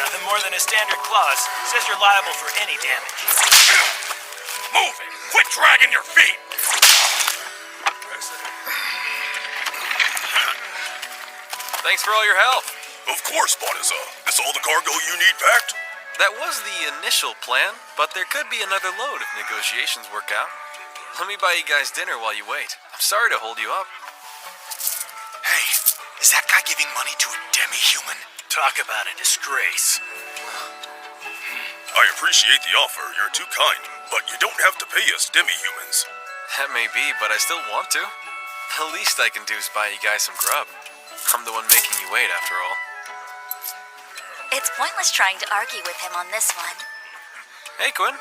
Nothing more than a standard clause. Says you're liable for any damage. Move it! Quit dragging your feet! Thanks for all your help. Of course, Bonza. This all the cargo you need packed? That was the initial plan, but there could be another load if negotiations work out. Let me buy you guys dinner while you wait. I'm sorry to hold you up. Hey, is that guy giving money to a demi-human? Talk about a disgrace. I appreciate the offer. You're too kind. But you don't have to pay us demi-humans. That may be, but I still want to. The least I can do is buy you guys some grub. I'm the one making you wait, after all. It's pointless trying to argue with him on this one. Hey, Quinn.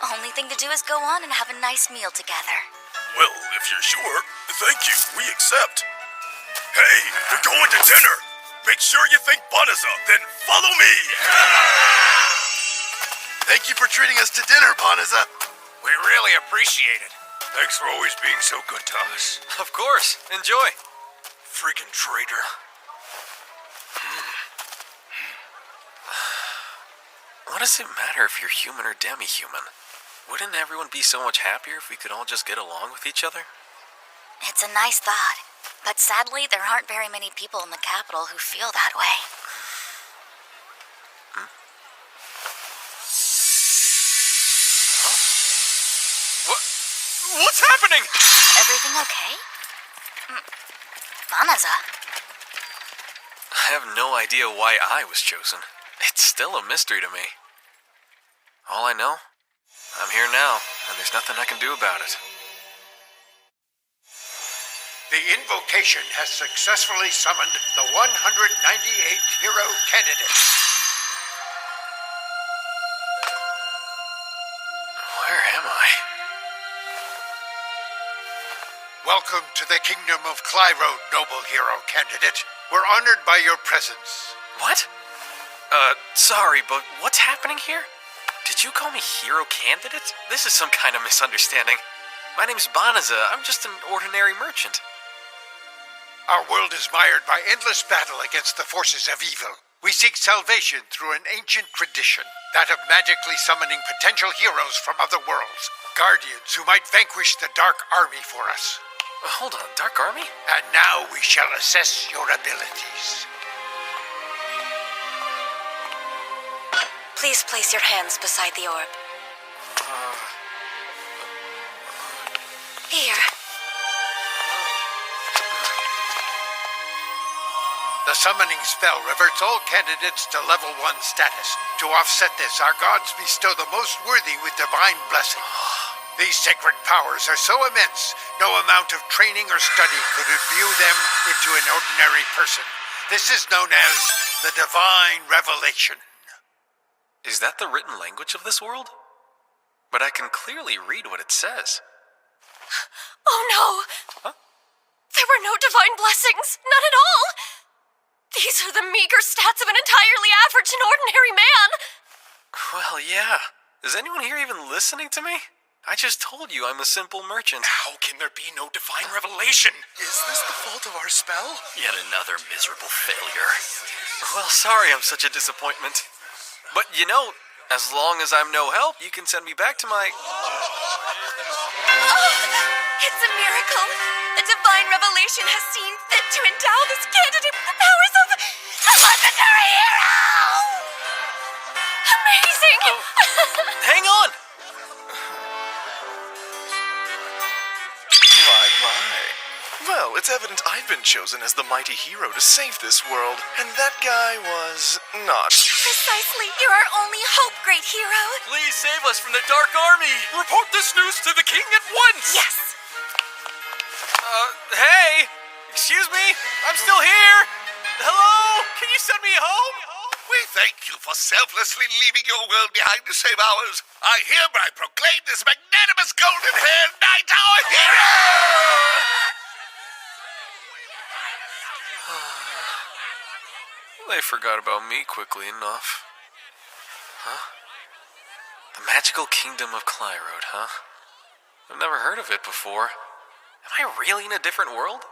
Only thing to do is go on and have a nice meal together. Well, if you're sure, thank you. We accept. Hey, we're going to dinner. Make sure you thank Bonza, then follow me. Thank you for treating us to dinner, Bonza. We really appreciate it. Thanks for always being so good to us. Of course. Enjoy. Freaking traitor. What does it matter if you're human or demi-human? Wouldn't everyone be so much happier if we could all just get along with each other? It's a nice thought, but sadly there aren't very many people in the capital who feel that way. What's happening? Everything okay? Bonza. I have no idea why I was chosen. It's still a mystery to me. All I know, I'm here now, and there's nothing I can do about it. The invocation has successfully summoned the 198th hero candidate. Where am I? Welcome to the kingdom of Clyro, noble hero candidate. We're honored by your presence. What? Sorry, but what's happening here? Did you call me hero candidate? This is some kind of misunderstanding. My name's Bonza. I'm just an ordinary merchant. Our world is mired by endless battle against the forces of evil. We seek salvation through an ancient tradition, that of magically summoning potential heroes from other worlds, guardians who might vanquish the Dark Army for us. Hold on, Dark Army? And now we shall assess your abilities. Please place your hands beside the orb. Here. The summoning spell reverts all candidates to level 1 status. To offset this, our gods bestow the most worthy with divine blessing. These sacred powers are so immense, no amount of training or study could imbue them into an ordinary person. This is known as the Divine Revelation. Is that the written language of this world? But I can clearly read what it says. Oh no! Huh? There were no divine blessings, none at all! These are the meager stats of an entirely average and ordinary man! Well, yeah. Is anyone here even listening to me? I just told you I'm a simple merchant. How can there be no divine revelation? Is this the fault of our spell? Yet another miserable failure. Well, sorry I'm such a disappointment. But you know, as long as I'm no help, you can send me back to my... It's a miracle! The divine revelation has seen fit to endow this candidate with the powers of a legendary hero! Amazing! Hang on! My. Well, it's evident I've been chosen as the mighty hero to save this world, and that guy was not. Precisely. You're our only hope, great hero. Please save us from the Dark Army! Report this news to the king at once! Yes. Hey! Excuse me? I'm still here! Hello? Can you send me home? We thank you for selflessly leaving your world behind to save ours. I hereby proclaim this magnanimous golden-haired knight our hero! They forgot about me quickly enough. Huh? The magical kingdom of Clyrode, huh? I've never heard of it before. Am I really in a different world?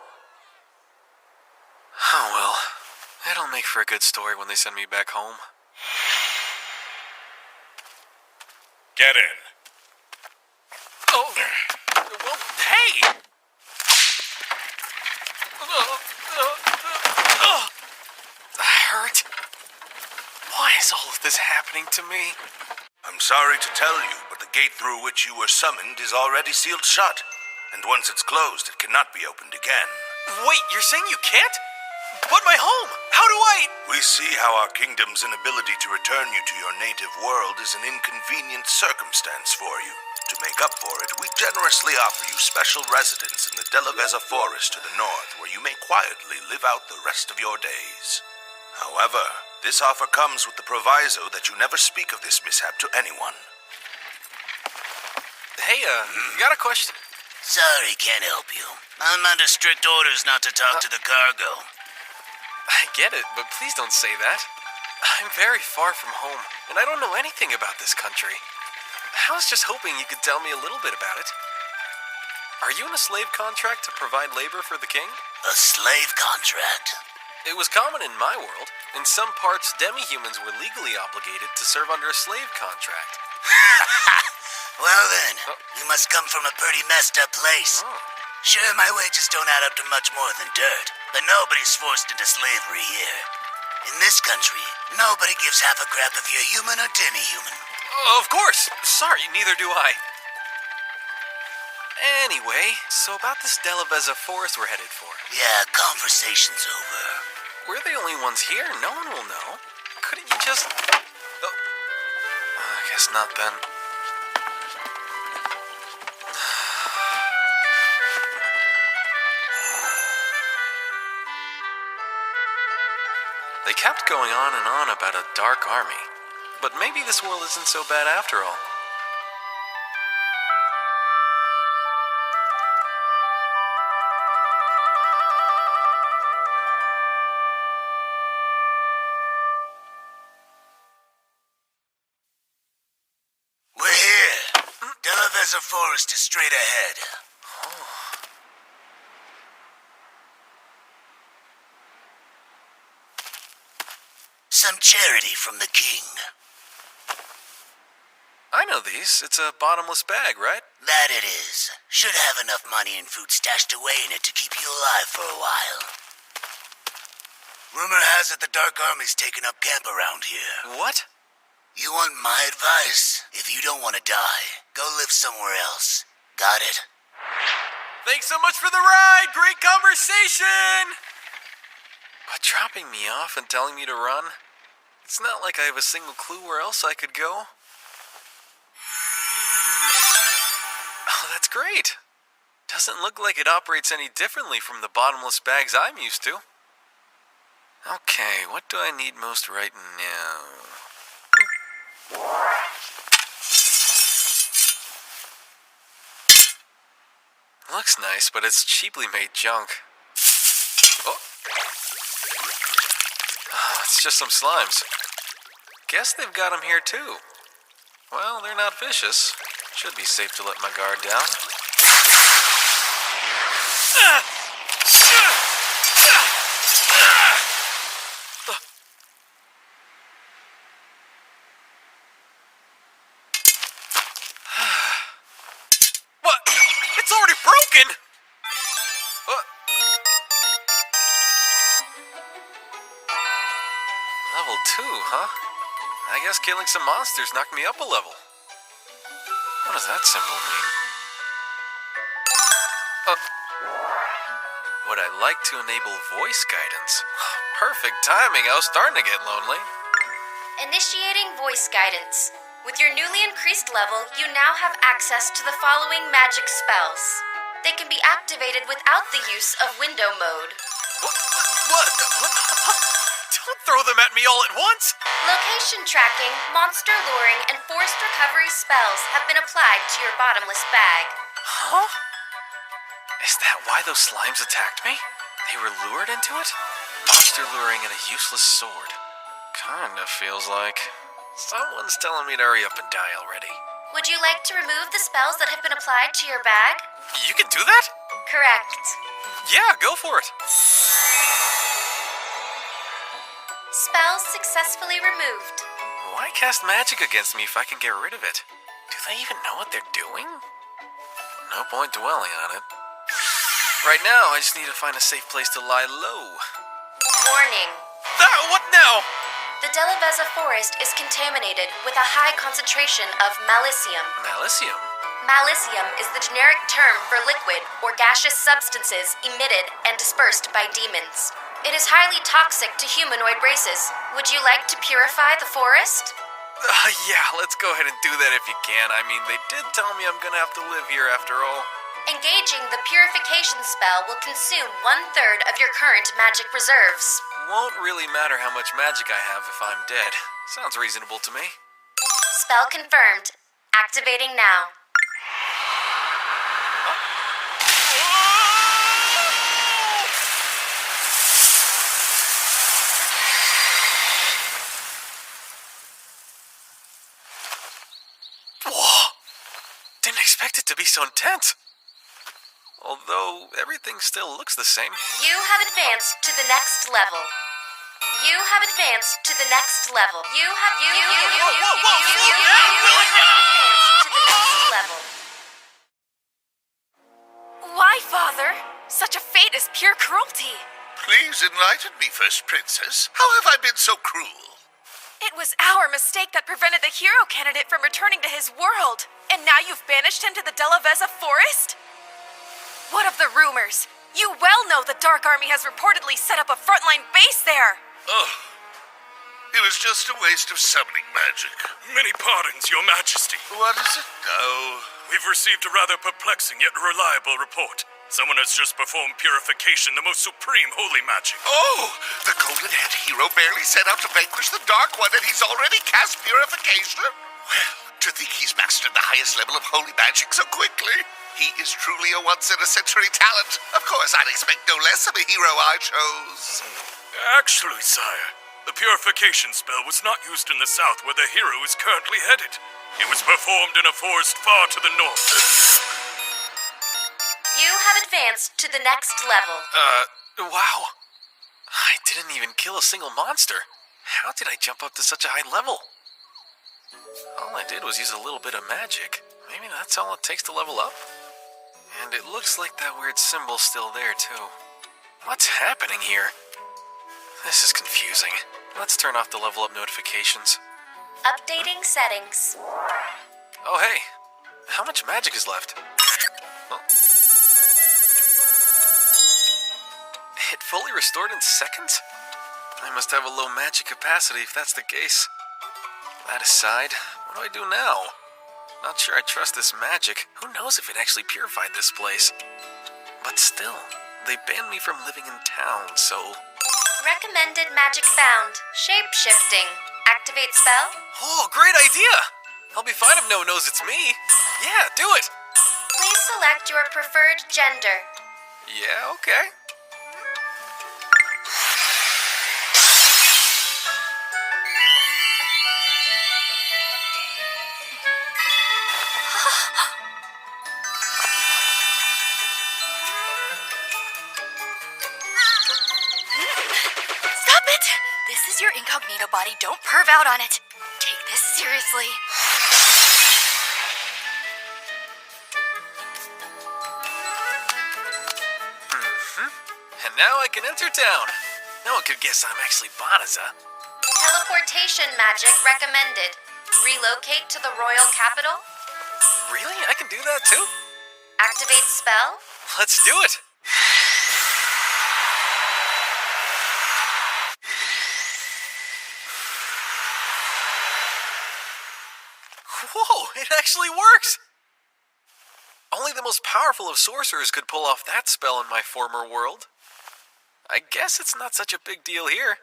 Oh well. It'll make for a good story when they send me back home. Get in. Oh, well, hey! That hurt. Why is all of this happening to me? I'm sorry to tell you, but the gate through which you were summoned is already sealed shut. And once it's closed, it cannot be opened again. Wait, you're saying you can't? But my home! How do I... We see how our kingdom's inability to return you to your native world is an inconvenient circumstance for you. To make up for it, we generously offer you special residence in the Delaveza forest to the north, where you may quietly live out the rest of your days. However, this offer comes with the proviso that you never speak of this mishap to anyone. Hey, got a question. Sorry, can't help you. I'm under strict orders not to talk to the cargo. I get it, but please don't say that. I'm very far from home, and I don't know anything about this country. I was just hoping you could tell me a little bit about it. Are you in a slave contract to provide labor for the king? A slave contract? It was common in my world. In some parts, demi-humans were legally obligated to serve under a slave contract. Well then, you must come from a pretty messed up place. Sure, my wages don't add up to much more than dirt, but nobody's forced into slavery here. In this country, nobody gives half a crap if you're human or demi-human. Of course! Sorry, neither do I. Anyway, so about this Delaveza forest we're headed for. Yeah, conversation's over. We're the only ones here. No one will know. Couldn't you just... Oh. I guess not then. They kept going on and on about a dark army. But maybe this world isn't so bad after all. We're here. Delaveza Forest is straight ahead. Some charity from the king. I know these. It's a bottomless bag, right? That it is. Should have enough money and food stashed away in it to keep you alive for a while. Rumor has it the Dark Army's taken up camp around here. What? You want my advice? If you don't want to die, go live somewhere else. Got it? Thanks so much for the ride! Great conversation! But dropping me off and telling me to run? It's not like I have a single clue where else I could go. Oh, that's great. Doesn't look like it operates any differently from the bottomless bags I'm used to. Okay, what do I need most right now? Looks nice, but it's cheaply made junk. Oh. It's just some slimes. Guess they've got them here too. Well, they're not vicious. Should be safe to let my guard down. What? It's already broken! Level 2, huh? I guess killing some monsters knocked me up a level. What does that symbol mean? Would I like to enable voice guidance? Perfect timing, I was starting to get lonely. Initiating voice guidance. With your newly increased level, you now have access to the following magic spells. They can be activated without the use of window mode. What? Don't throw them at me all at once! Location tracking, monster luring, and forced recovery spells have been applied to your bottomless bag. Huh? Is that why those slimes attacked me? They were lured into it? Monster luring and a useless sword. Kinda feels like someone's telling me to hurry up and die already. Would you like to remove the spells that have been applied to your bag? You can do that? Correct. Yeah, go for it. Spells successfully removed. Why cast magic against me if I can get rid of it? Do they even know what they're doing? No point dwelling on it. Right now, I just need to find a safe place to lie low. Warning. What now? The Delaveza forest is contaminated with a high concentration of malicium. Malicium? Malicium is the generic term for liquid or gaseous substances emitted and dispersed by demons. It is highly toxic to humanoid races. Would you like to purify the forest? Yeah, let's go ahead and do that if you can. I mean, they did tell me I'm gonna have to live here after all. Engaging the purification spell will consume 1/3 of your current magic reserves. Won't really matter how much magic I have if I'm dead. Sounds reasonable to me. Spell confirmed. Activating now. Whoa! Didn't expect it to be so intense. Although, everything still looks the same. You have advanced to the next level. You have advanced to the next level. You have advanced to the next level. Why, Father? Such a fate is pure cruelty. Please enlighten me first, Princess. How have I been so cruel? It was our mistake that prevented the hero candidate from returning to his world. And now you've banished him to the Delaveza forest? What of the rumors? You well know the Dark Army has reportedly set up a frontline base there. Oh, it was just a waste of summoning magic. Many pardons, Your Majesty. What is it now? We've received a rather perplexing yet reliable report. Someone has just performed purification, the most supreme holy magic. Oh, the golden-haired hero barely set out to vanquish the Dark One, and he's already cast purification? Well, to think he's mastered the highest level of holy magic so quickly. He is truly a once-in-a-century talent. Of course, I'd expect no less of a hero I chose. Actually, sire, the purification spell was not used in the south where the hero is currently headed. It was performed in a forest far to the north. You have advanced to the next level. Wow. I didn't even kill a single monster. How did I jump up to such a high level? All I did was use a little bit of magic. Maybe that's all it takes to level up? And it looks like that weird symbol's still there, too. What's happening here? This is confusing. Let's turn off the level up notifications. Updating settings. Oh, hey. How much magic is left? Oh. It fully restored in seconds? I must have a low magic capacity if that's the case. That aside, what do I do now? Not sure I trust this magic. Who knows if it actually purified this place? But still, they banned me from living in town, so... Recommended magic found. Shape-shifting. Activate spell. Oh, great idea! I'll be fine if no one knows it's me. Yeah, do it! Please select your preferred gender. Yeah, okay. Stop it! This is your incognito body. Don't perv out on it. Take this seriously. And now I can enter town. No one could guess I'm actually Banaza. Teleportation magic recommended. Relocate to the royal capital. Really? I can do that too? Activate spell. Let's do it! Whoa, it actually works! Only the most powerful of sorcerers could pull off that spell in my former world. I guess it's not such a big deal here.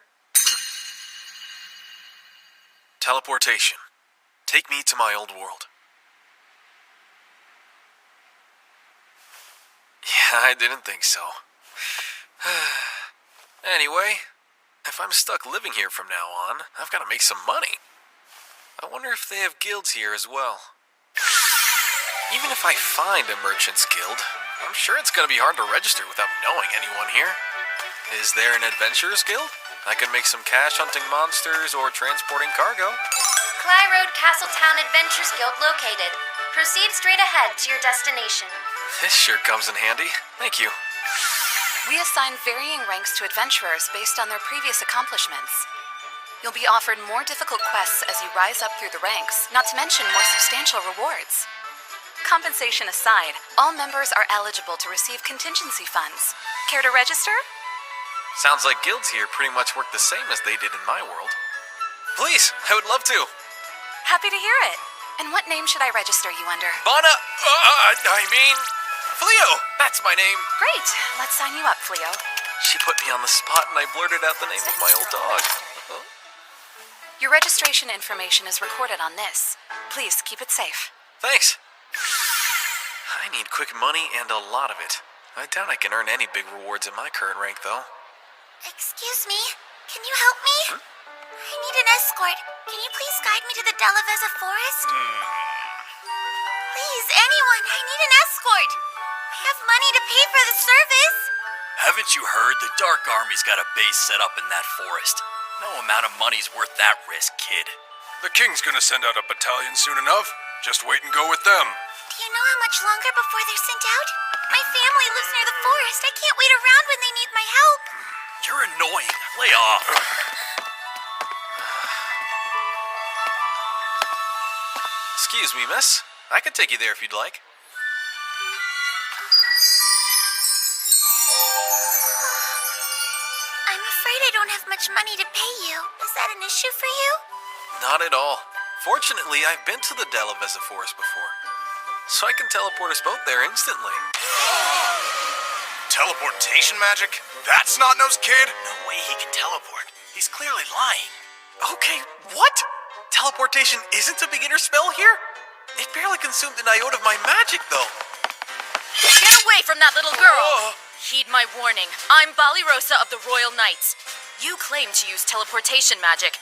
Teleportation. Take me to my old world. Yeah, I didn't think so. Anyway, if I'm stuck living here from now on, I've got to make some money. I wonder if they have guilds here as well. Even if I find a merchant's guild, I'm sure it's going to be hard to register without knowing anyone here. Is there an adventurer's guild? I could make some cash hunting monsters or transporting cargo. Cly Road Castletown Adventures Guild located. Proceed straight ahead to your destination. This sure comes in handy. Thank you. We assign varying ranks to adventurers based on their previous accomplishments. You'll be offered more difficult quests as you rise up through the ranks, not to mention more substantial rewards. Compensation aside, all members are eligible to receive contingency funds. Care to register? Sounds like guilds here pretty much work the same as they did in my world. Please, I would love to. Happy to hear it. And what name should I register you under? Fleo! That's my name. Great. Let's sign you up, Fleo. She put me on the spot and I blurted out the name of my old dog. Your registration information is recorded on this. Please keep it safe. Thanks. I need quick money and a lot of it. I doubt I can earn any big rewards in my current rank, though. Excuse me? Can you help me? I need an escort. Can you please guide me to the Delaveza forest? Please, anyone, I need an escort. I have money to pay for the service. Haven't you heard? The Dark Army's got a base set up in that forest. No amount of money's worth that risk, kid. The king's gonna send out a battalion soon enough. Just wait and go with them. Do you know how much longer before they're sent out? My family lives near the forest. I can't wait around when they need my help. You're annoying. Lay off. Excuse me, miss. I could take you there if you'd like. I'm afraid I don't have much money to pay you. Is that an issue for you? Not at all. Fortunately, I've been to the Delaveza forest before, so I can teleport us both there instantly. Teleportation magic? That's Snot-Nosed Kid? No way he can teleport. He's clearly lying. Okay, what? Teleportation isn't a beginner spell here? It barely consumed an iota of my magic, though. Get away from that little girl! Heed my warning. I'm Balirosa of the Royal Knights. You claim to use teleportation magic,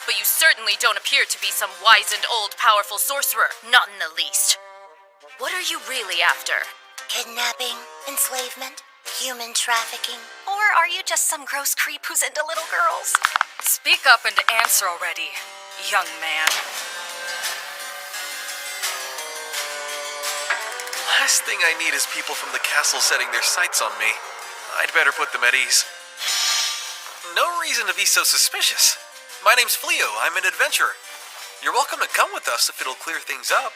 but you certainly don't appear to be some wizened old powerful sorcerer, not in the least. What are you really after? Kidnapping, enslavement, human trafficking. Or are you just some gross creep who's into little girls? Speak up and answer already, young man. Last thing I need is people from the castle setting their sights on me. I'd better put them at ease. No reason to be so suspicious. My name's Fleo. I'm an adventurer. You're welcome to come with us if it'll clear things up.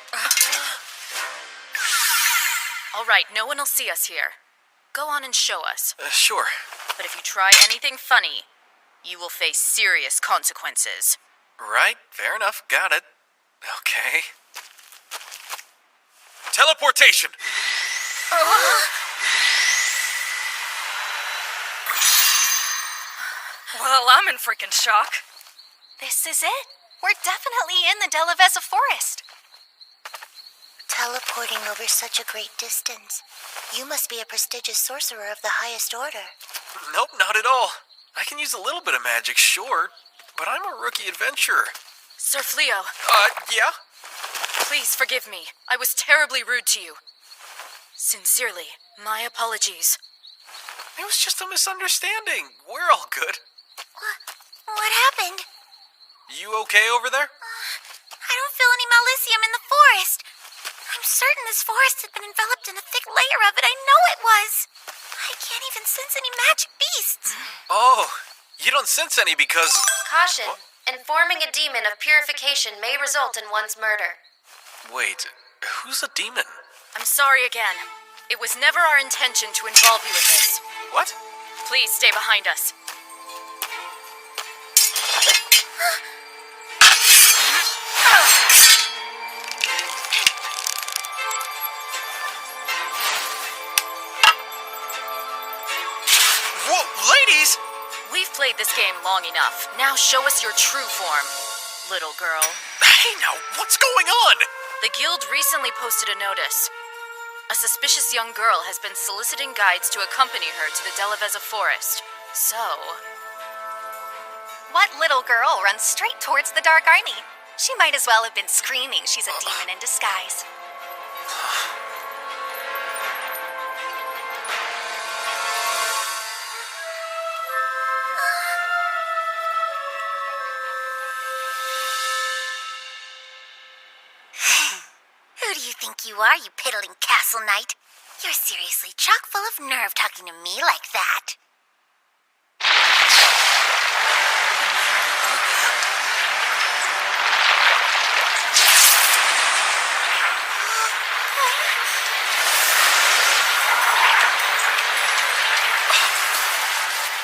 All right, no one will see us here. Go on and show us. Sure. But if you try anything funny, you will face serious consequences. Right, fair enough. Got it. Okay. Teleportation! Well, I'm in freaking shock. This is it. We're definitely in the Delaveza forest. Teleporting over such a great distance. You must be a prestigious sorcerer of the highest order. Nope, not at all. I can use a little bit of magic, sure, but I'm a rookie adventurer. Sir Fleo, Yeah? please forgive me. I was terribly rude to you. Sincerely, my apologies. It was just a misunderstanding. We're all good. What happened? You okay over there? I don't feel any malicium in the forest. I'm certain this forest had been enveloped in a thick layer of it. I know it was. I can't even sense any magic beasts. Oh, you don't sense any because... Caution. Informing a demon of purification may result in one's murder. Wait, who's a demon? I'm sorry again. It was never our intention to involve you in this. What? Please stay behind us. Whoa, ladies! We've played this game long enough. Now show us your true form, little girl. Hey now, what's going on? The guild recently posted a notice. A suspicious young girl has been soliciting guides to accompany her to the Delaveza forest. So... What little girl runs straight towards the Dark Army? She might as well have been screaming she's a demon in disguise. think you are, you piddling castle knight? You're seriously chock full of nerve talking to me like that.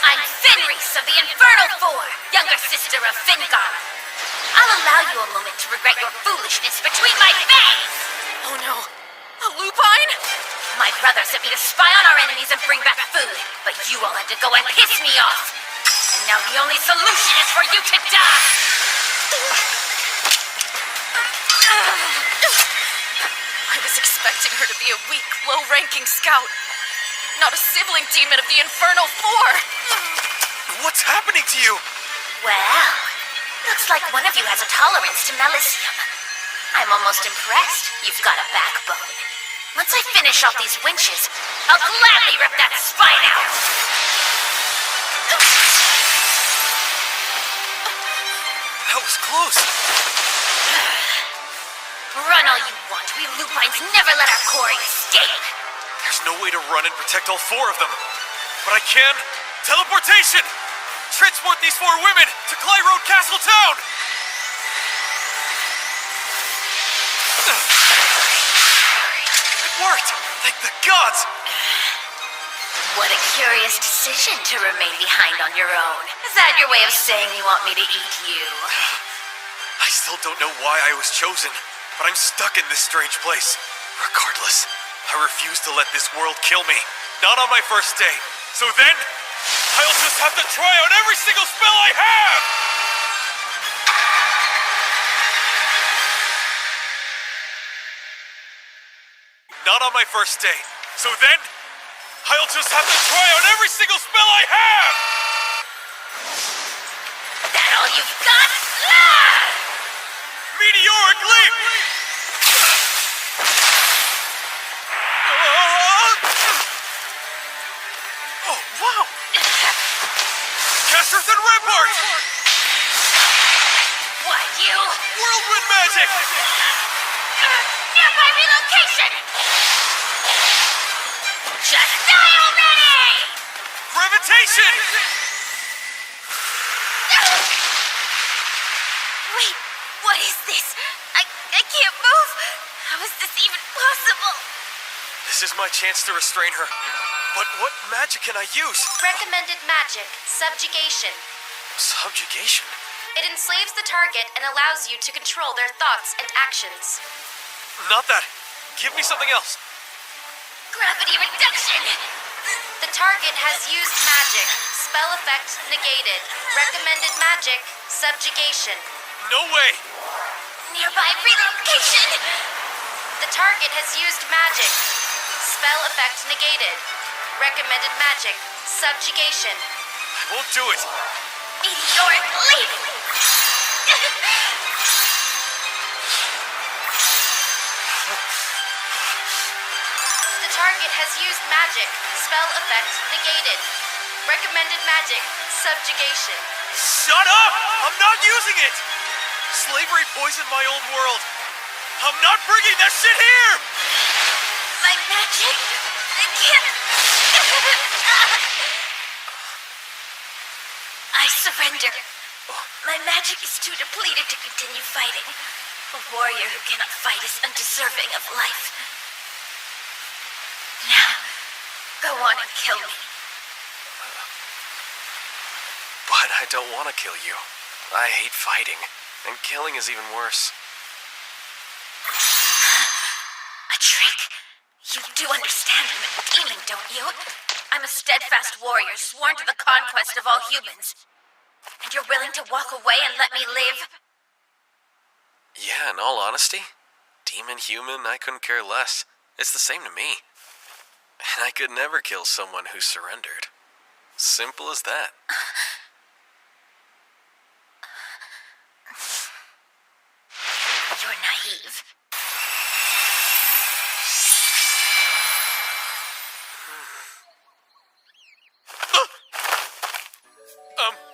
I'm Fenris of the Infernal Four, younger sister of Fingar. I'll allow you a moment to regret your foolishness between my fangs! Oh no. A lupine? My brother sent me to spy on our enemies and bring back food, but you all had to go and piss me off. And now the only solution is for you to die! I was expecting her to be a weak, low-ranking scout. Not a sibling demon of the Infernal Four. What's happening to you? Well, looks like one of you has a tolerance to melicium. I'm almost impressed. You've got a backbone. Once I finish off these winches, I'll gladly rip that spine out! That was close. Run all you want. We lupines never let our quarry escape. There's no way to run and protect all four of them. But I can. Teleportation! Transport these four women to Clyroad Castle Town! It worked! Thank the gods! What a curious decision to remain behind on your own. Is that your way of saying you want me to eat you? I still don't know why I was chosen, but I'm stuck in this strange place. Regardless, I refuse to let this world kill me. Not on my first day. So then, I'll just have to try out every single spell I have! Not on my first day. So then, I'll just have to try out every single spell I have! That all you've got? Ah! Meteoric leap! Oh, wow! Cast Earth and Rampart! What, you? Whirlwind magic! Nearby relocation! Just die already! Gravitation! Wait, what is this? I can't move. How is this even possible? This is my chance to restrain her. But what magic can I use? Recommended magic, subjugation. Subjugation? It enslaves the target and allows you to control their thoughts and actions. Not that. Give me something else. Gravity reduction! The target has used magic. Spell effect negated. Recommended magic, subjugation. No way! Nearby relocation! The target has used magic. Spell effect negated. Recommended magic, subjugation. I won't do it. Meteoric leap! The target has used magic. Spell effect negated. Recommended magic, subjugation. Shut up! I'm not using it! Slavery poisoned my old world. I'm not bringing that shit here! My magic? I can't. I surrender. My magic is too depleted to continue fighting. A warrior who cannot fight is undeserving of life. Now, go on and kill me. But I don't want to kill you. I hate fighting, and killing is even worse. A trick? You do understand I'm a demon, don't you? I'm a steadfast warrior sworn to the conquest of all humans. And you're willing to walk away and let me live? Yeah, in all honesty, demon, human, I couldn't care less. It's the same to me. And I could never kill someone who surrendered. Simple as that. You're naive.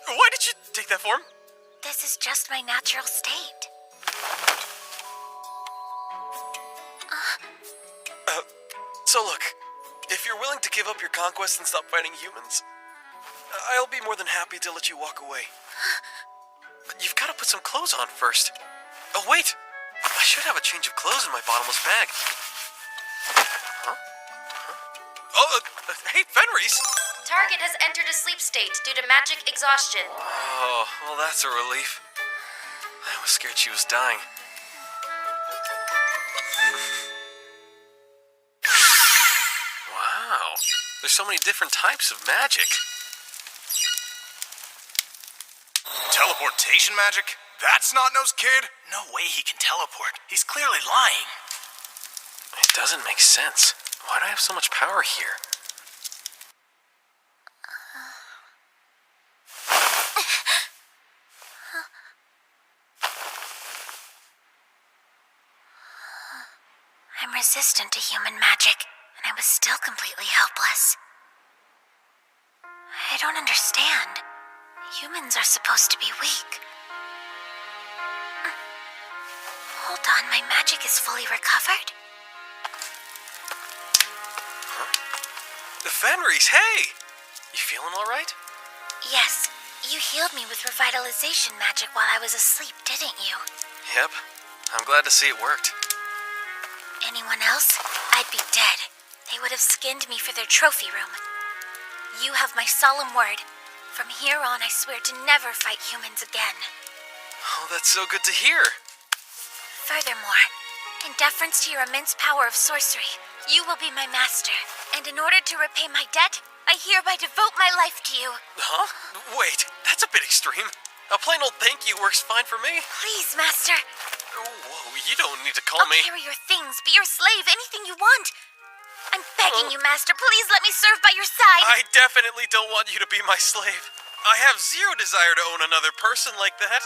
Why did you take that form? This is just my natural state. So look, if you're willing to give up your conquest and stop fighting humans, I'll be more than happy to let you walk away. But you've got to put some clothes on first. Oh, wait! I should have a change of clothes in my bottomless bag. Huh? Oh, hey, Fenris! Target has entered a sleep state due to magic exhaustion. Oh, well, that's a relief. I was scared she was dying. Wow, there's so many different types of magic. Teleportation magic? That's Snot-Nosed Kid? No way he can teleport. He's clearly lying. It doesn't make sense. Why do I have so much power here? I'm resistant to human magic, and I was still completely helpless. I don't understand. Humans are supposed to be weak. Hold on, my magic is fully recovered? The Fenris, hey! You feeling alright? Yes, you healed me with revitalization magic while I was asleep, didn't you? Yep. I'm glad to see it worked. Anyone else? I'd be dead. They would have skinned me for their trophy room. You have my solemn word. From here on, I swear to never fight humans again. Oh, that's so good to hear. Furthermore, in deference to your immense power of sorcery, you will be my master. And in order to repay my debt, I hereby devote my life to you. Huh? Wait, that's a bit extreme. A plain old thank you works fine for me. Please, master. Whoa, you don't need to call I'll me. carry your things, be your slave, anything you want. I'm begging you, master, please let me serve by your side. I definitely don't want you to be my slave. I have zero desire to own another person like that.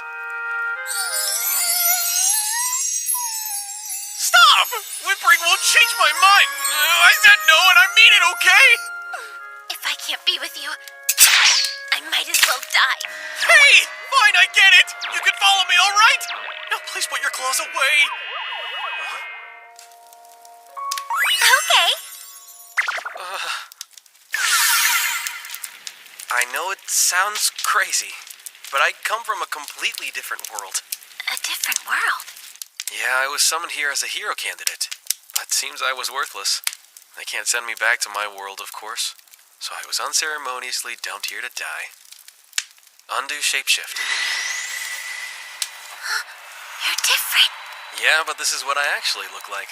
Stop! Whimpering won't change my mind. I said no and I mean it, okay? If I can't be with you, I might as well die. Hey! Fine, I get it! You can follow me, alright? Now please put your claws away. Okay. I know it sounds crazy, but I come from a completely different world. A different world? Yeah, I was summoned here as a hero candidate, but seems I was worthless. They can't send me back to my world, of course, so I was unceremoniously dumped here to die. Undo shapeshift. You're different. Yeah, but this is what I actually look like.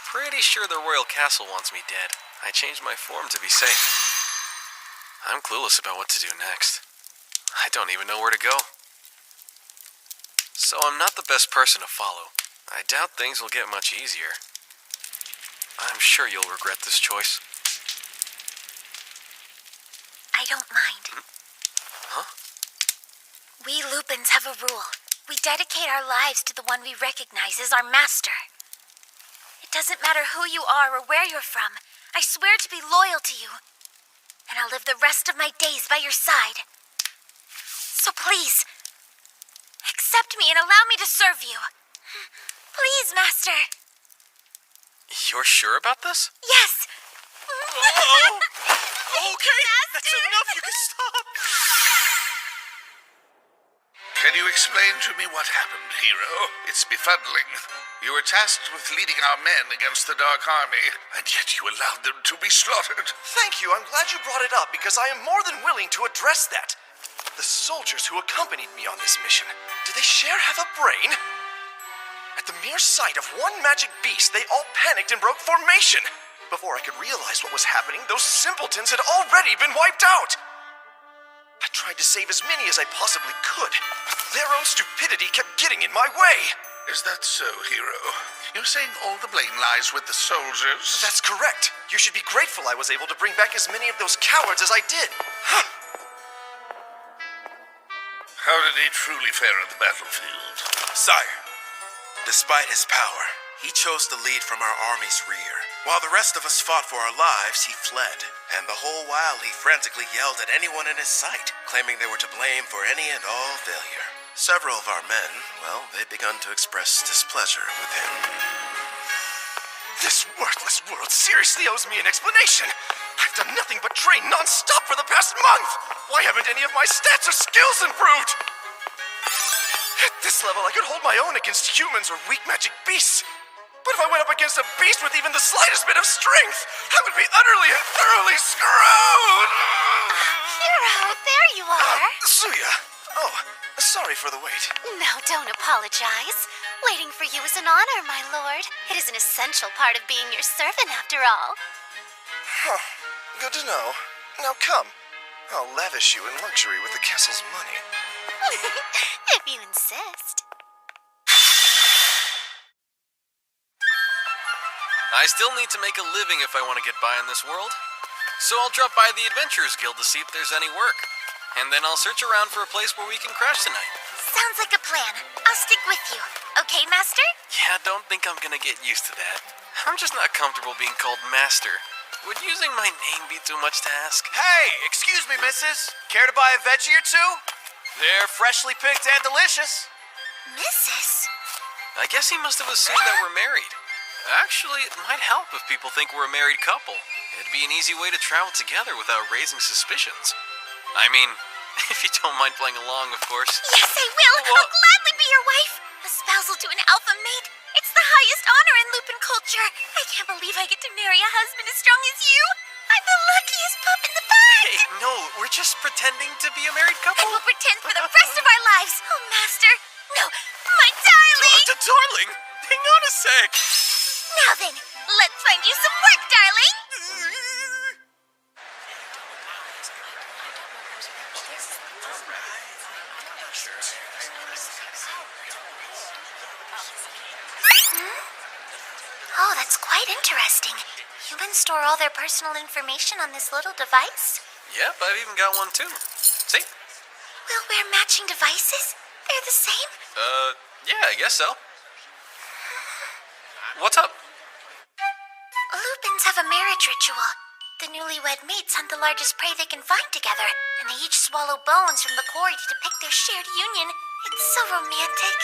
Pretty sure the royal castle wants me dead. I changed my form to be safe. I'm clueless about what to do next. I don't even know where to go. So I'm not the best person to follow. I doubt things will get much easier. I'm sure you'll regret this choice. I don't mind. Huh? We Lupins have a rule. We dedicate our lives to the one we recognize as our master. It doesn't matter who you are or where you're from. I swear to be loyal to you. And I'll live the rest of my days by your side. So please, accept me and allow me to serve you. Please, Master. You're sure about this? Yes. Oh, okay, that's enough. You can stop. Can you explain to me what happened, hero? It's befuddling. You were tasked with leading our men against the Dark Army, and yet you allowed them to be slaughtered. Thank you. I'm glad you brought it up because I am more than willing to address that. The soldiers who accompanied me on this mission, do they have a brain? At the mere sight of one magic beast, they all panicked and broke formation. Before I could realize what was happening, those simpletons had already been wiped out. I tried to save as many as I possibly could, but their own stupidity kept getting in my way. Is that so, hero? You're saying all the blame lies with the soldiers? That's correct. You should be grateful I was able to bring back as many of those cowards as I did. How did he truly fare on the battlefield? Sire, despite his power, he chose to lead from our army's rear. While the rest of us fought for our lives, he fled. And the whole while, he frantically yelled at anyone in his sight, claiming they were to blame for any and all failure. Several of our men, well, they'd begun to express displeasure with him. This worthless world seriously owes me an explanation. I've done nothing but train non-stop for the past month. Why haven't any of my stats or skills improved? At this level, I could hold my own against humans or weak magic beasts. But if I went up against a beast with even the slightest bit of strength, I would be utterly and thoroughly screwed! Hero, there you are. Suya. Oh, sorry for the wait. No, don't apologize. Waiting for you is an honor, my lord. It is an essential part of being your servant, after all. Huh. Good to know. Now come. I'll lavish you in luxury with the castle's money. If you insist. I still need to make a living if I want to get by in this world. So I'll drop by the Adventurers Guild to see if there's any work. And then I'll search around for a place where we can crash tonight. Sounds like a plan. I'll stick with you. Okay, Master? Yeah, don't think I'm gonna get used to that. I'm just not comfortable being called Master. Would using my name be too much to ask? Hey, excuse me, missus. Care to buy a veggie or two? They're freshly picked and delicious. Mrs.? I guess he must have assumed that we're married. Actually, it might help if people think we're a married couple. It'd be an easy way to travel together without raising suspicions. I mean, if you don't mind playing along, of course. Yes, I will. I'll gladly be your wife. A spousal to an alpha mate. It's the highest honor in Lupin culture. I can't believe I get to marry a husband as strong as you. I'm the luckiest pup in the bag. Hey, no, we're just pretending to be a married couple. And we'll pretend for the rest of our lives. Oh, Master. No, my darling. Darling, hang on a sec. Now then, let's find you some work, darling. Oh, that's quite interesting. Humans store all their personal information on this little device? Yep, I've even got one too. See? We'll wear matching devices? They're the same? Yeah, I guess so. What's up? Lupins have a marriage ritual. The newlywed mates hunt the largest prey they can find together, and they each swallow bones from the quarry to depict their shared union. It's so romantic.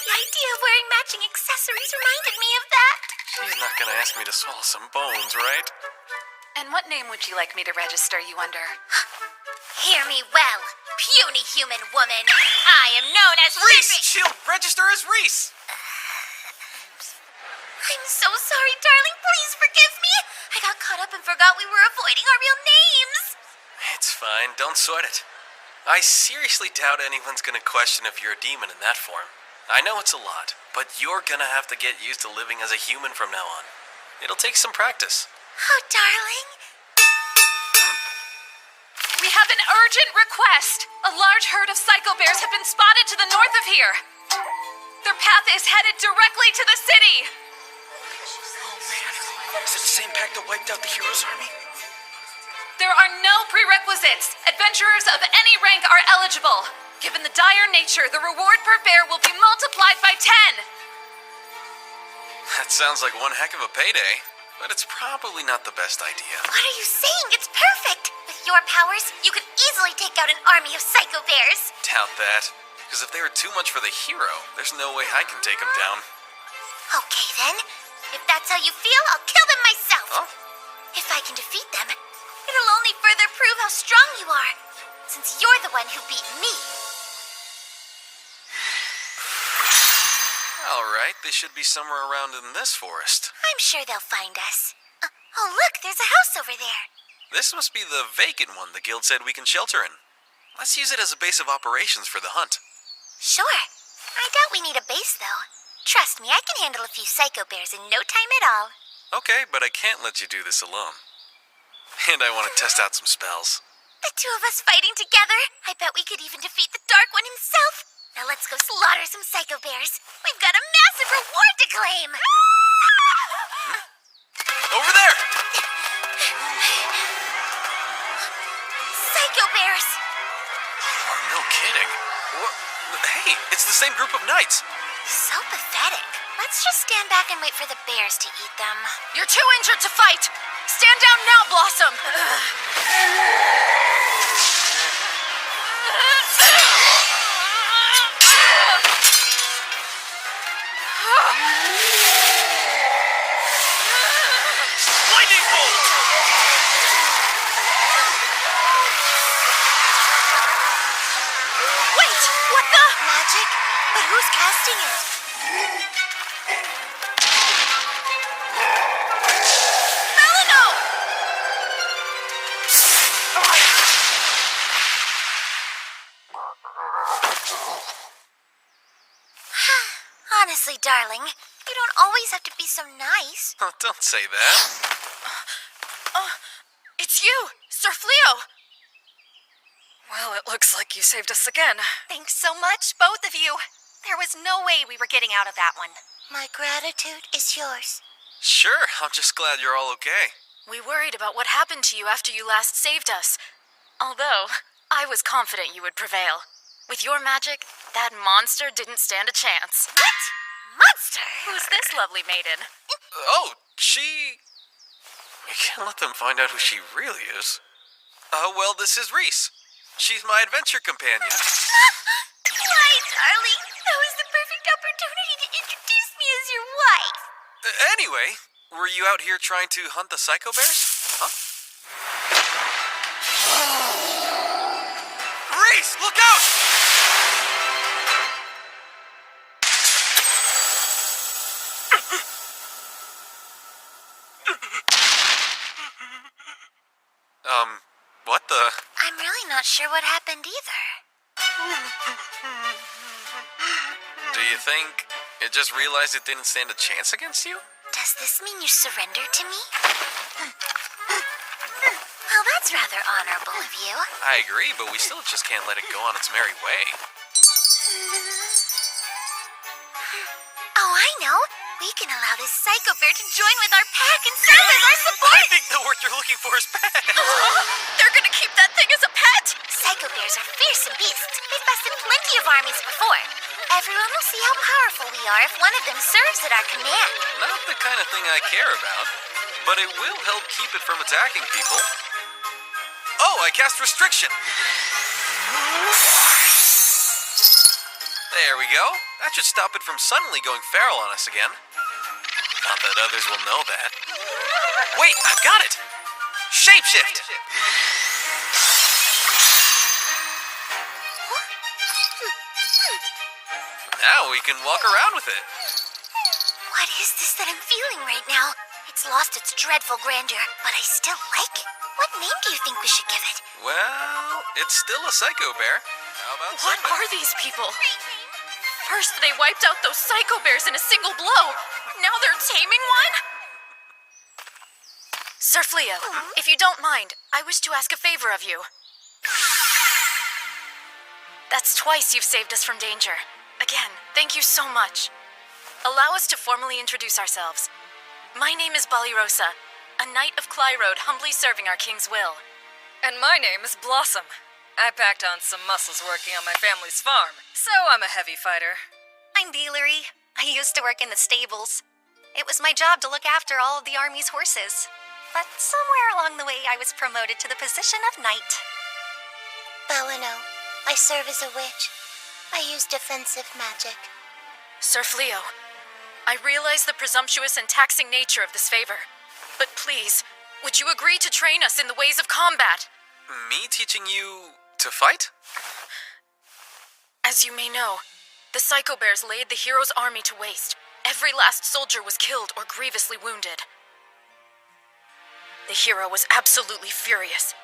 The idea of wearing matching accessories reminded me of that. She's not gonna ask me to swallow some bones, right? And what name would you like me to register you under? Hear me well, puny human woman. I am known as Reese! Cedric. She'll register as Reese! I'm so sorry, darling. Please forgive me. I got caught up and forgot we were avoiding our real names. It's fine, don't sweat it. I seriously doubt anyone's gonna question if you're a demon in that form. I know it's a lot, but you're gonna have to get used to living as a human from now on. It'll take some practice. Oh, darling. We have an urgent request. A large herd of psycho bears have been spotted to the north of here. Their path is headed directly to the city. Is it the same pack that wiped out the hero's army? There are no prerequisites. Adventurers of any rank are eligible. Given the dire nature, the reward per bear will be multiplied by 10. That sounds like one heck of a payday, but it's probably not the best idea. What are you saying? It's perfect. With your powers, you could easily take out an army of psycho bears. Doubt that, because if they were too much for the hero, there's no way I can take them down. Okay, then. If that's how you feel, I'll kill them myself. Huh? If I can defeat them, it'll only further prove how strong you are, since you're the one who beat me. Alright, they should be somewhere around in this forest. I'm sure they'll find us. Oh, look, there's a house over there. This must be the vacant one the guild said we can shelter in. Let's use it as a base of operations for the hunt. Sure. I doubt we need a base, though. Trust me, I can handle a few psycho bears in no time at all. Okay, but I can't let you do this alone. And I want to test out some spells. The two of us fighting together? I bet we could even defeat the Dark One himself. Now let's go slaughter some psycho bears. We've got a massive reward to claim. Over there! Psycho bears. Oh, no kidding. Hey, it's the same group of knights. So pathetic. Let's just stand back and wait for the bears to eat them. You're too injured to fight. Stand down now, Blossom. But who's casting it? Melino! Honestly, darling, you don't always have to be so nice. Oh, don't say that. It's you, Sir Fleo! Well, it looks like you saved us again. Thanks so much, both of you. There was no way we were getting out of that one. My gratitude is yours. Sure, I'm just glad you're all okay. We worried about what happened to you after you last saved us. Although, I was confident you would prevail. With your magic, that monster didn't stand a chance. What? Monster? Who's this lovely maiden? Oh, she... We can't let them find out who she really is. Well, this is Reese. She's my adventure companion. Why, darling? That was the perfect opportunity to introduce me as your wife. Anyway, were you out here trying to hunt the psycho bears? Huh? Reese, look out! What the? I'm really not sure what happened either. Do you think it just realized it didn't stand a chance against you? Does this mean you surrender to me? Well, that's rather honorable of you. I agree, but we still just can't let it go on its merry way. Oh, I know. We can allow this psycho bear to join with our pack and serve as our support. I think the word you're looking for is pet. They're gonna keep that thing as a pet? Psycho bears are fearsome beasts. They've bested plenty of armies before. Everyone will see how powerful we are if one of them serves at our command. Not the kind of thing I care about, but it will help keep it from attacking people. Oh, I cast restriction. There we go. That should stop it from suddenly going feral on us again. Not that others will know that. Wait, I've got it! Shapeshift! Now we can walk around with it. What is this that I'm feeling right now? It's lost its dreadful grandeur, but I still like it. What name do you think we should give it? Well, it's still a psycho bear. How about What Sunday? are these people? First, they wiped out those psycho bears in a single blow. Now they're taming one? Sir Fleo, if you don't mind, I wish to ask a favor of you. That's twice you've saved us from danger. Again, thank you so much. Allow us to formally introduce ourselves. My name is Balirosa, a knight of Clyrode humbly serving our king's will. And my name is Blossom. I packed on some muscles working on my family's farm, so I'm a heavy fighter. I'm Dealery. I used to work in the stables. It was my job to look after all of the army's horses. But somewhere along the way, I was promoted to the position of knight. Belino. I serve as a witch. I use defensive magic. Sir Fleo, I realize the presumptuous and taxing nature of this favor. But please, would you agree to train us in the ways of combat? Me teaching you to fight? As you may know, the Psycho Bears laid the hero's army to waste. Every last soldier was killed or grievously wounded. The hero was absolutely furious.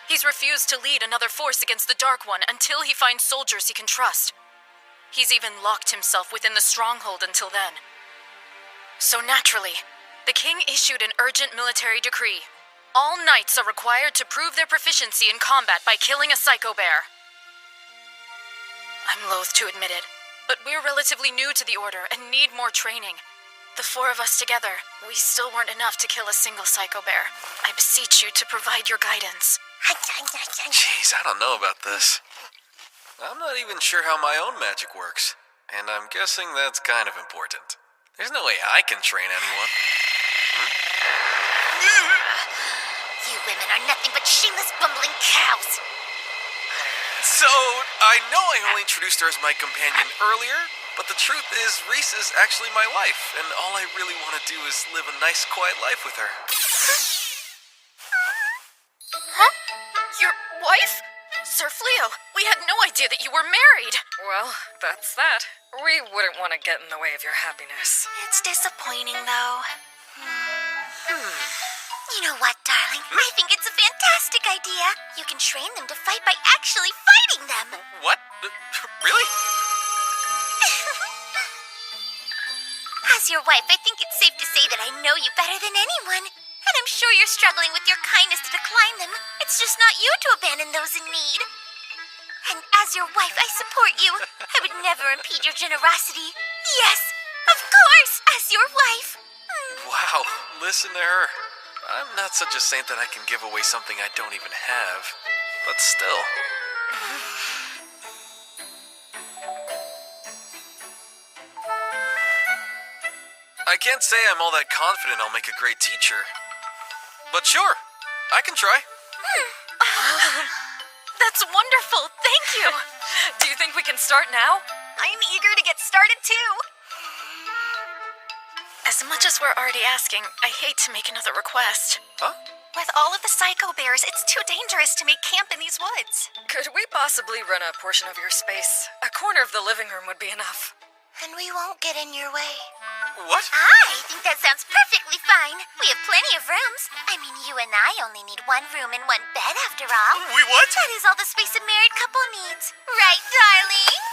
He's refused to lead another force against the Dark One until he finds soldiers he can trust. He's even locked himself within the stronghold until then. So naturally, the king issued an urgent military decree. All knights are required to prove their proficiency in combat by killing a Psycho Bear. I'm loath to admit it, but we're relatively new to the Order and need more training. The four of us together, we still weren't enough to kill a single Psycho Bear. I beseech you to provide your guidance. Jeez, I don't know about this. I'm not even sure how my own magic works, and I'm guessing that's kind of important. There's no way I can train anyone. You women are nothing but shameless, bumbling cows. So, I know I only introduced her as my companion earlier, but the truth is Reese is actually my wife, and all I really want to do is live a nice, quiet life with her. Huh? Your wife? Sir Fleo, we had no idea that you were married. Well, that's that. We wouldn't want to get in the way of your happiness. It's disappointing, though. You know what, darling? I think it's a fantastic idea. You can train them to fight by actually fighting them. What? Really? As your wife, I think it's safe to say that I know you better than anyone. And I'm sure you're struggling with your kindness to decline them. It's just not you to abandon those in need. And as your wife, I support you. I would never impede your generosity. Yes, of course, as your wife. Wow, listen to her. I'm not such a saint that I can give away something I don't even have. But still. I can't say I'm all that confident I'll make a great teacher. But sure, I can try. That's wonderful. Thank you. Do you think we can start now? I'm eager to get started too. As much as we're already asking, I hate to make another request. Huh? With all of the psycho bears, it's too dangerous to make camp in these woods. Could we possibly rent a portion of your space? A corner of the living room would be enough. And we won't get in your way. What? I think that sounds perfectly fine. We have plenty of rooms. I mean, you and I only need one room and one bed after all. We what? That is all the space a married couple needs. Right, darling?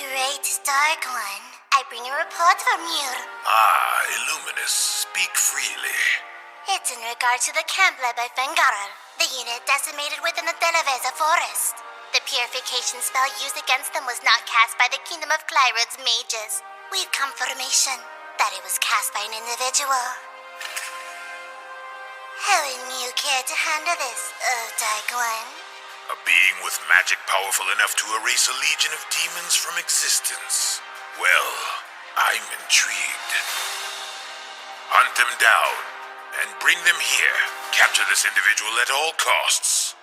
Great Dark One. I bring a report from you. Ah, Illuminous, speak freely. It's in regard to the camp led by Fengarel, the unit decimated within the Delaveza forest. The purification spell used against them was not cast by the Kingdom of Clyrod's mages. We've confirmation that it was cast by an individual. How would you care to handle this, Dark One? A being with magic powerful enough to erase a legion of demons from existence. Well, I'm intrigued. Hunt them down and bring them here. Capture this individual at all costs.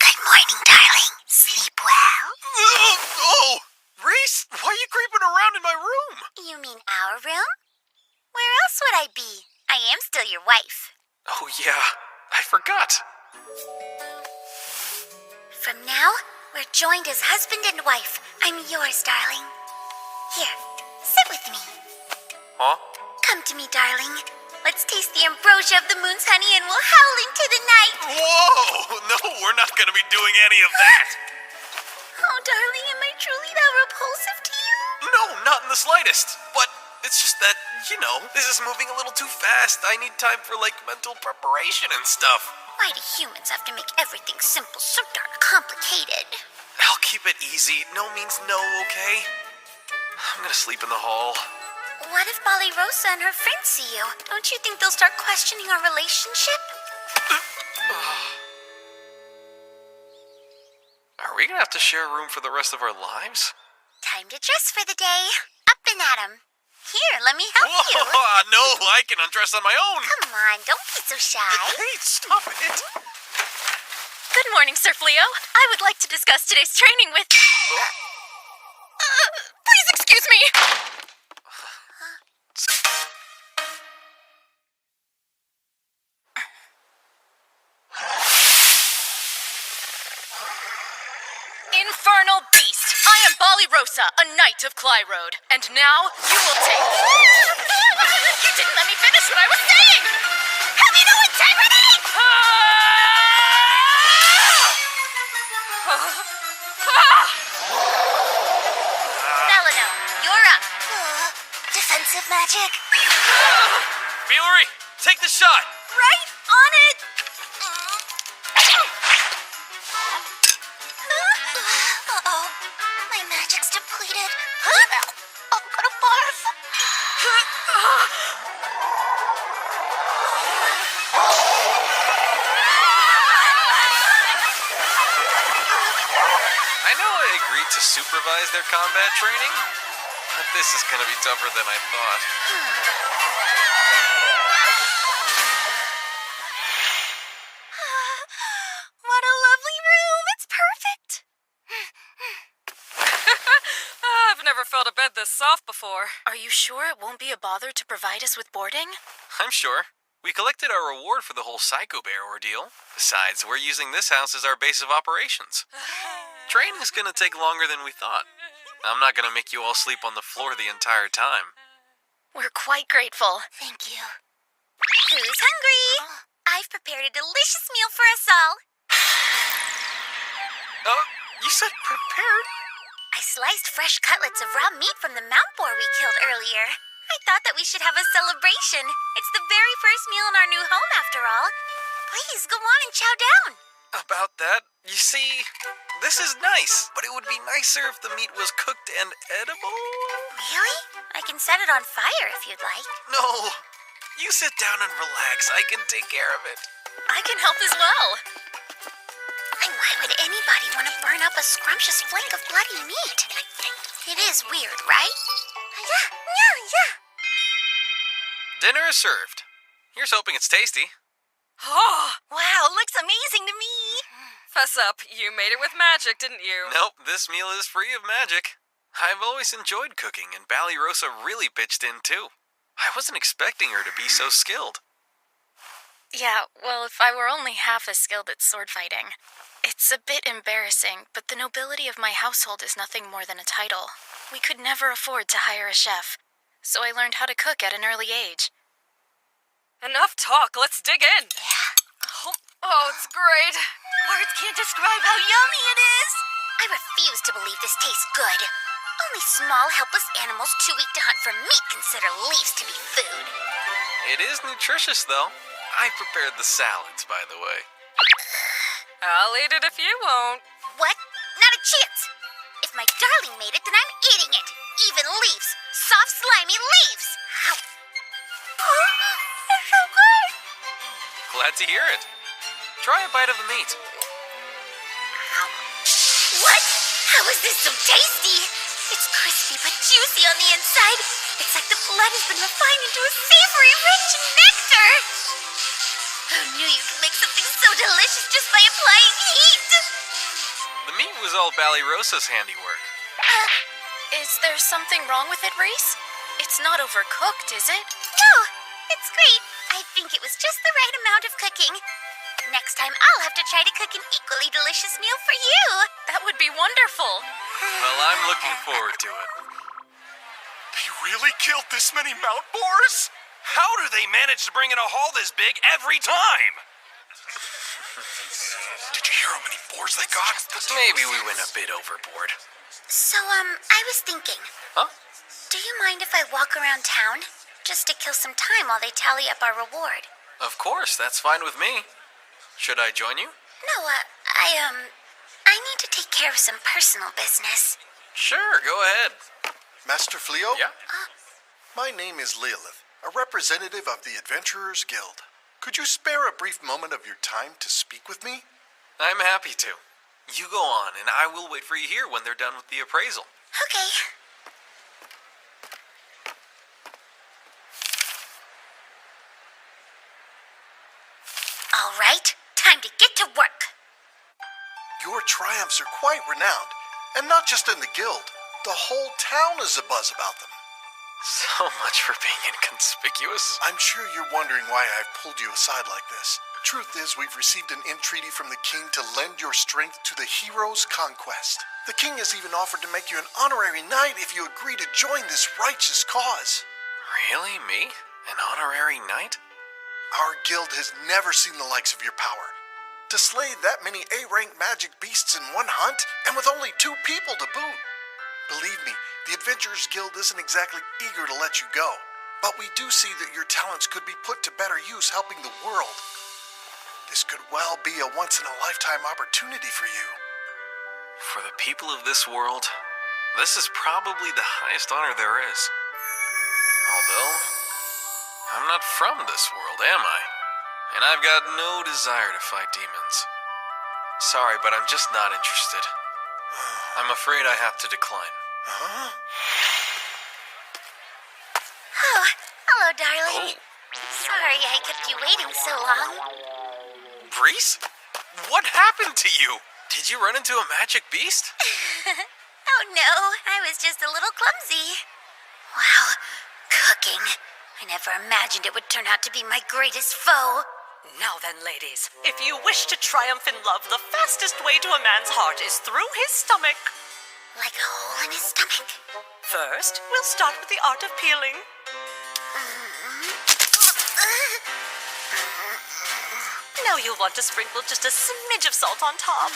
Good morning, darling. Sleep well? Oh! Reese, why are you creeping around in my room? You mean our room? Where else would I be? I am still your wife. Oh, yeah. I forgot. From now, we're joined as husband and wife. I'm yours, darling. Here, sit with me. Huh? Come to me, darling. Let's taste the ambrosia of the moon's honey and we'll howl into the night. Whoa! No, we're not going to be doing any of that. Oh, darling, am I truly that repulsive to you? No, not in the slightest. But it's just that, this is moving a little too fast. I need time for, mental preparation and stuff. Why do humans have to make everything simple so darn complicated? I'll keep it easy. No means no, okay? I'm gonna sleep in the hall. What if Bali Rosa and her friends see you? Don't you think they'll start questioning our relationship? Are we gonna have to share a room for the rest of our lives? Time to dress for the day. Up and at 'em. Here, let me help you. No, I can undress on my own. Come on, don't be so shy. Hey, stop it. Good morning, Sir Fleo. I would like to discuss today's training with... please excuse me. Infernal beast! I am Bali Rosa, a knight of Clyrode. And now, you will take... You didn't let me finish what I was saying! Have you no integrity? Belano, you're up. Defensive magic. Fillory, take the shot. Right on it. Uh-oh, my magic's depleted. I'm gonna barf. I know I agreed to supervise their combat training, but this is gonna be tougher than I thought. this soft before. Are you sure it won't be a bother to provide us with boarding? I'm sure. We collected our reward for the whole Psycho Bear ordeal. Besides, we're using this house as our base of operations. Training's gonna take longer than we thought. I'm not gonna make you all sleep on the floor the entire time. We're quite grateful. Thank you. Who's hungry? I've prepared a delicious meal for us all. You said prepared? I sliced fresh cutlets of raw meat from the mount boar we killed earlier. I thought that we should have a celebration. It's the very first meal in our new home, after all. Please, go on and chow down. About that, you see, this is nice, but it would be nicer if the meat was cooked and edible. Really? I can set it on fire if you'd like. No, you sit down and relax. I can take care of it. I can help as well. And why would anybody want to burn up a scrumptious flank of bloody meat? It is weird, right? Yeah. Dinner is served. Here's hoping it's tasty. Oh, Wow, looks amazing to me. fess up. You made it with magic, didn't you? Nope, this meal is free of magic. I've always enjoyed cooking, and Ballyrosa really pitched in too. I wasn't expecting her to be so skilled. Yeah, well, if I were only half as skilled at sword fighting. It's a bit embarrassing, but the nobility of my household is nothing more than a title. We could never afford to hire a chef, so I learned how to cook at an early age. Enough talk. Let's dig in. Yeah. Oh, it's great. Words can't describe how yummy it is. I refuse to believe this tastes good. Only small, helpless animals too weak to hunt for meat consider leaves to be food. It is nutritious, though. I prepared the salads, by the way. I'll eat it if you won't. What? Not a chance. If my darling made it, then I'm eating it. Even leaves. Soft, slimy leaves. Ow. They're so good. Glad to hear it. Try a bite of the meat. What? How is this so tasty? It's crispy but juicy on the inside. It's like the blood has been refined into a savory, rich nectar. Who knew you could make something so delicious just by applying heat? The meat was all Ballyrosa's handiwork. Is there something wrong with it, Reese? It's not overcooked, is it? No, it's great. I think it was just the right amount of cooking. Next time, I'll have to try to cook an equally delicious meal for you. That would be wonderful. Well, I'm looking forward to it. They really killed this many mount boars? How do they manage to bring in a haul this big every time? Did you hear how many boars they got? Maybe we went a bit overboard. So, I was thinking. Huh? Do you mind if I walk around town? Just to kill some time while they tally up our reward. Of course, that's fine with me. Should I join you? No, I need to take care of some personal business. Sure, go ahead. Master Fleo? Yeah? My name is Leolith, a representative of the Adventurers Guild. Could you spare a brief moment of your time to speak with me? I'm happy to. You go on, and I will wait for you here when they're done with the appraisal. Okay. All right, time to get to work. Your triumphs are quite renowned, and not just in the guild. The whole town is abuzz about them. So much for being inconspicuous. I'm sure you're wondering why I've pulled you aside like this. Truth is, we've received an entreaty from the king to lend your strength to the hero's conquest. The king has even offered to make you an honorary knight if you agree to join this righteous cause. Really? Me? An honorary knight? Our guild has never seen the likes of your power. To slay that many A-rank magic beasts in one hunt, and with only 2 people to boot. Believe me, the Adventurers Guild isn't exactly eager to let you go. But we do see that your talents could be put to better use helping the world. This could well be a once-in-a-lifetime opportunity for you. For the people of this world, this is probably the highest honor there is. Although, I'm not from this world, am I? And I've got no desire to fight demons. Sorry, but I'm just not interested. I'm afraid I have to decline. Huh? Oh, hello, darling. Oh. Sorry I kept you waiting so long. Reese? What happened to you? Did you run into a magic beast? Oh no, I was just a little clumsy. Wow, cooking. I never imagined it would turn out to be my greatest foe. Now then, ladies, if you wish to triumph in love, the fastest way to a man's heart is through his stomach. Like a hole in his stomach? First, we'll start with the art of peeling. Now you'll want to sprinkle just a smidge of salt on top.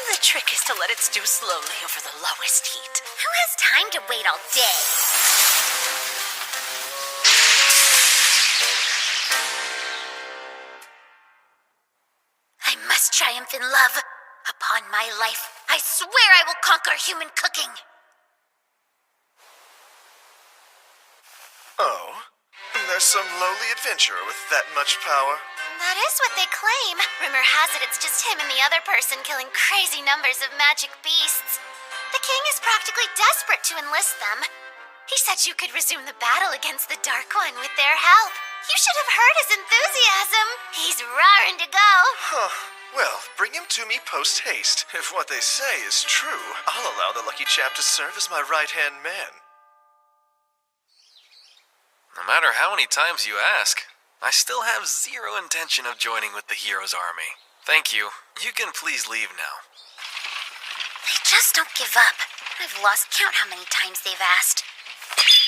The trick is to let it stew slowly over the lowest heat. Who has time to wait all day? I must triumph in love. Upon my life, I swear I will conquer human cooking. Oh, there's some lowly adventurer with that much power. That is what they claim. Rumor has it it's just him and the other person killing crazy numbers of magic beasts. The king is practically desperate to enlist them. He said you could resume the battle against the Dark One with their help. You should have heard his enthusiasm. He's raring to go. Huh. Well, bring him to me post-haste. If what they say is true, I'll allow the lucky chap to serve as my right-hand man. No matter how many times you ask, I still have zero intention of joining with the hero's army. Thank you. You can please leave now. They just don't give up. I've lost count how many times they've asked.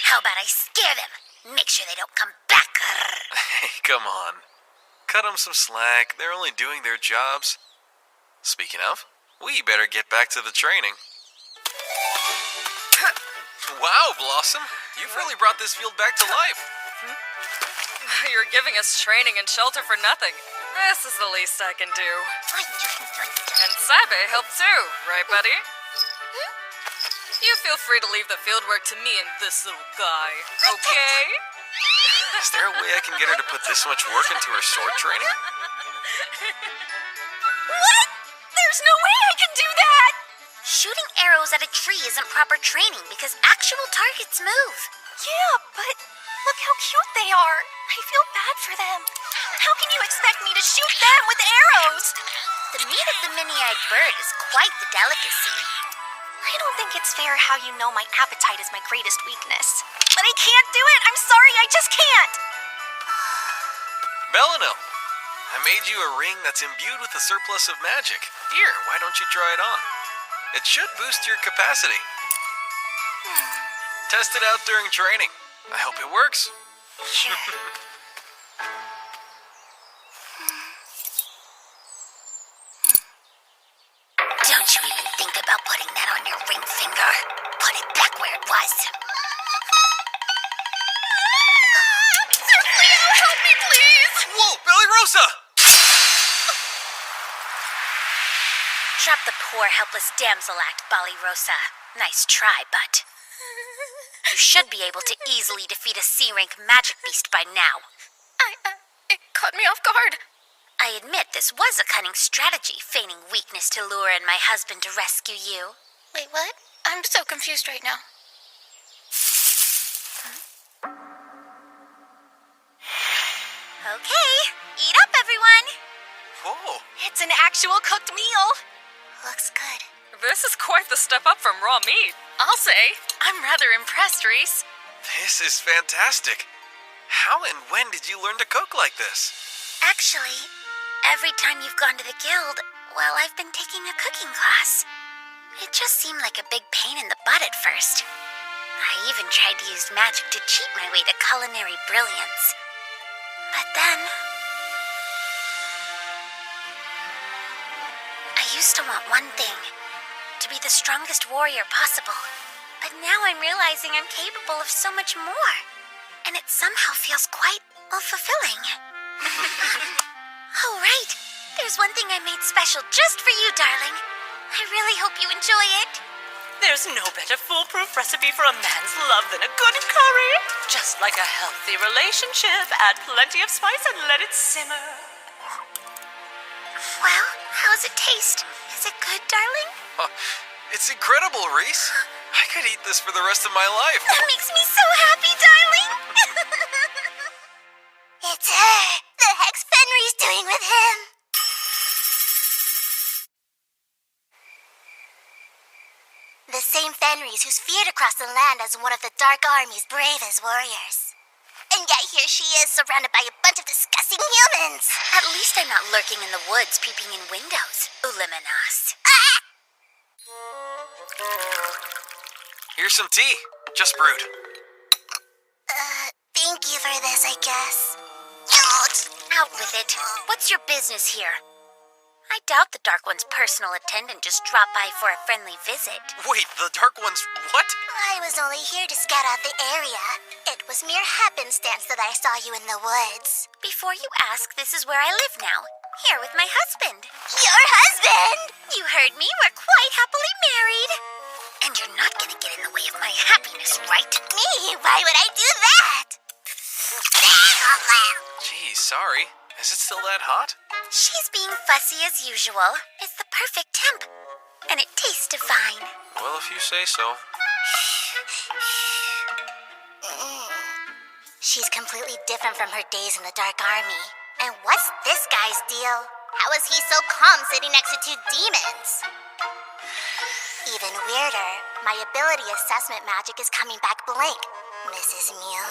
How about I scare them? Make sure they don't come back. Hey, come on. Cut them some slack. They're only doing their jobs. Speaking of, we better get back to the training. Wow, Blossom. You've really brought this field back to life. You're giving us training and shelter for nothing. This is the least I can do. And Sabe helped too, right, buddy? You feel free to leave the fieldwork to me and this little guy, okay? Is there a way I can get her to put this much work into her sword training? What? There's no way I can do that! Shooting arrows at a tree isn't proper training because actual targets move. Yeah, but look how cute they are. I feel bad for them. How can you expect me to shoot them with arrows? The meat of the mini-eyed bird is quite the delicacy. I don't think it's fair how you know my appetite is my greatest weakness. But I can't do it. I'm sorry, I just can't. Bellinil, I made you a ring that's imbued with a surplus of magic. Here, why don't you try it on? It should boost your capacity. Test it out during training. I hope it works. Sure. Don't you even think about putting that on your ring finger. Put it back where it was. Sir Leo, help me, please! Whoa, Belly Rosa! Drop the poor, helpless damsel act, Bali Rosa. Nice try, but you should be able to easily defeat a C-rank magic beast by now. It caught me off guard. I admit this was a cunning strategy, feigning weakness to lure in my husband to rescue you. Wait, what? I'm so confused right now. Okay, eat up, everyone. Whoa. It's an actual cooked meal. Looks good. This is quite the step up from raw meat. I'll say, I'm rather impressed, Reese. This is fantastic. How and when did you learn to cook like this? Actually, every time you've gone to the guild, well, I've been taking a cooking class. It just seemed like a big pain in the butt at first. I even tried to use magic to cheat my way to culinary brilliance. But then I used to want one thing, to be the strongest warrior possible. But now I'm realizing I'm capable of so much more. And it somehow feels quite, well, fulfilling. Oh, right. There's one thing I made special just for you, darling. I really hope you enjoy it. There's no better foolproof recipe for a man's love than a good curry. Just like a healthy relationship, add plenty of spice and let it simmer. Well, how's it taste? Is it good, darling? It's incredible, Reese. I could eat this for the rest of my life. That makes me so happy, darling. It's her. The hex Fenrir's doing with him. The Fenris, who's feared across the land as one of the Dark Army's bravest warriors. And yet here she is, surrounded by a bunch of disgusting humans. At least I'm not lurking in the woods, peeping in windows. Uliminas. Here's some tea. Just brewed. Thank you for this, I guess. Out with it. What's your business here? I doubt the Dark One's personal attendant just dropped by for a friendly visit. Wait, the Dark One's what? I was only here to scout out the area. It was mere happenstance that I saw you in the woods. Before you ask, this is where I live now. Here with my husband. Your husband? You heard me. We're quite happily married. And you're not gonna get in the way of my happiness, right? Me? Why would I do that? Geez, sorry. Is it still that hot? She's being fussy as usual. It's the perfect temp. And it tastes divine. Well, if you say so. She's completely different from her days in the Dark Army. And what's this guy's deal? How is he so calm sitting next to two demons? Even weirder, my ability assessment magic is coming back blank. Mrs. Mew,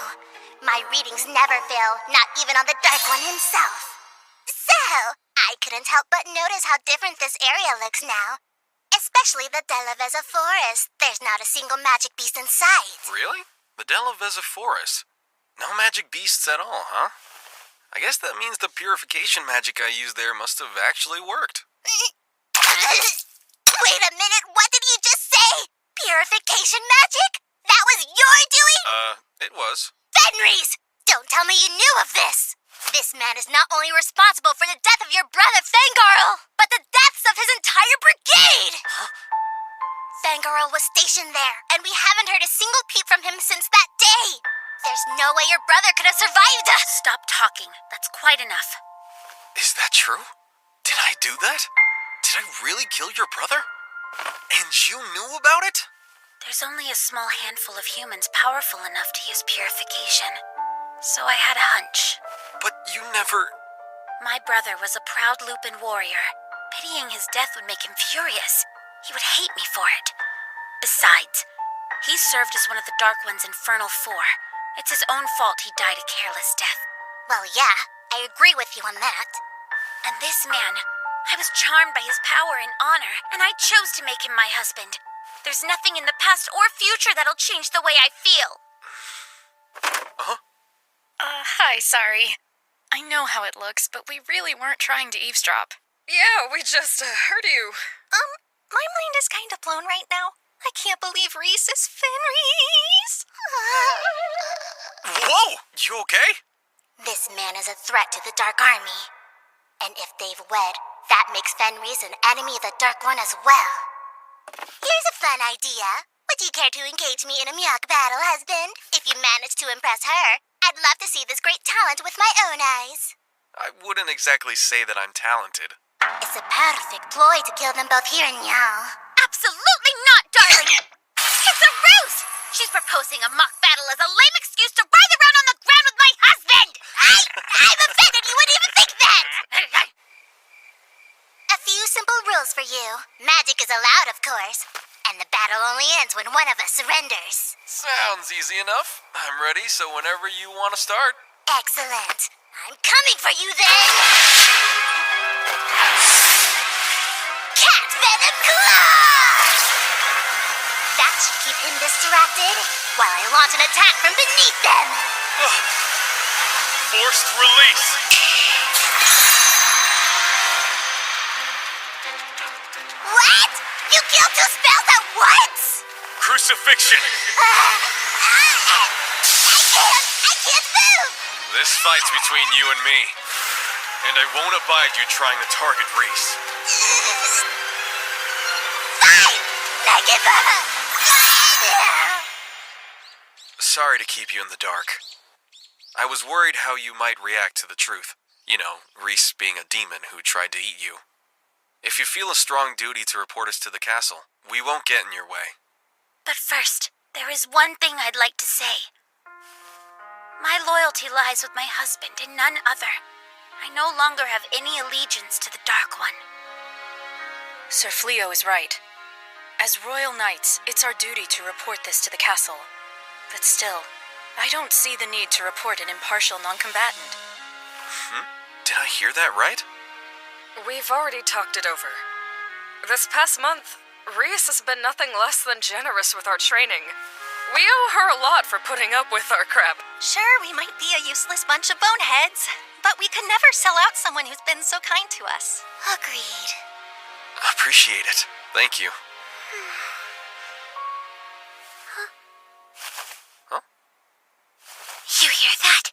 my readings never fail, not even on the Dark One himself. So, I couldn't help but notice how different this area looks now. Especially the Delaveza Forest. There's not a single magic beast in sight. Really? The Delaveza Forest? No magic beasts at all, huh? I guess that means the purification magic I used there must have actually worked. Wait a minute, what did you just say? Purification magic? That was your doing? It was. Fenris! Don't tell me you knew of this! This man is not only responsible for the death of your brother Fangarl, but the deaths of his entire brigade! Huh? Fangarl was stationed there, and we haven't heard a single peep from him since that day! There's no way your brother could have survived! Stop talking. That's quite enough. Is that true? Did I do that? Did I really kill your brother? And you knew about it? There's only a small handful of humans powerful enough to use purification. So I had a hunch. But you never... My brother was a proud Lupin warrior. Pitying his death would make him furious. He would hate me for it. Besides, he served as one of the Dark One's Infernal Four. It's his own fault he died a careless death. Well, yeah, I agree with you on that. And this man, I was charmed by his power and honor, and I chose to make him my husband. There's nothing in the past or future that'll change the way I feel. Hi, sorry. I know how it looks, but we really weren't trying to eavesdrop. Yeah, we just heard you. My mind is kind of blown right now. I can't believe Reese is Fenris. Whoa! You okay? This man is a threat to the Dark Army. And if they've wed, that makes Fenris an enemy of the Dark One as well. Here's a fun idea. Would you care to engage me in a Miyok battle, husband? If you manage to impress her, I'd love to see this great talent with my own eyes. I wouldn't exactly say that I'm talented. It's a perfect ploy to kill them both here in Yao. Absolutely not, darling! It's a ruse! She's proposing a mock battle as a lame excuse to writhe around on the ground with my husband! I'm offended you would even think that! A few simple rules for you. Magic is allowed, of course. And the battle only ends when one of us surrenders. Sounds easy enough. I'm ready, so whenever you want to start. Excellent. I'm coming for you then! Cat Venom Claw! That should keep him distracted while I launch an attack from beneath them! Forced release. What? You killed two spells at once? Crucifixion. I can't move! This fight's between you and me. And I won't abide you trying to target Reese. Fine! Negative! Sorry to keep you in the dark. I was worried how you might react to the truth. You know, Reese being a demon who tried to eat you. If you feel a strong duty to report us to the castle, we won't get in your way. But first, there is one thing I'd like to say. My loyalty lies with my husband and none other. I no longer have any allegiance to the Dark One. Sir Fleo is right. As royal knights, it's our duty to report this to the castle. But still, I don't see the need to report an impartial non-combatant. Did I hear that right? We've already talked it over. This past month, Reese has been nothing less than generous with our training. We owe her a lot for putting up with our crap. Sure, we might be a useless bunch of boneheads, but we could never sell out someone who's been so kind to us. Agreed. Appreciate it. Thank you. Huh? You hear that?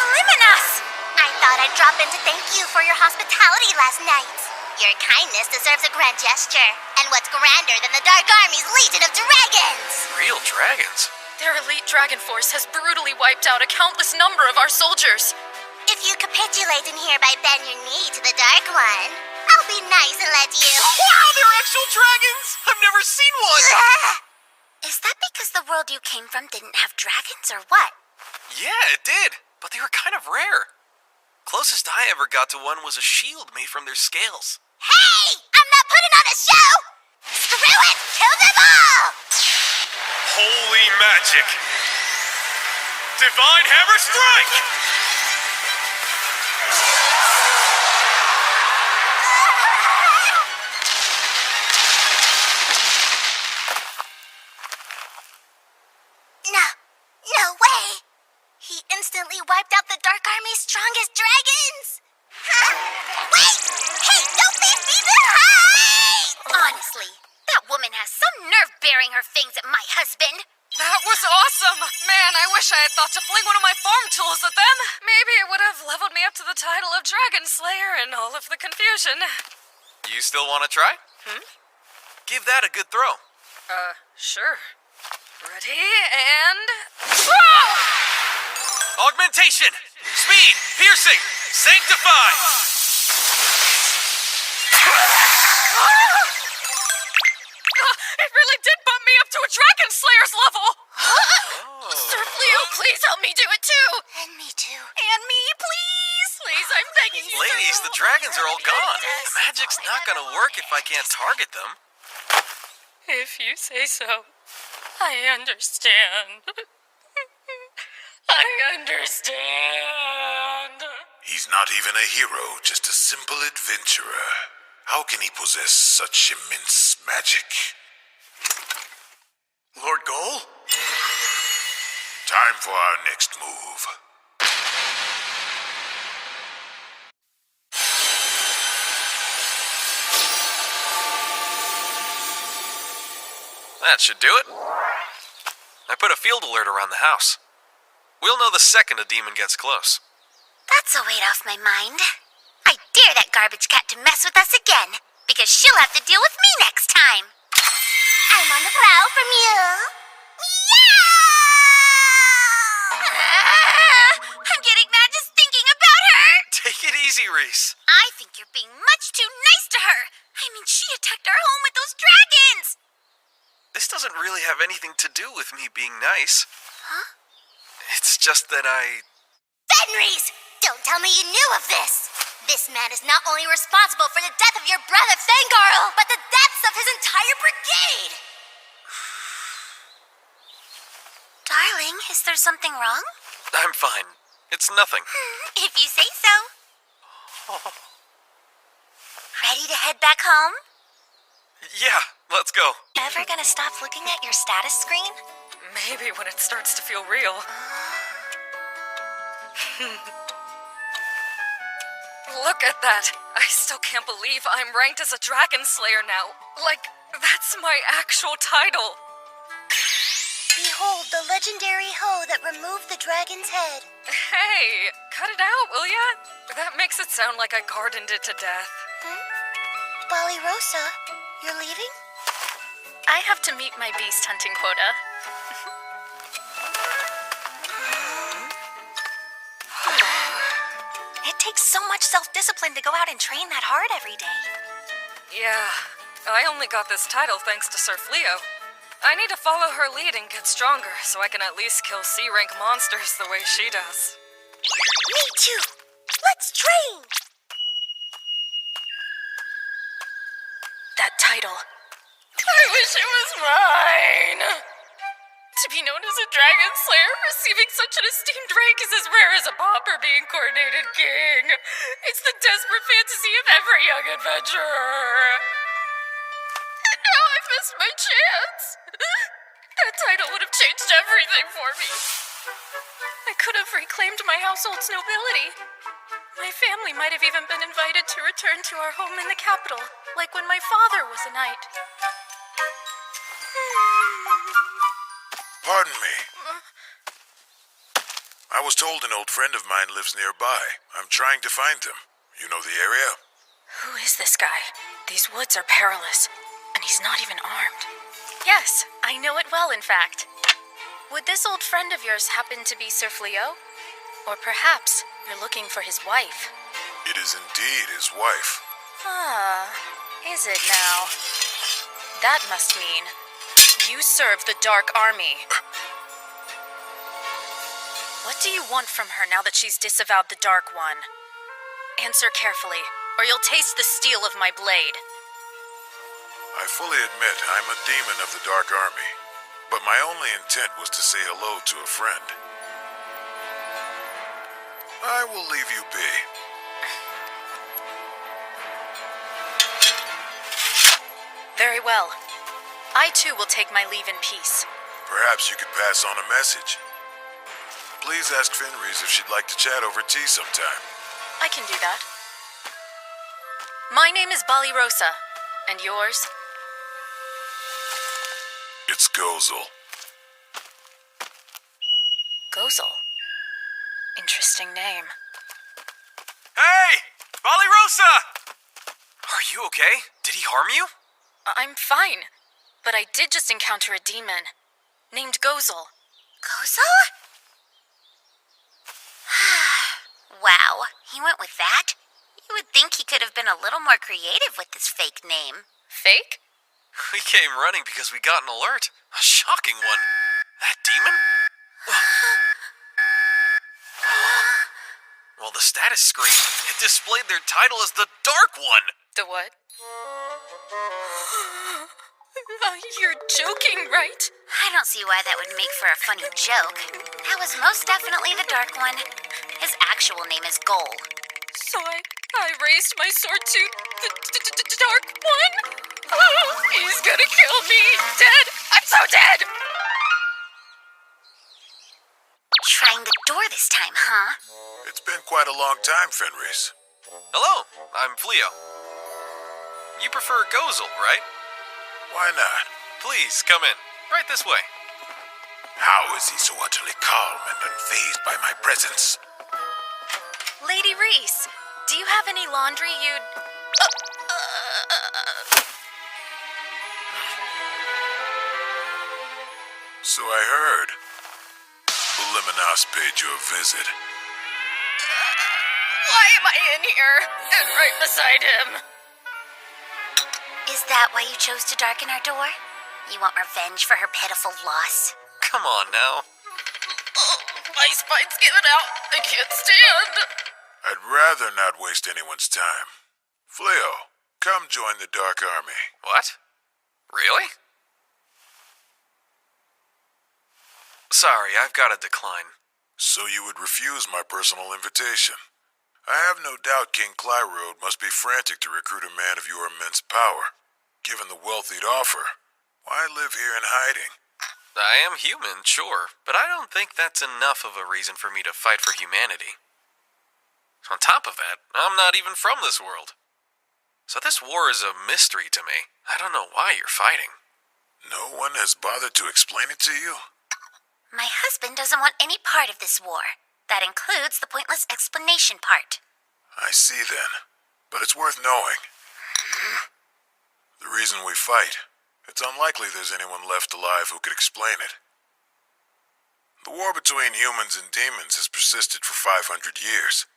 Luminous! I thought I'd drop in to thank you for your hospitality last night. Your kindness deserves a grand gesture. And what's grander than the Dark Army's legion of dragons? Real dragons? Their elite dragon force has brutally wiped out a countless number of our soldiers. If you capitulate and hereby bend your knee to the Dark One, I'll be nice and let you... Wow, they're actual dragons! I've never seen one! Is that because the world you came from didn't have dragons, or what? Yeah, it did, but they were kind of rare. Closest I ever got to one was a shield made from their scales. Hey! I'm not putting on a show! Screw it! Kill them all! Holy magic! Divine Hammer Strike! No way! He instantly wiped out the Dark Army's strongest dragons! Huh? Wait! Hey, don't leave me behind! Honestly, that woman has some nerve bearing her fangs at my husband. That was awesome! Man, I wish I had thought to fling one of my farm tools at them. Maybe it would have leveled me up to the title of Dragon Slayer in all of the confusion. You still want to try? Give that a good throw. Sure. Ready, and... Throw! Augmentation! Speed! Piercing! Sanctify! It really did bump me up to a Dragon Slayer's level! Sir Leo, please help me do it too! And me too. And me, please! Please, I'm begging you, Ladies, the dragons are all gone. The magic's not gonna work if I can't target them. If you say so, I understand. I understand. He's not even a hero, just a simple adventurer. How can he possess such immense magic? Lord Goal? Time for our next move. That should do it. I put a field alert around the house. We'll know the second a demon gets close. That's a weight off my mind. I dare that garbage cat to mess with us again, because she'll have to deal with me next time. I'm on the prowl from you. Yeah! I'm getting mad just thinking about her. Take it easy, Reese. I think you're being much too nice to her. I mean, she attacked our home with those dragons. This doesn't really have anything to do with me being nice. Huh? It's just that Fenris! Don't tell me you knew of this! This man is not only responsible for the death of your brother Fangarl, but the deaths of his entire brigade! Darling, is there something wrong? I'm fine. It's nothing. If you say so. Ready to head back home? Yeah, let's go. Ever gonna stop looking at your status screen? Maybe when it starts to feel real. Look at that! I still can't believe I'm ranked as a Dragon Slayer now. Like, that's my actual title. Behold the legendary hoe that removed the dragon's head. Hey, cut it out, will ya? That makes it sound like I gardened it to death. Ballyrosa, you're leaving? I have to meet my beast hunting quota. It takes so much self-discipline to go out and train that hard every day. Yeah, I only got this title thanks to Sir Leo. I need to follow her lead and get stronger so I can at least kill C-rank monsters the way she does. Me too! Let's train! title. I wish it was mine. To be known as a dragon slayer, receiving such an esteemed rank is as rare as a pauper being coronated king. It's the desperate fantasy of every young adventurer. And now I've missed my chance. That title would have changed everything for me. I could have reclaimed my household's nobility. My family might have even been invited to return to our home in the capital, like when my father was a knight. Pardon me. I was told an old friend of mine lives nearby. I'm trying to find him. You know the area? Who is this guy? These woods are perilous, and he's not even armed. Yes, I know it well, in fact. Would this old friend of yours happen to be Sir Fleo? Or perhaps you're looking for his wife? It is indeed his wife. Ah, is it now? That must mean you serve the Dark Army. What do you want from her now that she's disavowed the Dark One? Answer carefully, or you'll taste the steel of my blade. I fully admit I'm a demon of the Dark Army, but my only intent was to say hello to a friend. I will leave you be. Very well. I too will take my leave in peace. Perhaps you could pass on a message. Please ask Fenris if she'd like to chat over tea sometime. I can do that. My name is Balirosa, and yours? It's Gozel. Gozel. Interesting name. Hey! Balirosa! Are you okay? Did he harm you? I'm fine, but I did just encounter a demon named Gozel. Gozel? Wow, he went with that? You would think he could have been a little more creative with this fake name. Fake? We came running because we got an alert. A shocking one. That demon? Well, the status screen, it displayed their title as the Dark One. The what? You're joking, right? I don't see why that would make for a funny joke. That was most definitely the Dark One. His actual name is Gol. So I raised my sword to the Dark One? Oh, he's gonna kill me! Dead! I'm so dead! Trying the door this time, huh? It's been quite a long time, Fenris. Hello, I'm Fleo. You prefer Gozel, right? Why not? Please, come in. Right this way. How is he so utterly calm and unfazed by my presence? Lady Reese, do you have any laundry you'd... So I heard. Liminas paid you a visit. Why am I in here? And right beside him? Is that why you chose to darken our door? You want revenge for her pitiful loss? Come on now. Oh, my spine's giving out. I can't stand. I'd rather not waste anyone's time. Fleo, come join the Dark Army. What? Really? Sorry, I've got to decline. So you would refuse my personal invitation? I have no doubt King Clyrode must be frantic to recruit a man of your immense power. Given the wealth he'd offer, why live here in hiding? I am human, sure, but I don't think that's enough of a reason for me to fight for humanity. On top of that, I'm not even from this world. So this war is a mystery to me. I don't know why you're fighting. No one has bothered to explain it to you? My husband doesn't want any part of this war. That includes the pointless explanation part. I see then, but it's worth knowing. The reason we fight, it's unlikely there's anyone left alive who could explain it. The war between humans and demons has persisted for 500 years,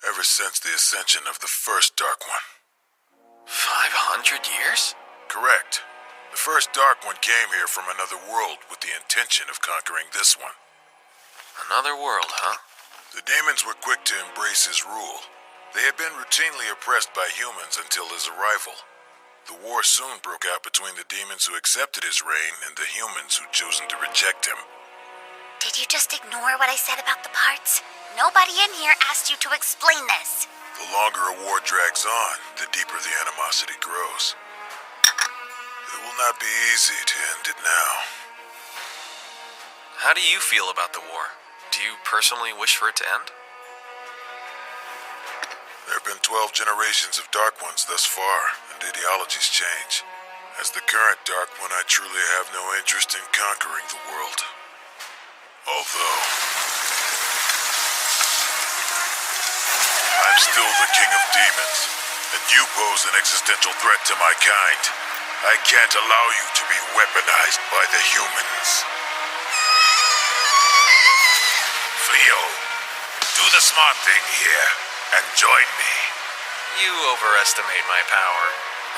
ever since the ascension of the first Dark One. 500 years? Correct. The first Dark One came here from another world with the intention of conquering this one. Another world, huh? The demons were quick to embrace his rule. They had been routinely oppressed by humans until his arrival. The war soon broke out between the demons who accepted his reign and the humans who'd chosen to reject him. Did you just ignore what I said about the parts? Nobody in here asked you to explain this. The longer a war drags on, the deeper the animosity grows. It will not be easy to end it now. How do you feel about the war? Do you personally wish for it to end? There have been 12 generations of Dark Ones thus far, and ideologies change. As the current Dark One, I truly have no interest in conquering the world. Although, I'm still the King of Demons, and you pose an existential threat to my kind. I can't allow you to be weaponized by the humans. Leo, do the smart thing here, and join me. You overestimate my power.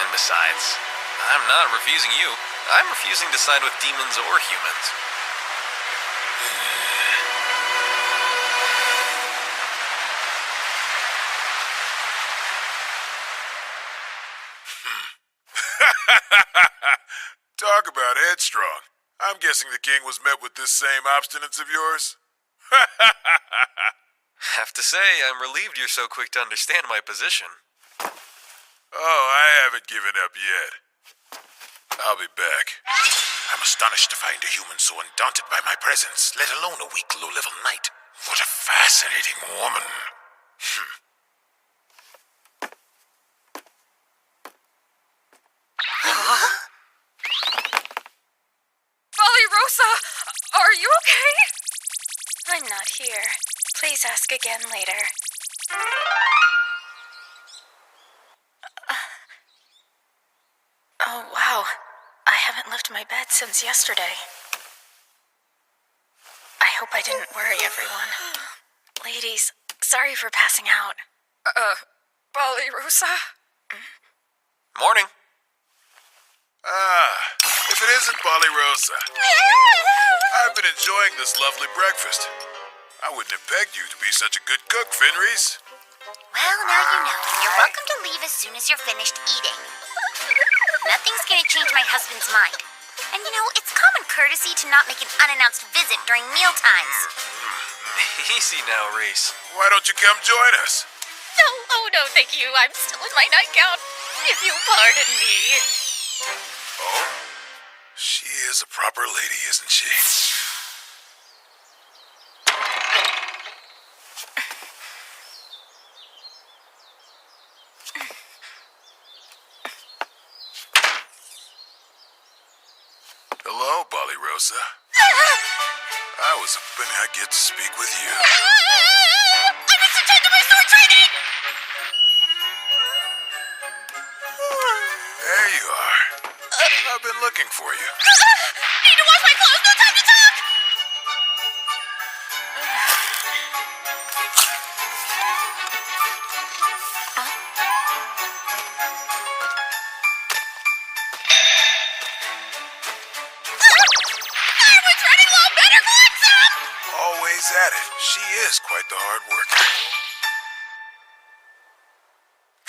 And besides, I'm not refusing you. I'm refusing to side with demons or humans. Talk about headstrong. I'm guessing the king was met with this same obstinance of yours? Have to say, I'm relieved you're so quick to understand my position. Oh, I haven't given up yet. I'll be back. I'm astonished to find a human so undaunted by my presence, let alone a weak, low-level knight. What a fascinating woman. Rosa, are you okay? I'm not here. Please ask again later. Oh, wow. I haven't left my bed since yesterday. I hope I didn't worry everyone. Ladies, sorry for passing out. Rosa? Morning. If it isn't Rosa. I've been enjoying this lovely breakfast. I wouldn't have pegged you to be such a good cook, Fenris. Well, now you know, and you're welcome to leave as soon as you're finished eating. Nothing's gonna change my husband's mind. And you know, it's common courtesy to not make an unannounced visit during mealtimes. Easy now, Reese. Why don't you come join us? No, oh no, thank you. I'm still in my nightgown. If you'll pardon me. Oh? She is a proper lady, isn't she? Hello, Rosa. I was hoping I'd get to speak with you. I missed a change of my sword training! There you are. I've been looking for you. Need to wash my clothes, no time to talk! Everyone's running low, better collect some! Always at it. She is quite the hard worker.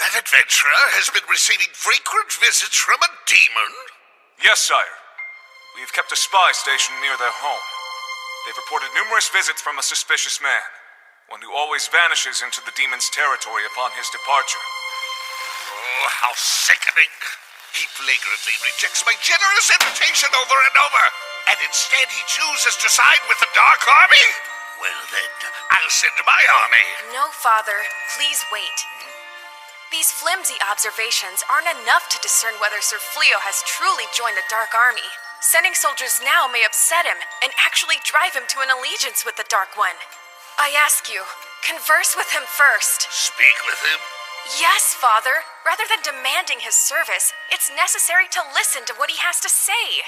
That adventurer has been receiving frequent visits from a demon? Yes, sire. We've kept a spy stationed near their home. They've reported numerous visits from a suspicious man, one who always vanishes into the demon's territory upon his departure. Oh, how sickening! He flagrantly rejects my generous invitation over and over, and instead he chooses to side with the Dark Army? Well then, I'll send my army. No, Father. Please wait. These flimsy observations aren't enough to discern whether Sir Fleo has truly joined the Dark Army. Sending soldiers now may upset him and actually drive him to an allegiance with the Dark One. I ask you, converse with him first. Speak with him? Yes, Father. Rather than demanding his service, it's necessary to listen to what he has to say.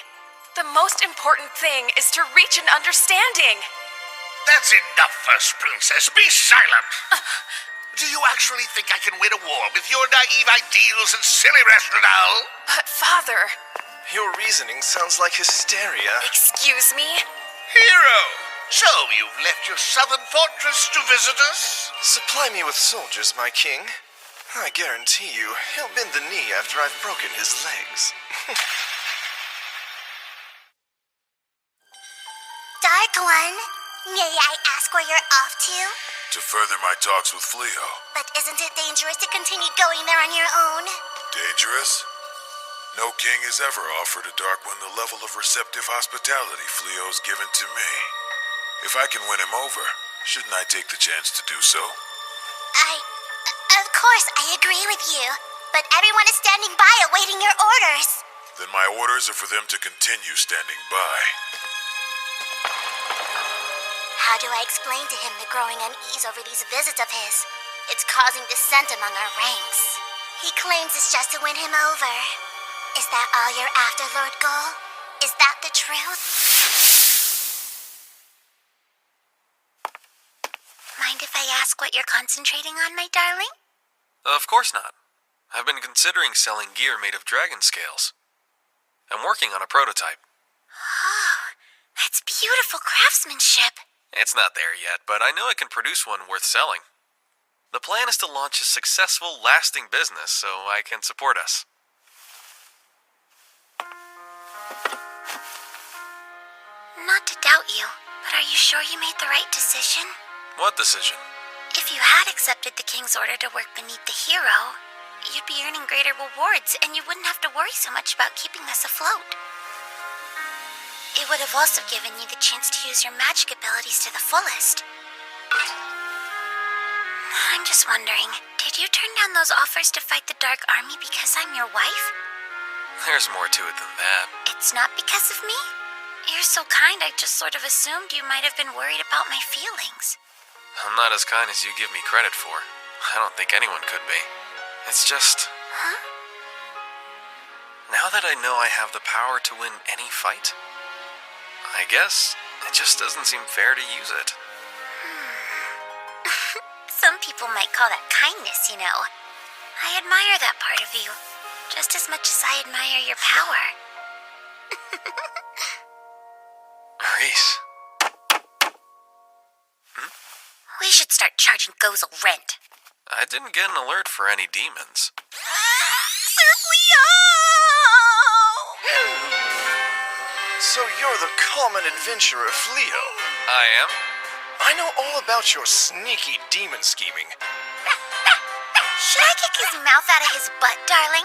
The most important thing is to reach an understanding. That's enough, First Princess. Be silent. Do you actually think I can win a war with your naive ideals and silly rationale? But, Father... Your reasoning sounds like hysteria. Excuse me? Hero! So you've left your southern fortress to visit us? Supply me with soldiers, my king. I guarantee you, he'll bend the knee after I've broken his legs. Dark One, may I ask where you're off to? To further my talks with Fleo. But isn't it dangerous to continue going there on your own? Dangerous? No king has ever offered a Dark One the level of receptive hospitality Fleo's given to me. If I can win him over, shouldn't I take the chance to do so? Of course, I agree with you. But everyone is standing by awaiting your orders. Then my orders are for them to continue standing by. How do I explain to him the growing unease over these visits of his? It's causing dissent among our ranks. He claims it's just to win him over. Is that all you're after, Lord Gull? Is that the truth? Mind if I ask what you're concentrating on, my darling? Of course not. I've been considering selling gear made of dragon scales. I'm working on a prototype. Oh, that's beautiful craftsmanship. It's not there yet, but I know I can produce one worth selling. The plan is to launch a successful, lasting business so I can support us. Not to doubt you, but are you sure you made the right decision? What decision? If you had accepted the king's order to work beneath the hero, you'd be earning greater rewards and you wouldn't have to worry so much about keeping us afloat. It would have also given you the chance to use your magic abilities to the fullest. I'm just wondering, did you turn down those offers to fight the Dark Army because I'm your wife? There's more to it than that. It's not because of me? You're so kind, I just sort of assumed you might have been worried about my feelings. I'm not as kind as you give me credit for. I don't think anyone could be. It's just... Huh? Now that I know I have the power to win any fight, I guess it just doesn't seem fair to use it. Some people might call that kindness, you know. I admire that part of you, just as much as I admire your power. Reese. We should start charging Gozel rent. I didn't get an alert for any demons. Sir Fleo! So you're the common adventurer, Fleo. I am? I know all about your sneaky demon scheming. Should I kick his mouth out of his butt, darling?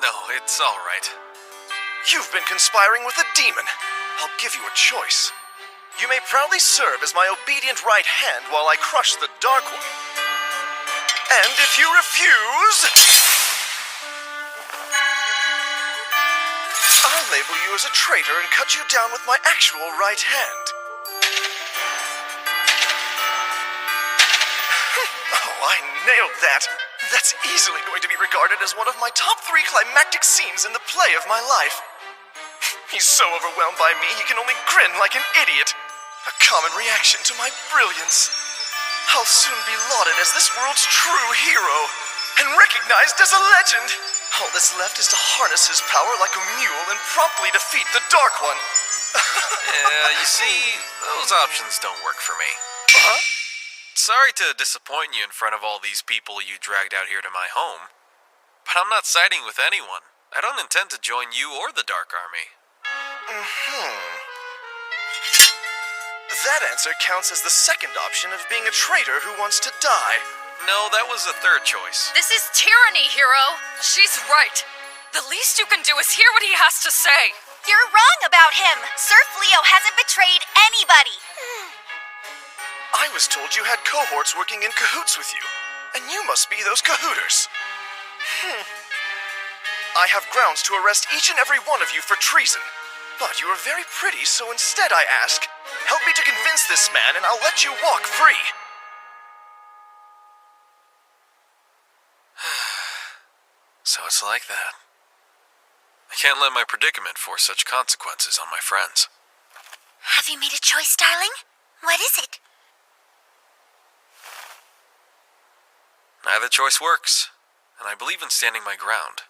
No, it's all right. You've been conspiring with a demon. I'll give you a choice. You may proudly serve as my obedient right hand while I crush the Dark One. And if you refuse, I'll label you as a traitor and cut you down with my actual right hand. Oh, I nailed that. That's easily going to be regarded as one of my top 3 climactic scenes in the play of my life. He's so overwhelmed by me, he can only grin like an idiot. A common reaction to my brilliance. I'll soon be lauded as this world's true hero, and recognized as a legend. All that's left is to harness his power like a mule and promptly defeat the Dark One. Yeah, you see, those options don't work for me. Huh? Sorry to disappoint you in front of all these people you dragged out here to my home, but I'm not siding with anyone. I don't intend to join you or the Dark Army. That answer counts as the second option of being a traitor who wants to die. No, that was the third choice. This is tyranny, hero. She's right. The least you can do is hear what he has to say. You're wrong about him. Sir Fleo hasn't betrayed anybody. I was told you had cohorts working in cahoots with you, and you must be those cahooters. I have grounds to arrest each and every one of you for treason. But you are very pretty, so instead I ask, help me to convince this man and I'll let you walk free. So it's like that. I can't let my predicament force such consequences on my friends. Have you made a choice, darling? What is it? Neither choice works, and I believe in standing my ground.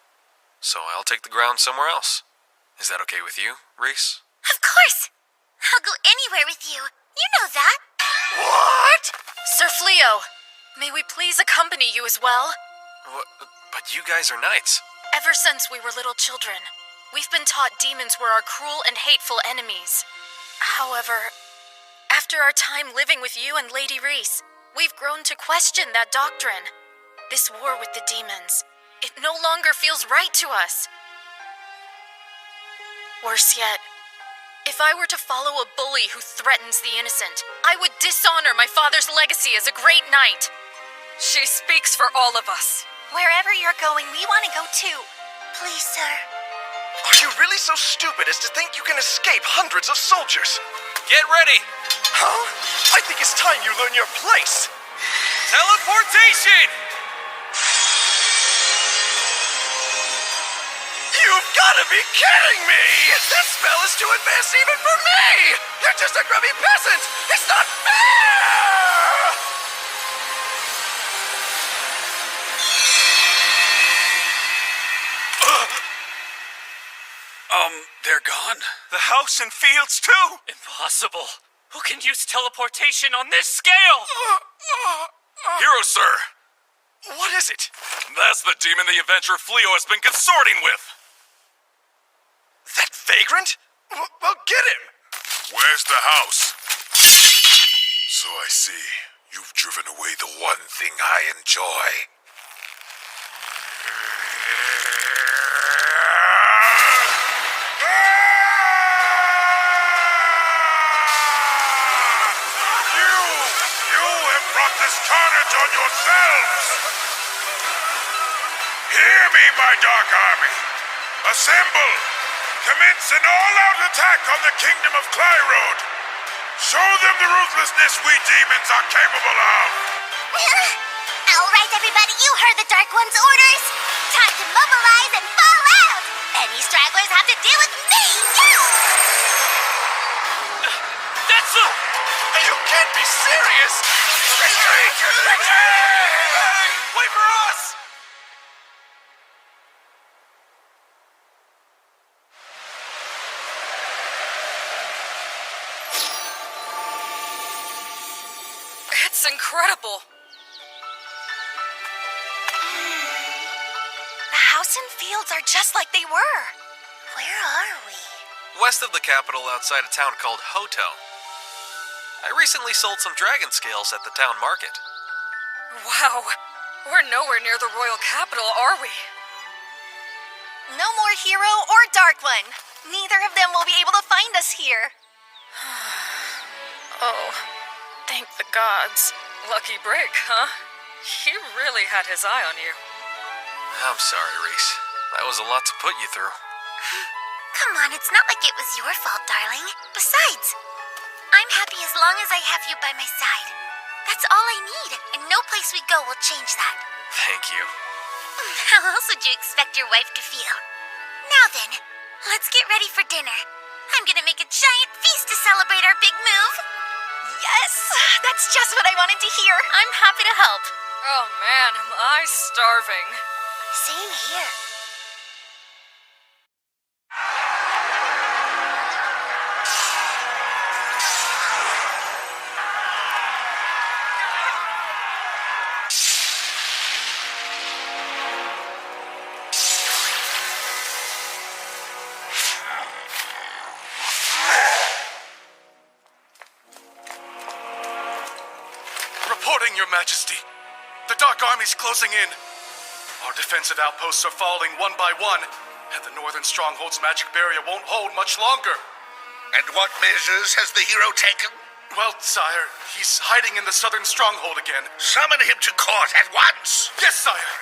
So I'll take the ground somewhere else. Is that okay with you, Reese? Of course! I'll go anywhere with you. You know that. What? Sir Fleo, may we please accompany you as well? But you guys are knights. Ever since we were little children, we've been taught demons were our cruel and hateful enemies. However, after our time living with you and Lady Reese, we've grown to question that doctrine. This war with the demons, it no longer feels right to us. Worse yet, if I were to follow a bully who threatens the innocent, I would dishonor my father's legacy as a great knight. She speaks for all of us. Wherever you're going, we want to go too. Please, sir. Are you really so stupid as to think you can escape hundreds of soldiers? Get ready! Huh? I think it's time you learn your place. Teleportation! You've gotta be kidding me! This spell is too advanced even for me! You're just a grubby peasant! It's not fair! They're gone? The house and fields, too? Impossible. Who can use teleportation on this scale? Hero, sir! What is it? That's the demon the adventurer Fleo has been consorting with! That vagrant? Well, get him! Where's the house? So I see. You've driven away the one thing I enjoy. You have brought this carnage on yourselves! Hear me, my Dark Army! Assemble! Commence an all-out attack on the kingdom of Clyrode! Show them the ruthlessness we demons are capable of! All right, everybody, you heard the Dark One's orders. Time to mobilize and fall out. Any stragglers have to deal with me. That's a... You can't be serious! Retreat! Retreat! Wait for us! It's incredible. The house and fields are just like they were. Where are we? West of the capital, outside a town called Hoto. I recently sold some dragon scales at the town market. Wow. We're nowhere near the royal capital, are we? No more Hero or Dark One. Neither of them will be able to find us here. Oh, thank the gods. Lucky break, huh? He really had his eye on you. I'm sorry, Reese. That was a lot to put you through. Come on, it's not like it was your fault, darling. Besides, I'm happy as long as I have you by my side. That's all I need, and no place we go will change that. Thank you. How else would you expect your wife to feel? Now then, let's get ready for dinner. I'm gonna make a giant feast to celebrate our big move. Yes, that's just what I wanted to hear. I'm happy to help. Oh man, am I starving. Same here. Reporting, Your Majesty. The Dark Army's closing in. Our defensive outposts are falling one by one, and the northern stronghold's magic barrier won't hold much longer. And what measures has the hero taken? Well, sire, he's hiding in the southern stronghold again. Summon him to court at once! Yes, sire!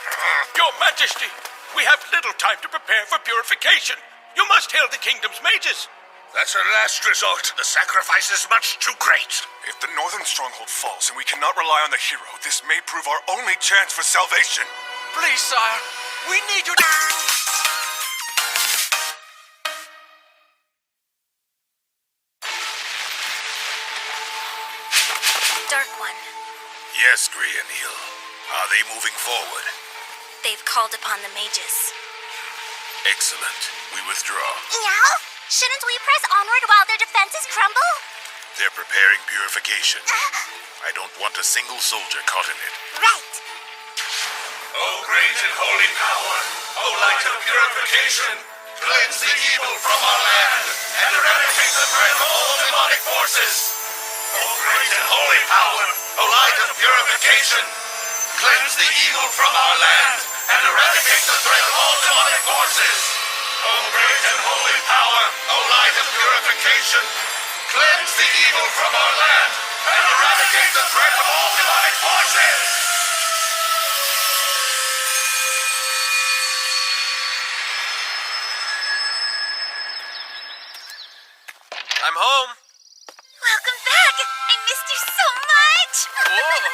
Your Majesty, we have little time to prepare for purification. You must hail the kingdom's mages. That's a last resort. The sacrifice is much too great. If the northern stronghold falls and we cannot rely on the hero, this may prove our only chance for salvation. Please, sire, we need you to... Dark One, Yes, Grianil. Are they moving forward? they've called upon the mages. Excellent. We withdraw. Yeah? Shouldn't we press onward while their defenses crumble? They're preparing purification. I don't want a single soldier caught in it. Right. O great and holy power, O light of purification, cleanse the evil from our land and eradicate the threat of all demonic forces. O great and holy power, O light of purification, cleanse the evil from our land and eradicate the threat of all demonic forces. O great and holy power, O light of purification, cleanse the evil from our land and eradicate the threat of all demonic forces. I'm home. Welcome back! I missed you so much! Whoa.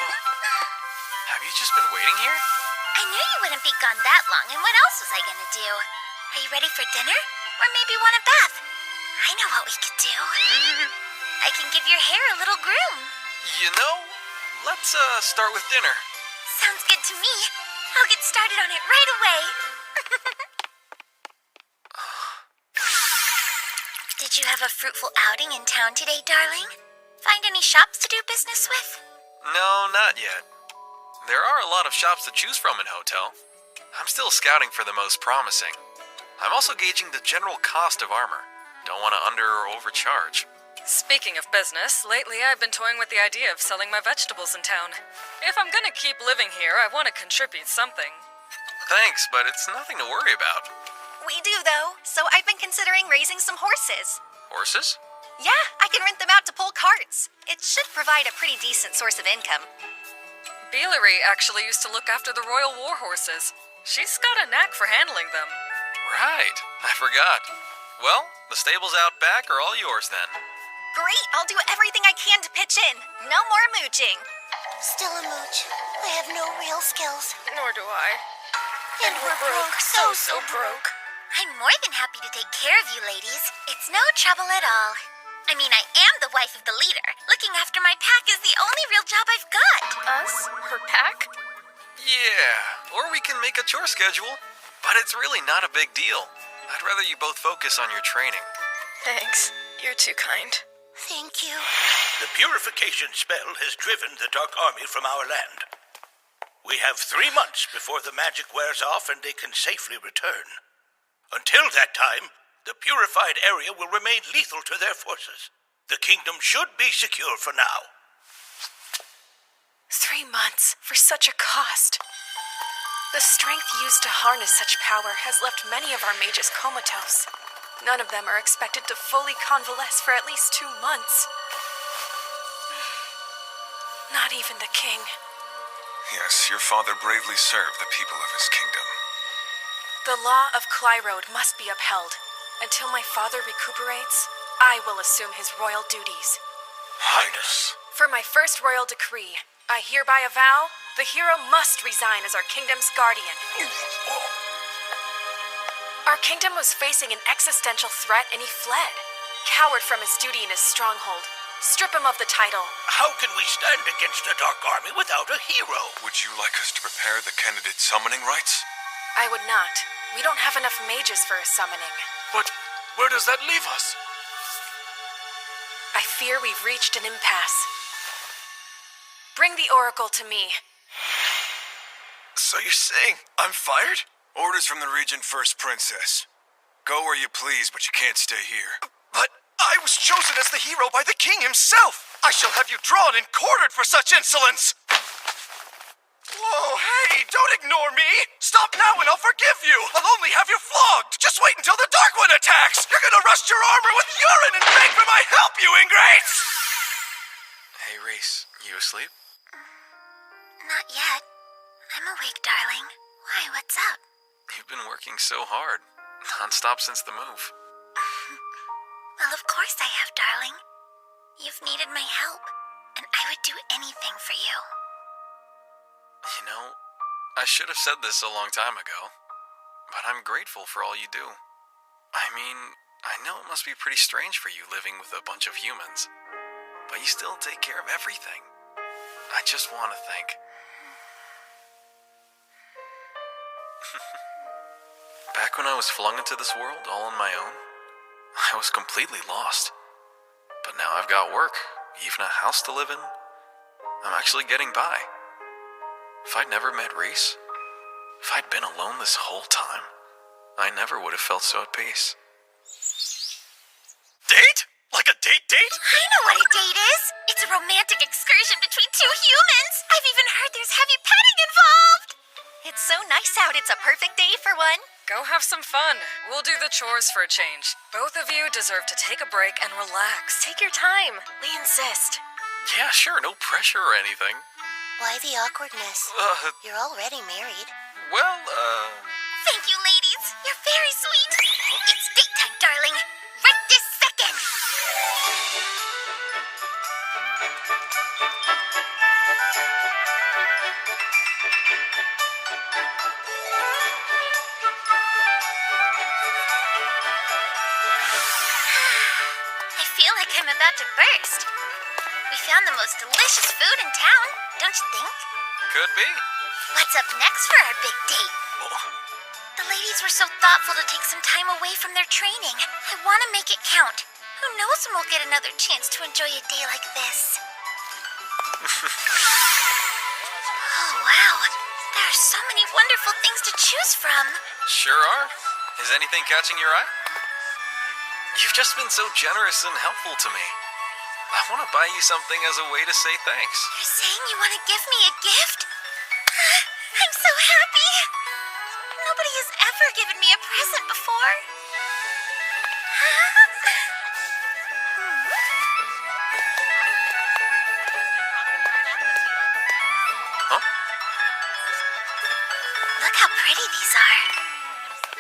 Have you just been waiting here? I knew you wouldn't be gone that long, and what else was I gonna do? Are you ready for dinner? Or maybe want a bath? I know what we could do. I can give your hair a little groom. You know, let's start with dinner. Sounds good to me. I'll get started on it right away. Did you have a fruitful outing in town today, darling? Find any shops to do business with? No, not yet. There are a lot of shops to choose from in Hotel. I'm still scouting for the most promising. I'm also gauging the general cost of armor. Don't want to under or overcharge. Speaking of business, lately I've been toying with the idea of selling my vegetables in town. If I'm gonna keep living here, I want to contribute something. Thanks, but it's nothing to worry about. We do, though, so I've been considering raising some horses. Horses? Yeah, I can rent them out to pull carts. It should provide a pretty decent source of income. Beelery actually used to look after the royal war horses. She's got a knack for handling them. Right, I forgot. Well, the stables out back are all yours then. Great, I'll do everything I can to pitch in. No more mooching. Still a mooch. I have no real skills. Nor do I. And we're broke, so broke. I'm more than happy to take care of you ladies. It's no trouble at all. I mean, I am the wife of the leader. Looking after my pack is the only real job I've got. Us? Her pack? Yeah, or we can make a chore schedule. But it's really not a big deal. I'd rather you both focus on your training. Thanks. You're too kind. Thank you. The purification spell has driven the Dark Army from our land. We have 3 months before the magic wears off and they can safely return. Until that time, the purified area will remain lethal to their forces. The kingdom should be secure for now. 3 months for such a cost. The strength used to harness such power has left many of our mages comatose. None of them are expected to fully convalesce for at least 2 months. Not even the king. Yes, your father bravely served the people of his kingdom. The law of Clyrode must be upheld. Until my father recuperates, I will assume his royal duties. Highness. For my first royal decree, I hereby avow the hero must resign as our kingdom's guardian. Our kingdom was facing an existential threat and he fled. Coward from his duty in his stronghold. Strip him of the title. How can we stand against the Dark Army without a hero? Would you like us to prepare the candidate summoning rites? I would not. We don't have enough mages for a summoning. But where does that leave us? I fear we've reached an impasse. Bring the oracle to me. So you're saying I'm fired? Orders from the Regent First Princess. Go where you please, but you can't stay here. But I was chosen as the hero by the king himself. I shall have you drawn and quartered for such insolence. Whoa, hey, don't ignore me. Stop now and I'll forgive you. I'll only have you flogged. Just wait until the Dark One attacks. You're gonna rust your armor with urine and beg for my help, you ingrates. Hey, Reese, you asleep? Not yet. I'm awake, darling. Why, what's up? You've been working so hard. Non-stop since the move. Well, of course I have, darling. You've needed my help, and I would do anything for you. You know, I should have said this a long time ago, but I'm grateful for all you do. I mean, I know it must be pretty strange for you living with a bunch of humans, but you still take care of everything. I just want to thank. Back when I was flung into this world all on my own, I was completely lost. But now I've got work, even a house to live in. I'm actually getting by. If I'd never met Reese, If I'd been alone this whole time, I never would have felt so at peace. Date? Like a date? I know what a date is. It's a romantic excursion between two humans. I've even heard there's heavy petting involved. It's so nice out, it's a perfect day for one. Go have some fun. We'll do the chores for a change. Both of you deserve to take a break and relax. Take your time. We insist. Yeah, sure, no pressure or anything. Why the awkwardness? You're already married. Well, Thank you, ladies. You're very sweet. It's date time, darling. Right this second. I feel like I'm about to burst. We found the most delicious food in town, don't you think? could be. What's up next for our big date? The ladies were so thoughtful to take some time away from their training. I want to make it count. Who knows when we'll get another chance to enjoy a day like this? Oh, wow. There are so many wonderful things to choose from. Sure are. Is anything catching your eye? You've just been so generous and helpful to me. I want to buy you something as a way to say thanks. You're saying you want to give me a gift? I'm so happy. Nobody has ever given me a present before. Huh? Look how pretty these are.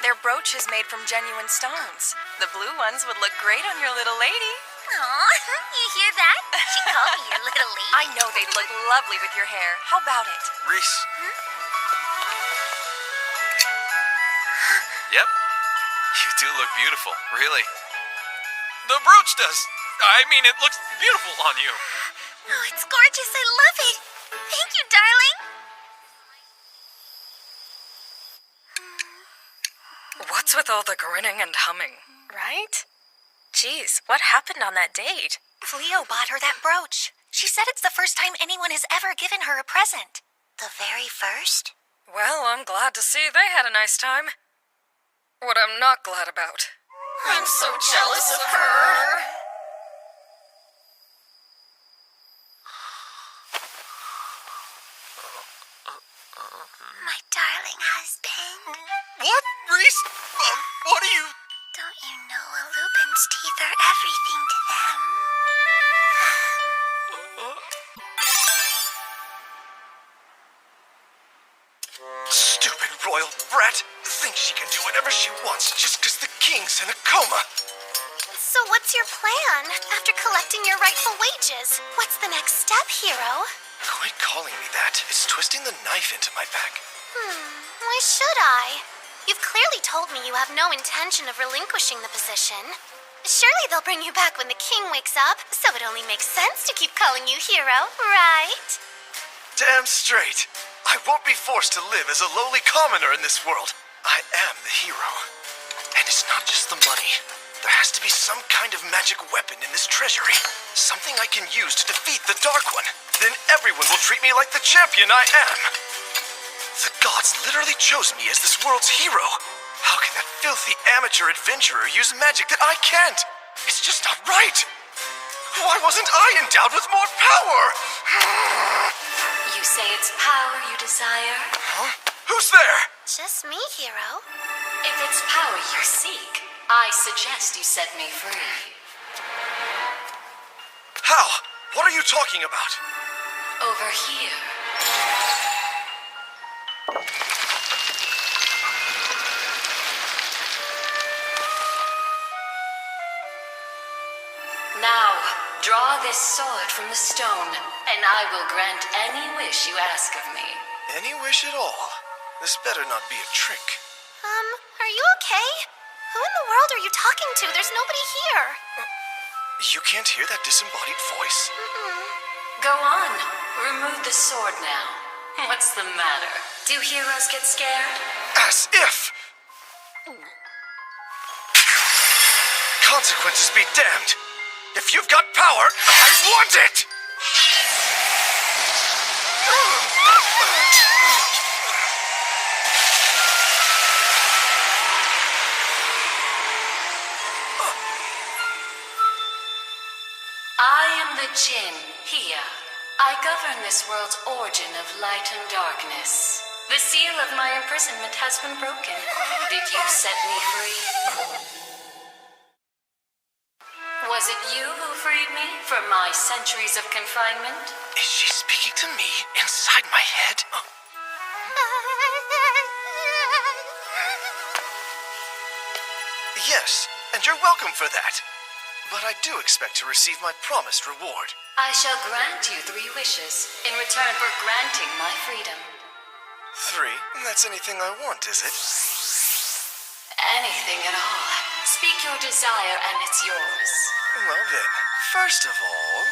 Their brooch is made from genuine stones. The blue ones would look great on your little lady. Aw, you hear that? She called me your little lady. I know they'd look lovely with your hair. How about it? Reese. Yep. You do look beautiful, really. The brooch does. I mean, it looks beautiful on you. Oh, it's gorgeous. I love it. Thank you, darling. What's with all the grinning and humming? Right? Geez, what happened on that date? Leo bought her that brooch. She said it's the first time anyone has ever given her a present. The very first? Well, I'm glad to see they had a nice time. What I'm not glad about. I'm so jealous of her. My darling husband. What, Reese? What are you... Don't you know a lupin's teeth are everything to them? Stupid royal brat. Thinks she can do whatever she wants just because the king's in a coma. So what's your plan? After collecting your rightful wages, what's the next step, hero? Quit calling me that. It's twisting the knife into my back. Why should I? You've clearly told me you have no intention of relinquishing the position. Surely they'll bring you back when the king wakes up, so it only makes sense to keep calling you hero, right? Damn straight. I won't be forced to live as a lowly commoner in this world. I am the hero. And it's not just the money. There has to be some kind of magic weapon in this treasury. Something I can use to defeat the Dark One. Then everyone will treat me like the champion I am. The gods literally chose me as this world's hero. How can that filthy amateur adventurer use magic that I can't? It's just not right. Why wasn't I endowed with more power? You say it's power you desire? Huh? Who's there? Just me, hero. If it's power you seek, I suggest you set me free. How? What are you talking about? Over here. Now, draw this sword from the stone, and I will grant any wish you ask of me. Any wish at all? This better not be a trick. Are you okay? Who in the world are you talking to? There's nobody here. You can't hear that disembodied voice? Go on. Remove the sword now. What's the matter? Do heroes get scared? As if! Consequences be damned! If you've got power, I want it! Jinn, here. I govern this world's origin of light and darkness. The seal of my imprisonment has been broken. Did you set me free? Was it you who freed me from my centuries of confinement? Is she speaking to me inside my head? Yes, and you're welcome for that. But I do expect to receive my promised reward. I shall grant you 3 wishes in return for granting my freedom. 3? That's anything I want, is it? Anything at all. Speak your desire and it's yours. Well then, first of all...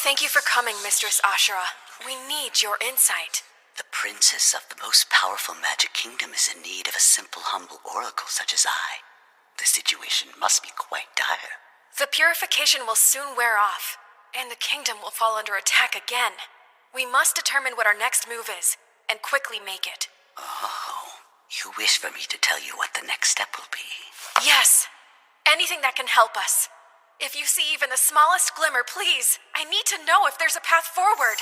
Thank you for coming, Mistress Ashura. We need your insight. The princess of the most powerful magic kingdom is in need of a simple, humble oracle such as I. The situation must be quite dire. The purification will soon wear off, and the kingdom will fall under attack again. We must determine what our next move is, and quickly make it. Oh, you wish for me to tell you what the next step will be? Yes. Anything that can help us. If you see even the smallest glimmer, please. I need to know if there's a path forward.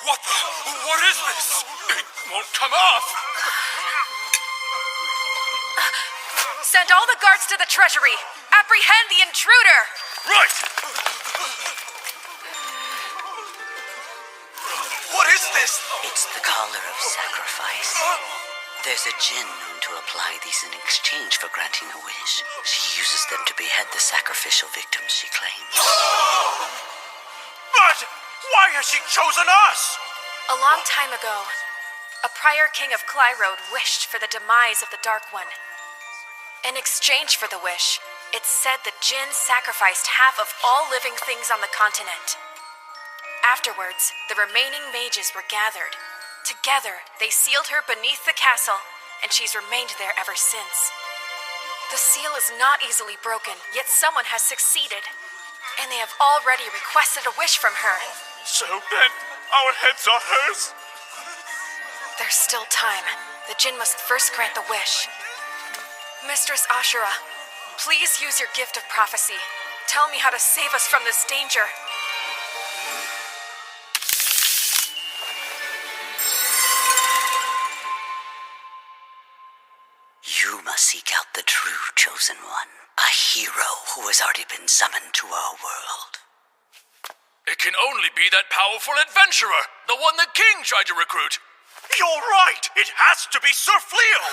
What is this? It won't come off! Send all the guards to the treasury. Apprehend the intruder! Right! What is this? It's the collar of sacrifice. There's a Jinn known to apply these in exchange for granting a wish. She uses them to behead the sacrificial victims she claims. But why has she chosen us? A long time ago, a prior king of Clyrode wished for the demise of the Dark One. In exchange for the wish, it's said the Jinn sacrificed half of all living things on the continent. Afterwards, the remaining mages were gathered. Together, they sealed her beneath the castle, and she's remained there ever since. The seal is not easily broken, yet someone has succeeded, and they have already requested a wish from her. So then, our heads are hers? There's still time. The Jinn must first grant the wish. Mistress Ashura, please use your gift of prophecy. Tell me how to save us from this danger. You must seek out the true chosen one, a hero who has already been summoned to our world. It can only be that powerful adventurer, the one the king tried to recruit. You're right! It has to be Sir Fleo!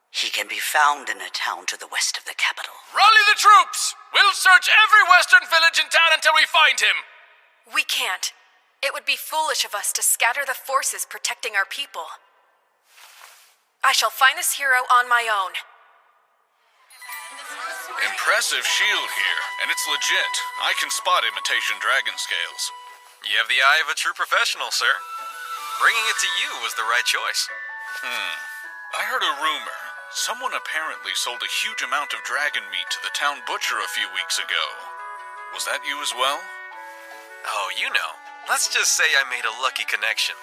He can be found in a town to the west of the capital. Rally the troops! We'll search every western village in town until we find him! We can't. It would be foolish of us to scatter the forces protecting our people. I shall find this hero on my own. Impressive shield here, and it's legit. I can spot imitation dragon scales. You have the eye of a true professional, sir. Bringing it to you was the right choice. I heard a rumor. Someone apparently sold a huge amount of dragon meat to the town butcher a few weeks ago. Was that you as well? Oh, you know. Let's just say I made a lucky connection.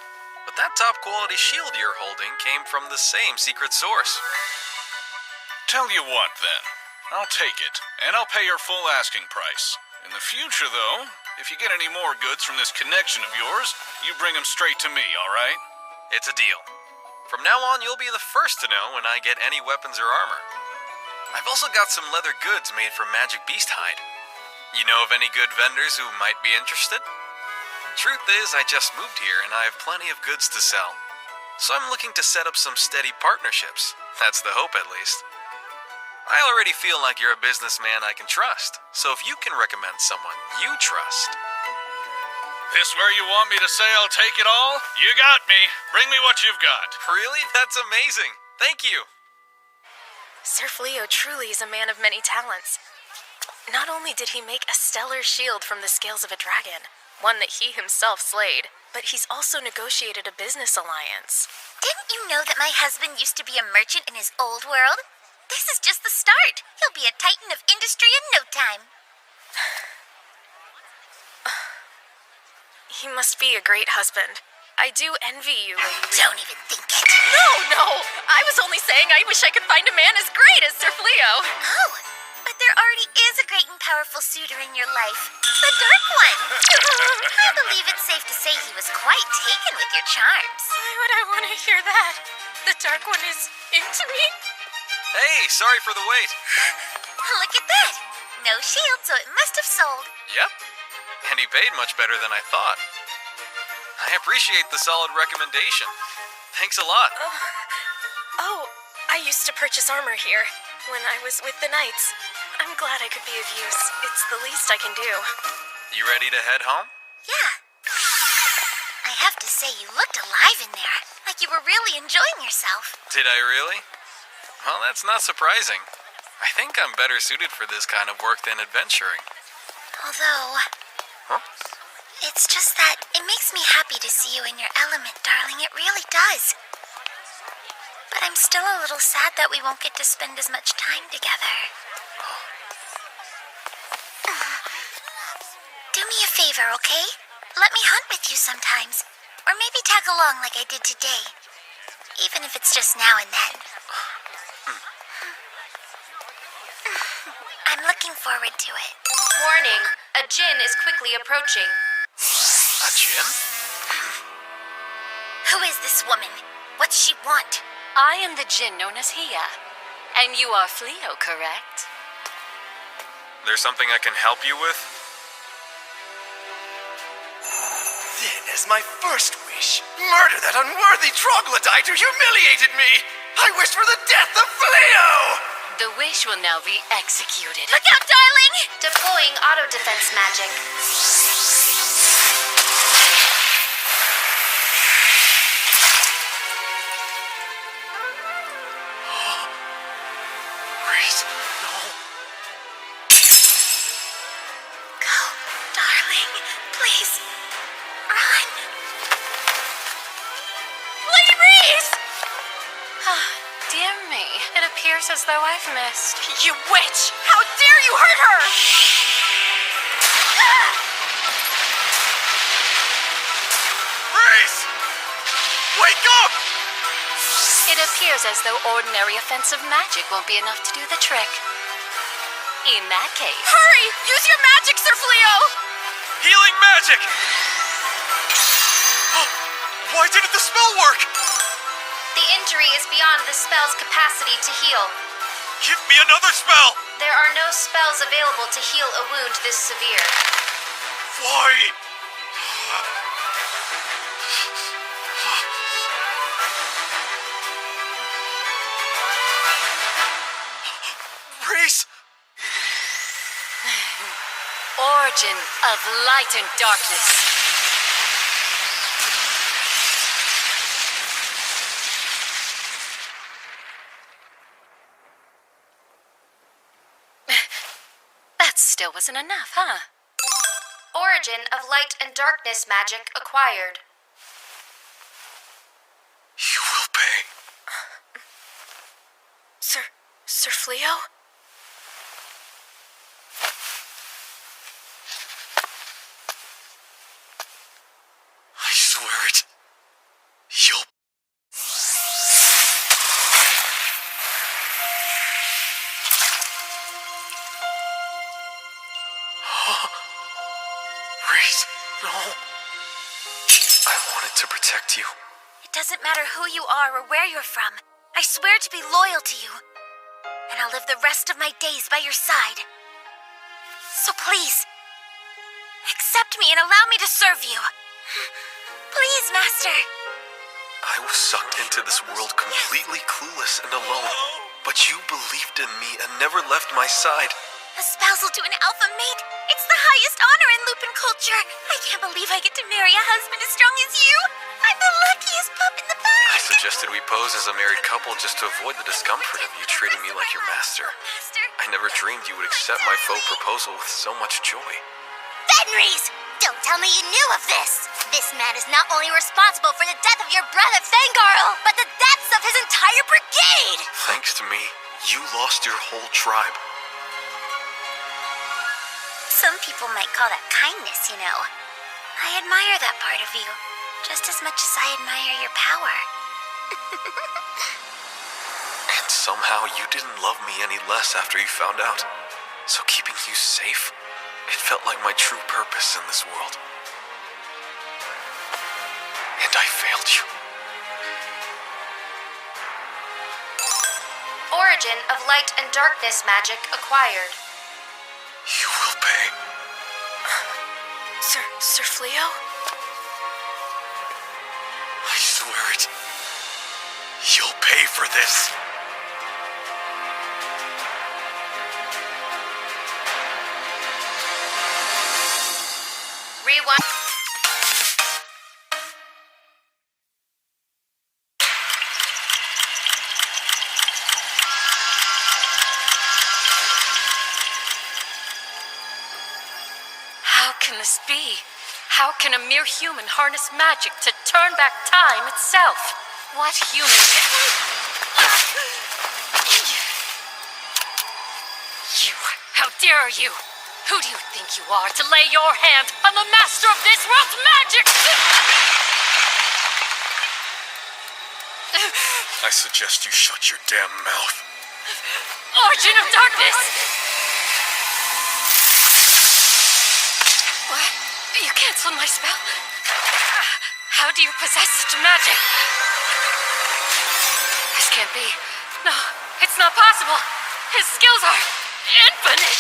But that top-quality shield you're holding came from the same secret source. Tell you what, then. I'll take it, and I'll pay your full asking price. In the future, though, if you get any more goods from this connection of yours, you bring them straight to me, all right? It's a deal. From now on, you'll be the first to know when I get any weapons or armor. I've also got some leather goods made from magic beast hide. You know of any good vendors who might be interested? Truth is, I just moved here and I have plenty of goods to sell. So I'm looking to set up some steady partnerships. That's the hope, at least. I already feel like you're a businessman I can trust. So if you can recommend someone you trust... This where you want me to say I'll take it all? You got me. Bring me what you've got. Really? That's amazing. Thank you. Sir Fleo truly is a man of many talents. Not only did he make a stellar shield from the scales of a dragon, one that he himself slayed, but he's also negotiated a business alliance. Didn't you know that my husband used to be a merchant in his old world? This is just the start. He'll be a titan of industry in no time. He must be a great husband. I do envy you, Lady Rhys. Don't even think it. No! I was only saying I wish I could find a man as great as Sir Fleo. Oh, but there already is a great and powerful suitor in your life. The Dark One. I believe it's safe to say he was quite taken with your charms. Why would I want to hear that? The Dark One is into me? Hey, sorry for the wait. Look at that. No shield, so it must have sold. Yep. And he paid much better than I thought. I appreciate the solid recommendation. Thanks a lot. Oh, I used to purchase armor here when I was with the Knights. I'm glad I could be of use. It's the least I can do. You ready to head home? Yeah. I have to say, you looked alive in there. Like you were really enjoying yourself. Did I really? Well, that's not surprising. I think I'm better suited for this kind of work than adventuring. Although... Huh? It's just that it makes me happy to see you in your element, darling. It really does. But I'm still a little sad that we won't get to spend as much time together. Do me a favor, okay? Let me hunt with you sometimes. Or maybe tag along like I did today. Even if it's just now and then. I'm looking forward to it. Warning, a djinn is quickly approaching. A djinn? Who is this woman? What's she want? I am the djinn known as Hia. And you are Fleo, correct? There's something I can help you with? Then, as my first wish, murder that unworthy troglodyte who humiliated me! I wish for the death of Fleo! The wish will now be executed. Look out, darling! Deploying auto defense magic. Rhys, no. Go, darling. Please. Run. Lady Rhys! Dear me, it appears as though I've missed. You witch! How dare you hurt her! Rhys! Wake up! It appears as though ordinary offensive magic won't be enough to do the trick. In that case... Hurry! Use your magic, Sir Fleo! Healing magic! Why didn't the spell work? The injury is beyond the spell's capacity to heal. Give me another spell! There are no spells available to heal a wound this severe. Why? Rhys! Origin of light and darkness. That still wasn't enough, huh? Origin of light and darkness magic acquired. You will pay. Sir Fleo? I swear it. You'll... Rhys, no. I wanted to protect you. It doesn't matter who you are or where you're from. I swear to be loyal to you. And I'll live the rest of my days by your side. So please, accept me and allow me to serve you. Please, Master. I was sucked into this world completely clueless and alone. But you believed in me and never left my side. A spousal to an alpha mate. It's the highest honor in Lupin culture. I can't believe I get to marry a husband as strong as you. I'm the luckiest pup in the band. I suggested we pose as a married couple just to avoid the discomfort of you treating me like your master. I never dreamed you would accept my faux proposal with so much joy. Fenris! Don't tell me you knew of this! This man is not only responsible for the death of your brother Fengarl, but the deaths of his entire brigade! Thanks to me, you lost your whole tribe. Some people might call that kindness, you know. I admire that part of you. just as much as I admire your power. And somehow you didn't love me any less after you found out. So keeping you safe, it felt like my true purpose in this world. And I failed you. Origin of light and darkness magic acquired. You will pay. Sir Fleo? I swear it. You'll pay for this. Rewind. How can this be? How can a mere human harness magic to turn back time itself? What human You, how dare you? Who do you think you are to lay your hand on the master of this world's magic? I suggest you shut your damn mouth. Origin of darkness! What? You canceled my spell? How do you possess such magic? This can't be. No, it's not possible. His skills are infinite.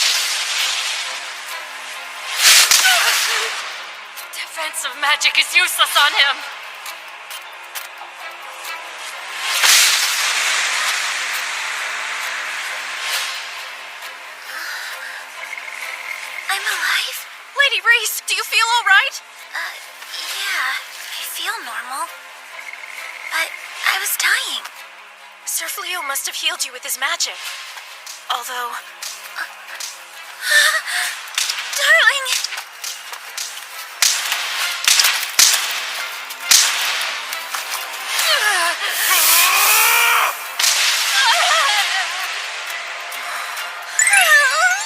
Defensive magic is useless on him. I'm alive? Lady Reese, do you feel all right? Yeah, I feel normal. But I was dying. Sir Fleo must have healed you with his magic. Although... Darling!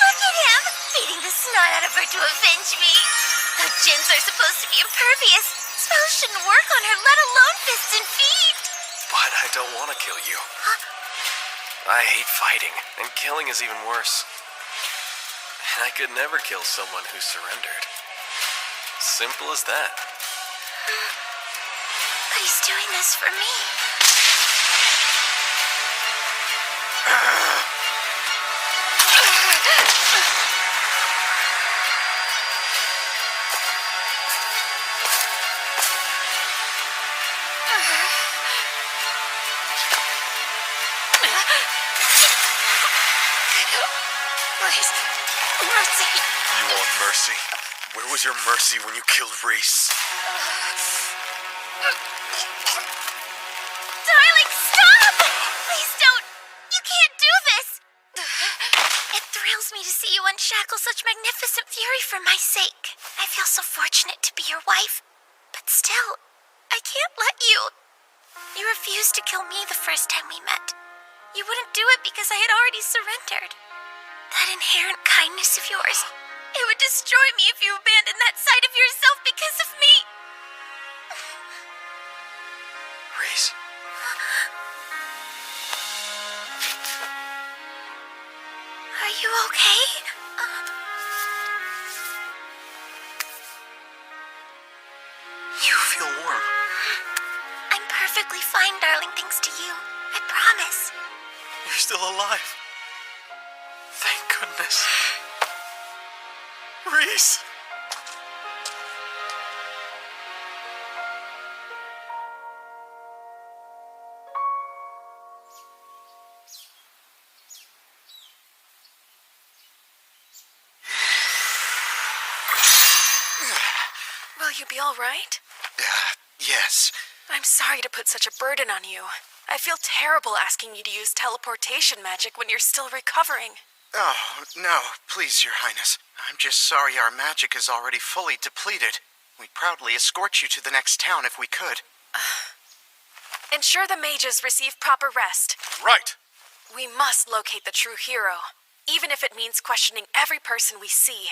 Look at him! Beating the snot out of her to avenge me. Though Jinns are supposed to be impervious, spells shouldn't work on her, let alone fists and feet. But I don't want to kill you. I hate fighting, and killing is even worse. And I could never kill someone who surrendered. Simple as that. But he's doing this for me. Please, mercy. You want mercy? Where was your mercy when you killed Reese? Darling, stop! Please don't! You can't do this! It thrills me to see you unshackle such magnificent fury for my sake. I feel so fortunate to be your wife. But still, I can't let you. You refused to kill me the first time we met. You wouldn't do it because I had already surrendered. That inherent kindness of yours, it would destroy me if you abandoned that side of yourself because of me. Reese? Are you okay? You feel warm. I'm perfectly fine, darling, thanks to you. I promise. You're still alive. Thank goodness. Reese! Will you be all right? Yes. I'm sorry to put such a burden on you. I feel terrible asking you to use teleportation magic when you're still recovering. Oh, no, please, Your Highness. I'm just sorry our magic is already fully depleted. We'd proudly escort you to the next town if we could. Ensure the mages receive proper rest. Right. We must locate the true hero, even if it means questioning every person we see.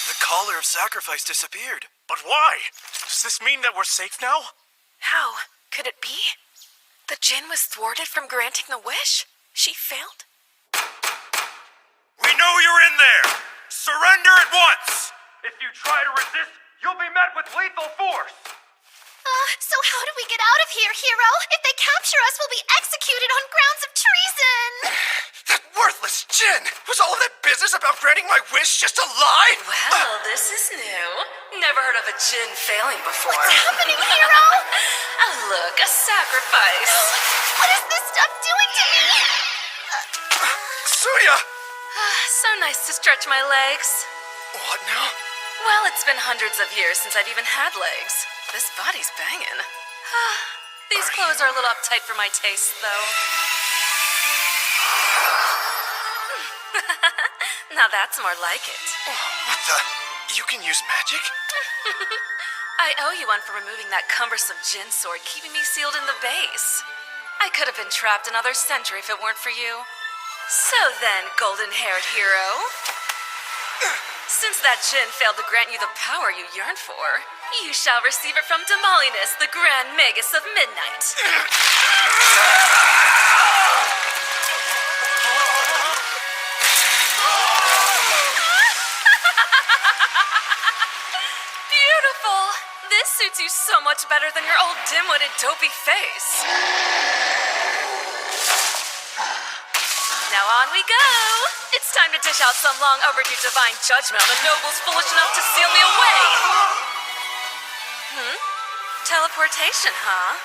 The caller of sacrifice disappeared. But why? Does this mean that we're safe now? How? Could it be? The Jinn was thwarted from granting the wish? She failed? We know you're in there! Surrender at once! If you try to resist, you'll be met with lethal force! So how do we get out of here, hero? If they capture us, we'll be executed on grounds of treason! That worthless Jinn! Was all of that business about granting my wish just a lie? Well, this is new. Never heard of a Jinn failing before. What's happening, hero? Oh, look, a sacrifice. What is this stuff doing to me? Suya! So nice to stretch my legs. What now? Well, it's been hundreds of years since I've even had legs. This body's banging. These clothes are a little uptight for my taste, though. Now that's more like it. What the? You can use magic? I owe you one for removing that cumbersome Jinn sword, keeping me sealed in the base. I could have been trapped another century if it weren't for you. So then, golden-haired hero, since that Jinn failed to grant you the power you yearn for, you shall receive it from Damalinus, the Grand Magus of Midnight. Beautiful! This suits you so much better than your old dim-witted dopey face. Now on we go! It's time to dish out some long overdue divine judgment on the nobles foolish enough to seal me away! Teleportation, huh?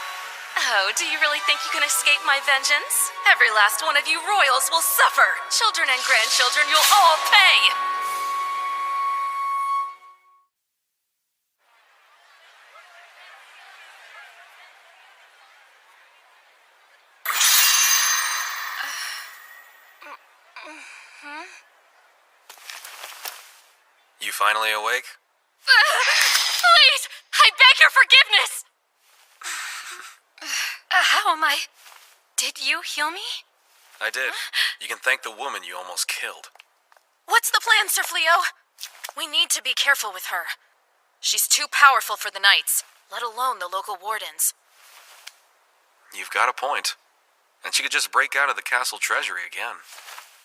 Oh, do you really think you can escape my vengeance? Every last one of you royals will suffer! Children and grandchildren, you'll all pay! You finally awake? Please! I beg your forgiveness! How am I? Did you heal me? I did. You can thank the woman you almost killed. What's the plan, Sir Fleo? We need to be careful with her. She's too powerful for the knights, let alone the local wardens. You've got a point. And she could just break out of the castle treasury again.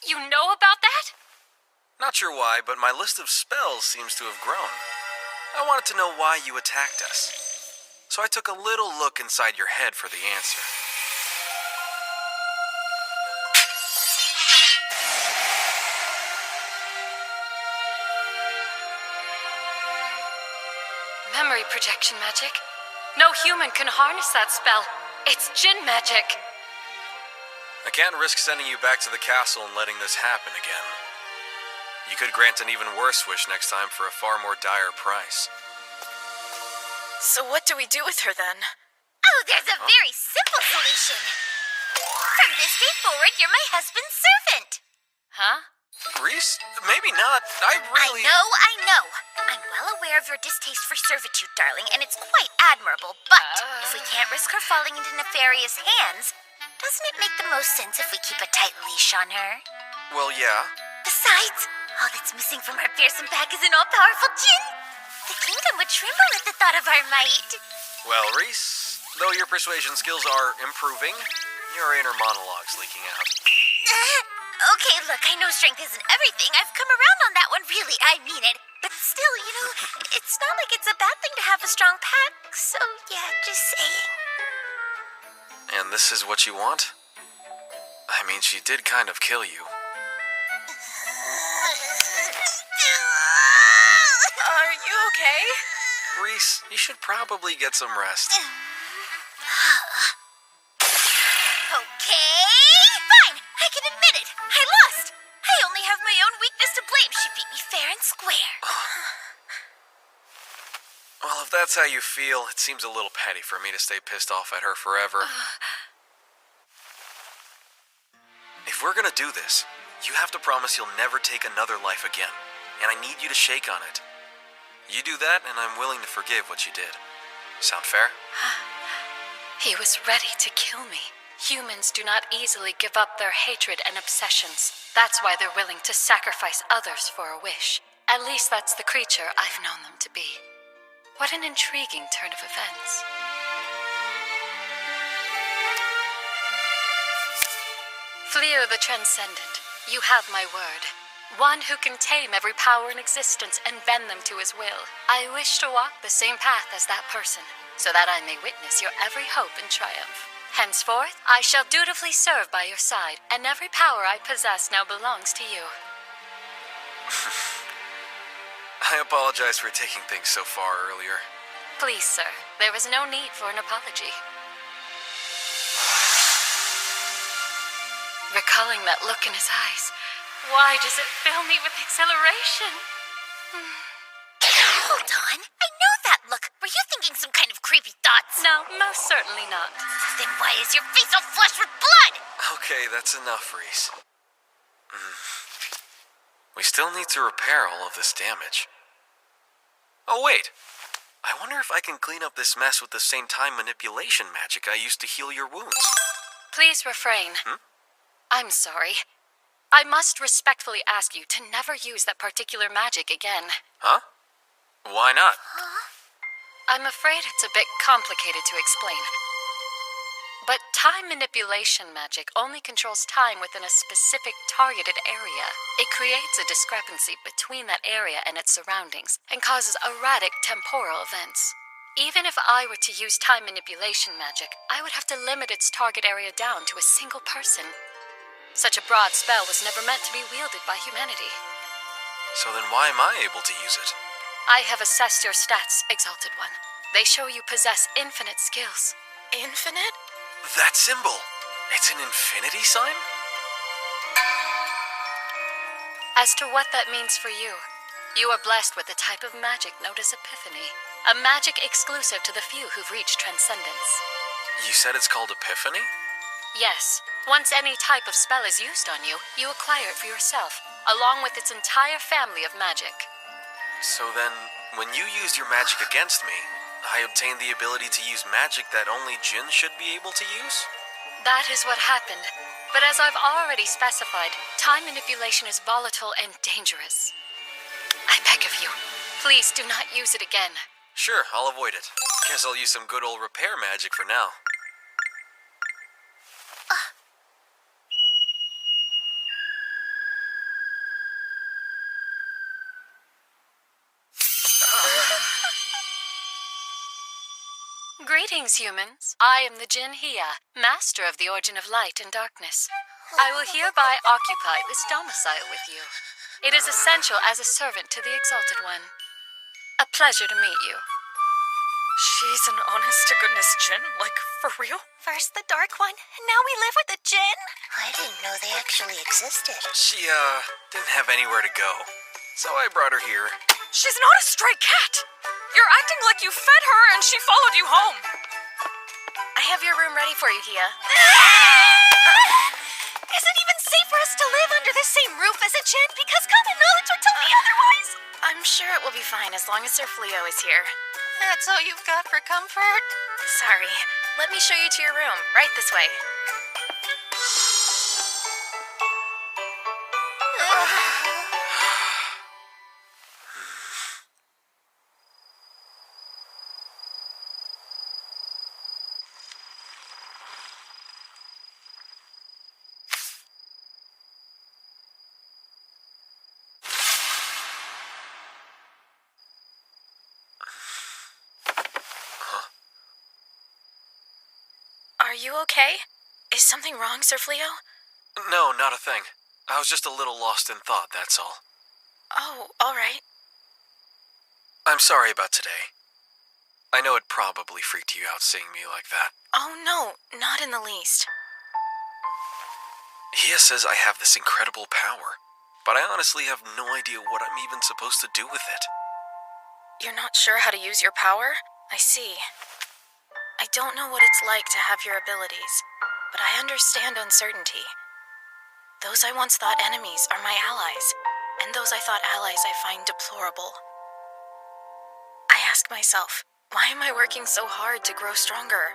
You know about that? Not sure why, but my list of spells seems to have grown. I wanted to know why you attacked us. So I took a little look inside your head for the answer. Memory projection magic? No human can harness that spell. It's Jinn magic. I can't risk sending you back to the castle and letting this happen again. You could grant an even worse wish next time for a far more dire price. So what do we do with her then? Oh, there's a very simple solution. From this day forward, you're my husband's servant. Huh? Reese? Maybe not. I really... I know. I'm well aware of your distaste for servitude, darling, and it's quite admirable. But if we can't risk her falling into nefarious hands, doesn't it make the most sense if we keep a tight leash on her? Well, yeah. Besides, all that's missing from our fearsome pack is an all-powerful Jinn. The kingdom would tremble at the thought of our might. Well, Reese, though your persuasion skills are improving, your inner monologue's leaking out. Okay, look, I know strength isn't everything. I've come around on that one, really. I mean it. But still, it's not like it's a bad thing to have a strong pack. So, yeah, just saying. And this is what you want? I mean, she did kind of kill you. Are you okay? Reese, you should probably get some rest. Okay, fine. I can admit it. I lost. I only have my own weakness to blame. She beat me fair and square. Well, if that's how you feel, it seems a little petty for me to stay pissed off at her forever. If we're gonna do this, you have to promise you'll never take another life again. And I need you to shake on it. You do that, and I'm willing to forgive what you did. Sound fair? He was ready to kill me. Humans do not easily give up their hatred and obsessions. That's why they're willing to sacrifice others for a wish. At least that's the creature I've known them to be. What an intriguing turn of events. Fleo the Transcendent, you have my word. One who can tame every power in existence and bend them to his will. I wish to walk the same path as that person, so that I may witness your every hope and triumph. Henceforth, I shall dutifully serve by your side, and every power I possess now belongs to you. I apologize for taking things so far earlier. Please, sir, there is no need for an apology. Recalling that look in his eyes, why does it fill me with exhilaration? Hold on. I know that look. Were you thinking some kind of creepy thoughts? No, most certainly not. Then why is your face all flushed with blood? Okay, that's enough, Reese. We still need to repair all of this damage. Oh, wait. I wonder if I can clean up this mess with the same time manipulation magic I used to heal your wounds. Please refrain. I'm sorry. I must respectfully ask you to never use that particular magic again. Huh? Why not? I'm afraid it's a bit complicated to explain. But time manipulation magic only controls time within a specific targeted area. It creates a discrepancy between that area and its surroundings, and causes erratic temporal events. Even if I were to use time manipulation magic, I would have to limit its target area down to a single person. Such a broad spell was never meant to be wielded by humanity. So then why am I able to use it? I have assessed your stats, Exalted One. They show you possess infinite skills. Infinite? That symbol! It's an infinity sign? As to what that means for you, you are blessed with a type of magic known as Epiphany. A magic exclusive to the few who've reached transcendence. You said it's called Epiphany? Yes. Once any type of spell is used on you, you acquire it for yourself, along with its entire family of magic. So then, when you used your magic against me, I obtained the ability to use magic that only Jinn should be able to use? That is what happened. But as I've already specified, time manipulation is volatile and dangerous. I beg of you, please do not use it again. Sure, I'll avoid it. Guess I'll use some good old repair magic for now. Greetings, humans. I am the Jinn Hia, master of the origin of light and darkness. I will hereby occupy this domicile with you. It is essential as a servant to the Exalted One. A pleasure to meet you. She's an honest-to-goodness Jinn? Like, for real? First the Dark One, and now we live with the Jinn? I didn't know they actually existed. She, didn't have anywhere to go. So I brought her here. She's not a stray cat! You're acting like you fed her and she followed you home. I have your room ready for you, Hia. Is it even safe for us to live under the same roof as a Jinn? Because common knowledge would tell me otherwise. I'm sure it will be fine as long as Sir Fleo is here. That's all you've got for comfort? Sorry. Let me show you to your room. Right this way. Are you okay? Is something wrong, Sir Fleo? No, not a thing. I was just a little lost in thought, that's all. Oh, all right. I'm sorry about today. I know it probably freaked you out seeing me like that. Oh, no, not in the least. Hia says I have this incredible power, but I honestly have no idea what I'm even supposed to do with it. You're not sure how to use your power? I see. I don't know what it's like to have your abilities, but I understand uncertainty. Those I once thought enemies are my allies, and those I thought allies I find deplorable. I ask myself, why am I working so hard to grow stronger?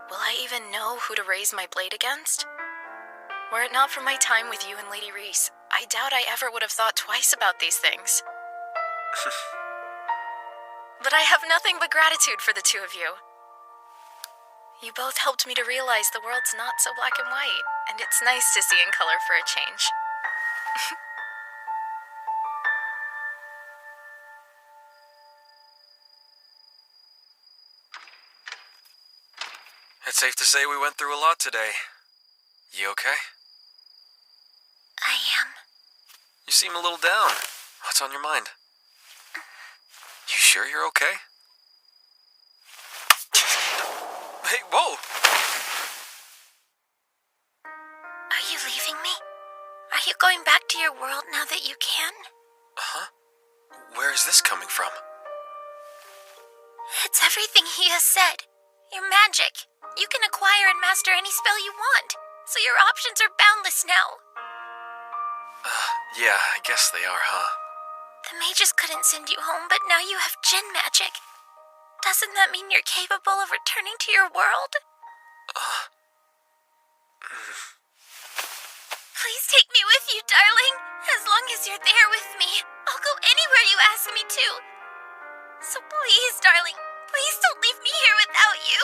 Will I even know who to raise my blade against? Were it not for my time with you and Lady Reese, I doubt I ever would have thought twice about these things. But I have nothing but gratitude for the two of you. You both helped me to realize the world's not so black and white, and it's nice to see in color for a change. It's safe to say we went through a lot today. You okay? I am. You seem a little down. What's on your mind? You sure you're okay? Hey, whoa! Are you leaving me? Are you going back to your world now that you can? Uh-huh. Where is this coming from? It's everything he has said. Your magic. You can acquire and master any spell you want, so your options are boundless now. Yeah, I guess they are, huh? The mages couldn't send you home, but now you have Jinn magic. Doesn't that mean you're capable of returning to your world? Please take me with you, darling. As long as you're there with me, I'll go anywhere you ask me to. So please, darling, please don't leave me here without you.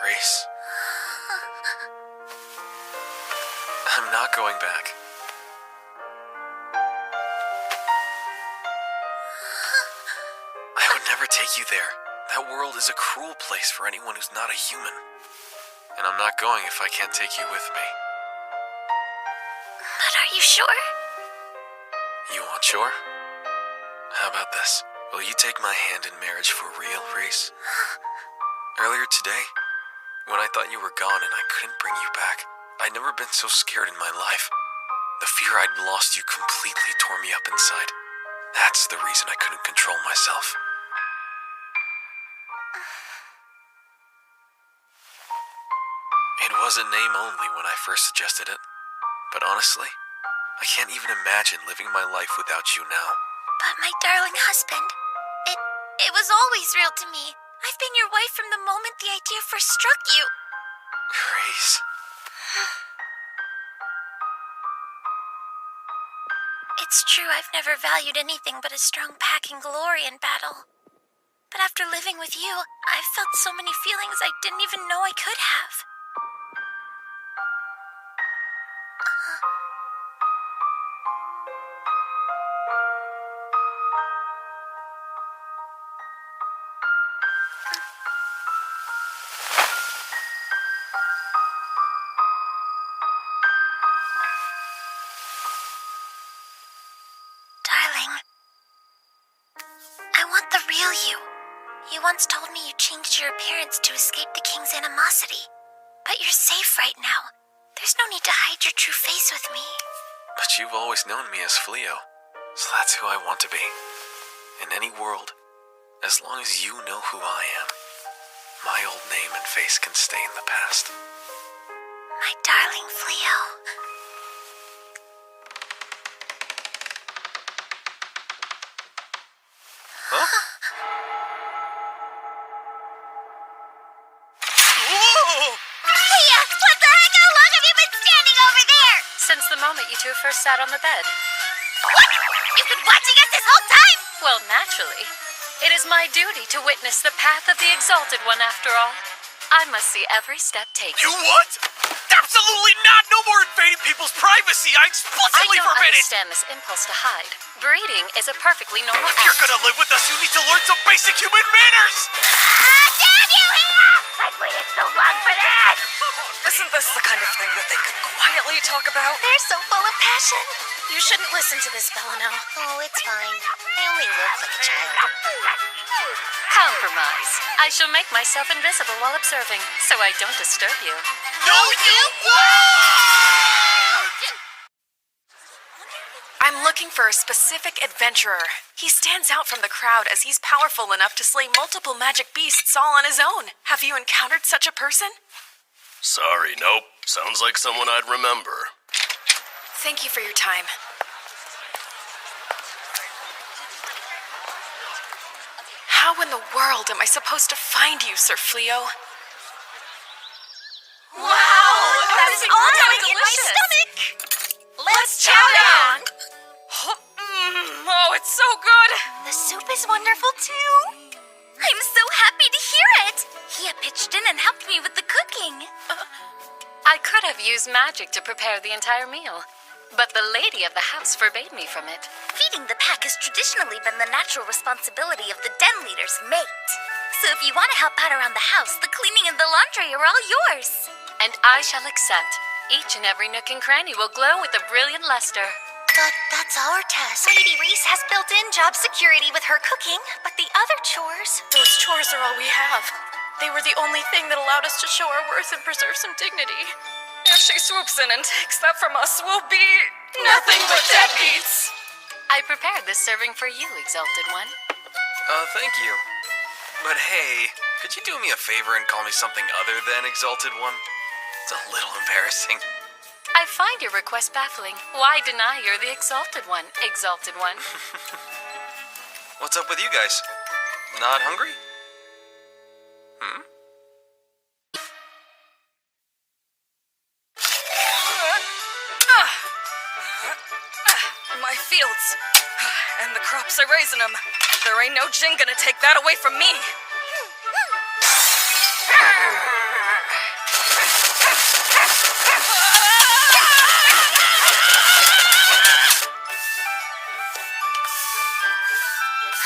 Reese. I'm not going back. I would never take you there. That world is a cruel place for anyone who's not a human. And I'm not going if I can't take you with me. But are you sure? You want sure? How about this? Will you take my hand in marriage for real, Reese? Earlier today, when I thought you were gone and I couldn't bring you back, I'd never been so scared in my life. The fear I'd lost you completely tore me up inside. That's the reason I couldn't control myself. It was a name only when I first suggested it. But honestly, I can't even imagine living my life without you now. But my darling husband, it was always real to me. I've been your wife from the moment the idea first struck you. Grace. It's true I've never valued anything but a strong pack and glory in battle. But after living with you, I've felt so many feelings I didn't even know I could have. Darling, I want the real you. You once told me you changed your appearance to escape the king's animosity. But you're safe right now. There's no need to hide your true face with me. But you've always known me as Fleo, so that's who I want to be. In any world, as long as you know who I am, my old name and face can stay in the past. My darling Fleo. Huh? Leah, what the heck? How long have you been standing over there? Since the moment you two first sat on the bed. What? You've been watching us this whole time? Well, naturally. It is my duty to witness the path of the Exalted One, after all. I must see every step taken. You what? Absolutely not! No more invading people's privacy! I explicitly I don't forbid it! understand this impulse to hide. Breeding is a perfectly normal If you're act. gonna live with us, you need to learn some basic human manners! Damn you, Leah! I've waited so long for this! Isn't this the kind of thing that they could quietly talk about? They're so full of passion. You shouldn't listen to this, Belano. Oh, it's fine. I only look like a child. Compromise. I shall make myself invisible while observing, so I don't disturb you. No, you won't! I'm looking for a specific adventurer. He stands out from the crowd as he's powerful enough to slay multiple magic beasts all on his own. Have you encountered such a person? Sorry, nope. Sounds like someone I'd remember. Thank you for your time. How in the world am I supposed to find you, Sir Fleo? Wow! That is It's all going in my stomach. Let's chow down. Oh, it's so good. The soup is wonderful too. I'm so happy to hear it. Hia pitched in and helped me with the cooking. I could have used magic to prepare the entire meal, but the lady of the house forbade me from it. Feeding the pack has traditionally been the natural responsibility of the den leader's mate. So if you want to help out around the house, the cleaning and the laundry are all yours. And I shall accept. Each and every nook and cranny will glow with a brilliant luster. But that's our task. Lady Reese has built-in job security with her cooking, but the other chores... Those chores are all we have. They were the only thing that allowed us to show our worth and preserve some dignity. If she swoops in and takes that from us, we'll be nothing but deadbeats. I prepared this serving for you, Exalted One. Thank you. But hey, could you do me a favor and call me something other than Exalted One? It's a little embarrassing. I find your request baffling. Why deny you're the Exalted One, Exalted One? What's up with you guys? Not hungry? My fields. And the crops I raise in them. There ain't no Jin gonna take that away from me.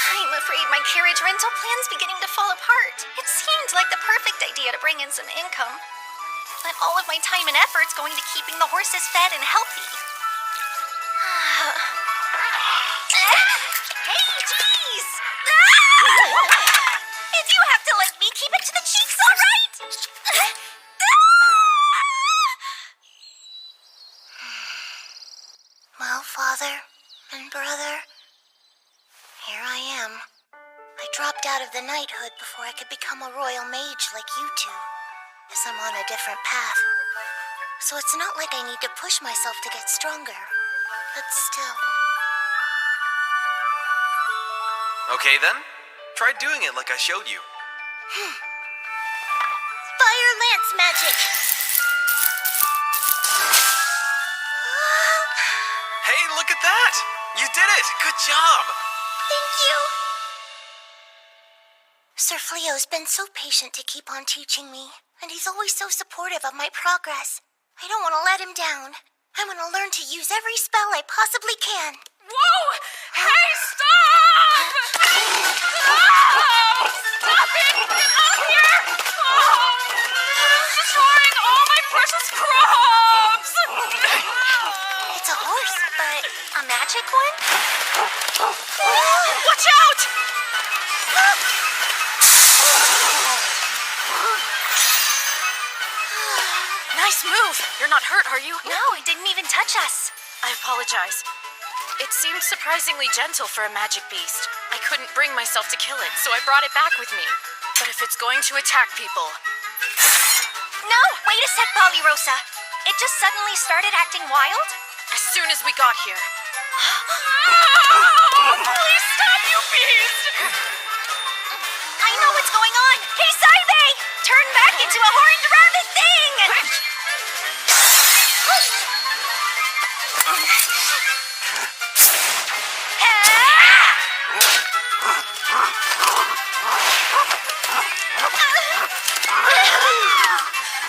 I'm afraid my carriage rental plan's beginning to fall apart. It seemed like the perfect idea to bring in some income. But all of my time and effort's going to keeping the horses fed and healthy. Hey, jeez! If you have to let me keep it to the cheeks, all right? Well, Father and Brother, here I am. I dropped out of the knighthood before I could become a royal mage like you two, because I'm on a different path. So it's not like I need to push myself to get stronger, but still. Okay then, try doing it like I showed you. Fire lance magic! Hey, look at that! You did it! Good job! Thank you! Sir Fleo's been so patient to keep on teaching me, and he's always so supportive of my progress. I don't want to let him down. I want to learn to use every spell I possibly can. Whoa! Hey, stop! Oh, stop it! Get out of here! Oh, it's destroying all my precious crops! It's a horse, but a magic one? Watch out! Nice move. You're not hurt, are you? No, it didn't even touch us. I apologize. It seemed surprisingly gentle for a magic beast. I couldn't bring myself to kill it, so I brought it back with me. But if it's going to attack people... No, wait a sec, Polyrosa. It just suddenly started acting wild? As soon as we got here. Please stop, you beast! I know what's going on. Hey, Saibe! Turn back into a horned rabbit thing!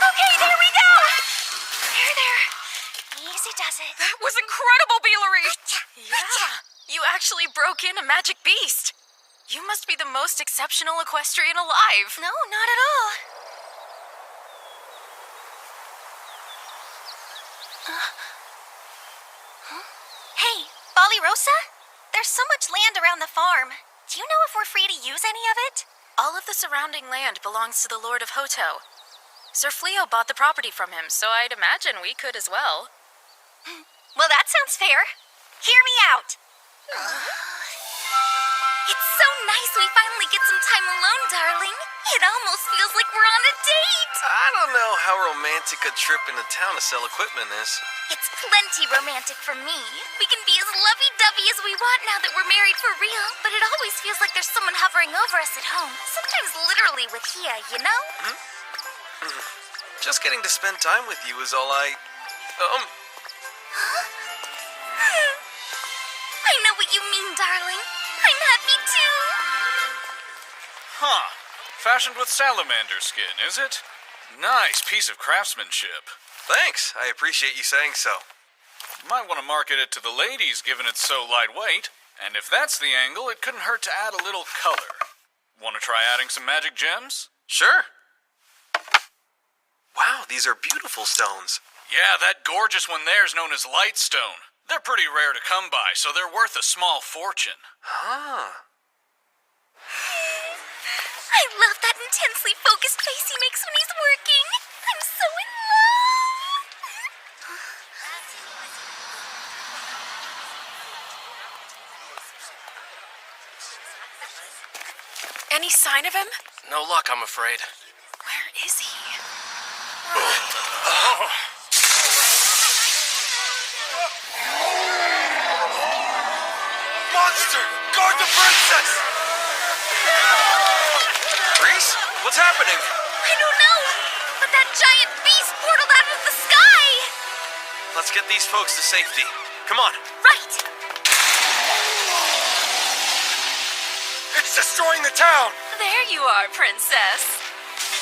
Okay, there we go! There. Easy does it. That was incredible, Beelery! Yeah, you actually broke in a magic beast. You must be the most exceptional equestrian alive. No, not at all. Hey, Polyrosa? There's so much land around the farm. Do you know if we're free to use any of it? All of the surrounding land belongs to the Lord of Hoto. Sir Fleo bought the property from him, so I'd imagine we could as well. Well, that sounds fair. Hear me out. It's so nice we finally get some time alone, darling. It almost feels like we're on a date. I don't know how romantic a trip into town to sell equipment is. It's plenty romantic for me. We can be as lovey-dovey as we want now that we're married for real, but it always feels like there's someone hovering over us at home. Sometimes literally with Hia, you know? Just getting to spend time with you is all I... I know what you mean, darling. I'm happy too. Huh. Fashioned with salamander skin, is it? Nice piece of craftsmanship. Thanks. I appreciate you saying so. You might want to market it to the ladies, given it's so lightweight. And if that's the angle, it couldn't hurt to add a little color. Want to try adding some magic gems? Sure. Wow, these are beautiful stones. Yeah, that gorgeous one there's known as lightstone. They're pretty rare to come by, so they're worth a small fortune. Huh. I love that intensely focused face he makes when he's working. I'm so in love. Any sign of him? No luck, I'm afraid. Where is he? Monster! Guard the princess! Reese, what's happening? I don't know, but that giant beast portaled out of the sky! Let's get these folks to safety. Come on. Right! It's destroying the town! There you are, princess.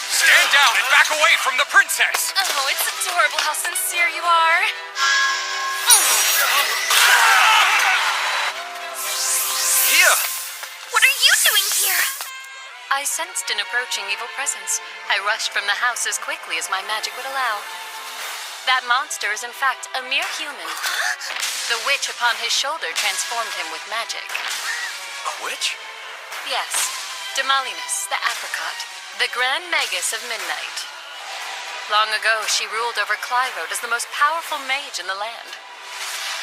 Stand down and back away from the princess! Oh, it's adorable how sincere you are. Here! What are you doing here? I sensed an approaching evil presence. I rushed from the house as quickly as my magic would allow. That monster is in fact a mere human. The witch upon his shoulder transformed him with magic. A witch? Yes, Demalinus, the apricot, the Grand Magus of Midnight. Long ago, she ruled over Clyrode as the most powerful mage in the land.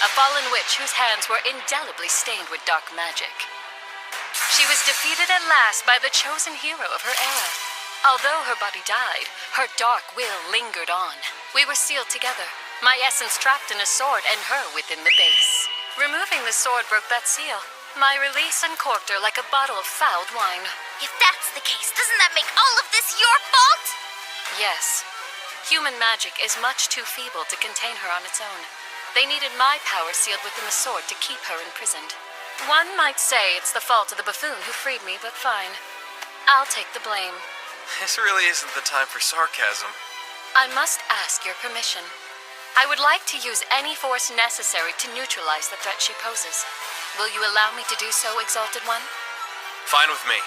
A fallen witch whose hands were indelibly stained with dark magic. She was defeated at last by the chosen hero of her era. Although her body died, her dark will lingered on. We were sealed together, my essence trapped in a sword and her within the base. Removing the sword broke that seal. My release uncorked her like a bottle of fouled wine. If that's the case, doesn't that make all of this your fault? Yes. Human magic is much too feeble to contain her on its own. They needed my power sealed within the sword to keep her imprisoned. One might say it's the fault of the buffoon who freed me, but fine. I'll take the blame. This really isn't the time for sarcasm. I must ask your permission. I would like to use any force necessary to neutralize the threat she poses. Will you allow me to do so, Exalted One? Fine with me.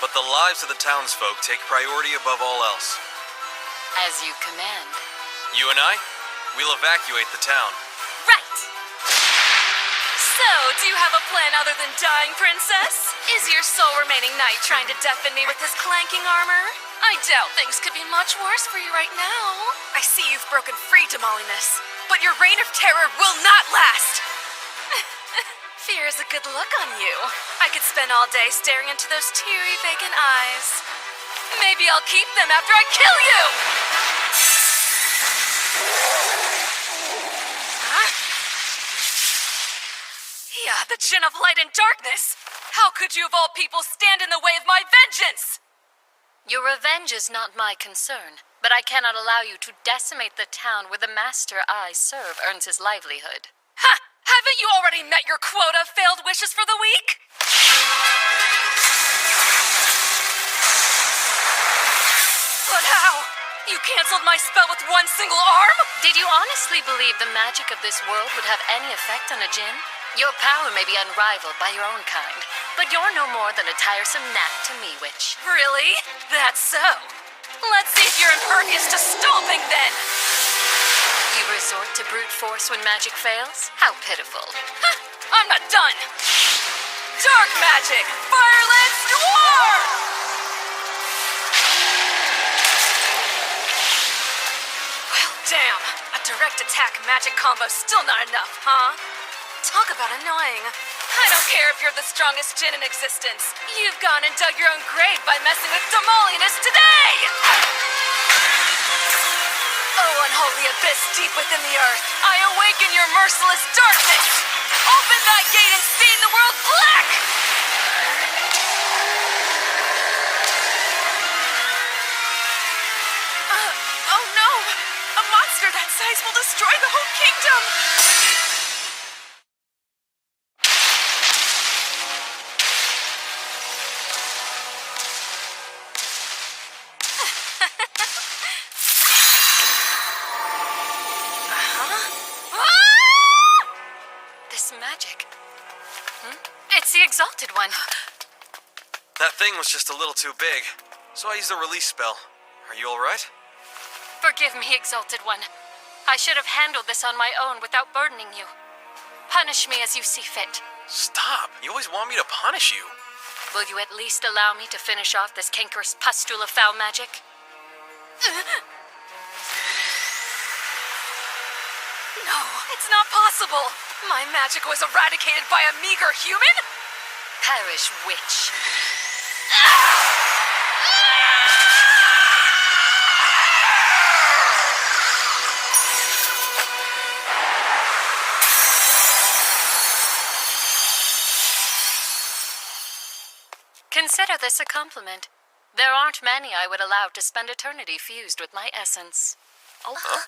But the lives of the townsfolk take priority above all else. As you command. You and I, we'll evacuate the town. Right! So, do you have a plan other than dying, princess? Is your sole remaining knight trying to deafen me with his clanking armor? I doubt things could be much worse for you right now. I see you've broken free, Demalinus, but your reign of terror will not last! Fear is a good look on you. I could spend all day staring into those teary, vacant eyes. Maybe I'll keep them after I kill you! Huh? Yeah, the Djinn of Light and Darkness! How could you of all people stand in the way of my vengeance? Your revenge is not my concern, but I cannot allow you to decimate the town where the master I serve earns his livelihood. Ha! Haven't you already met your quota of failed wishes for the week? But how? You canceled my spell with one single arm? Did you honestly believe the magic of this world would have any effect on a djinn? Your power may be unrivaled by your own kind, but you're no more than a tiresome gnat to me, witch. Really? That's so. Let's see if you're impervious to stomping then! You resort to brute force when magic fails? How pitiful. Ha! I'm not done! Dark magic! Firelance Noir! Well, damn. A direct attack magic combo's still not enough, huh? Talk about annoying. I don't care if you're the strongest djinn in existence. You've gone and dug your own grave by messing with Demolianus today! Oh, unholy abyss deep within the earth, I awaken your merciless darkness! Open thy gate and stain the world black! Oh no! guys will destroy the whole kingdom! This magic. It's the Exalted One. That thing was just a little too big, so I used a release spell. Are you alright? Forgive me, Exalted One. I should have handled this on my own without burdening you. Punish me as you see fit. Stop! You always want me to punish you. Will you at least allow me to finish off this cankerous pustule of foul magic? No, it's not possible! My magic was eradicated by a meager human? Perish, witch. Consider this a compliment. There aren't many I would allow to spend eternity fused with my essence. Oh. Huh?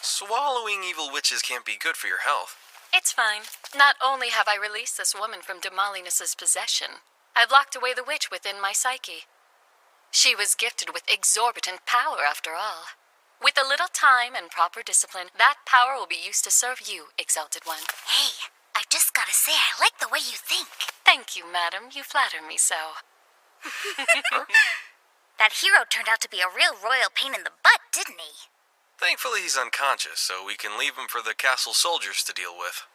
Swallowing evil witches can't be good for your health. It's fine. Not only have I released this woman from Demalinus's possession, I've locked away the witch within my psyche. She was gifted with exorbitant power, after all. With a little time and proper discipline, that power will be used to serve you, Exalted One. Hey, I just gotta say, I like the way you think. Thank you, madam. You flatter me so. That hero turned out to be a real royal pain in the butt, didn't he? Thankfully he's unconscious, so we can leave him for the castle soldiers to deal with.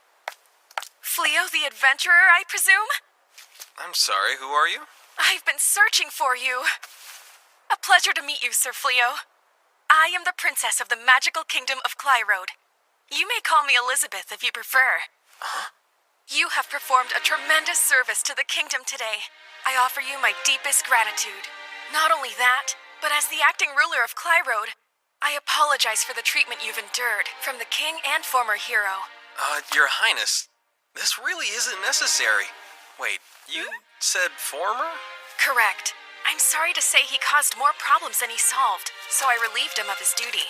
Fleo the adventurer, I presume? I'm sorry, who are you? I've been searching for you. A pleasure to meet you, Sir Fleo. I am the princess of the magical kingdom of Clyrode. You may call me Elizabeth if you prefer. Huh? You have performed a tremendous service to the kingdom today. I offer you my deepest gratitude. Not only that, but as the acting ruler of Clyrode, I apologize for the treatment you've endured from the king and former hero. Your Highness, this really isn't necessary. Wait, you said former? Correct. I'm sorry to say he caused more problems than he solved, so I relieved him of his duty.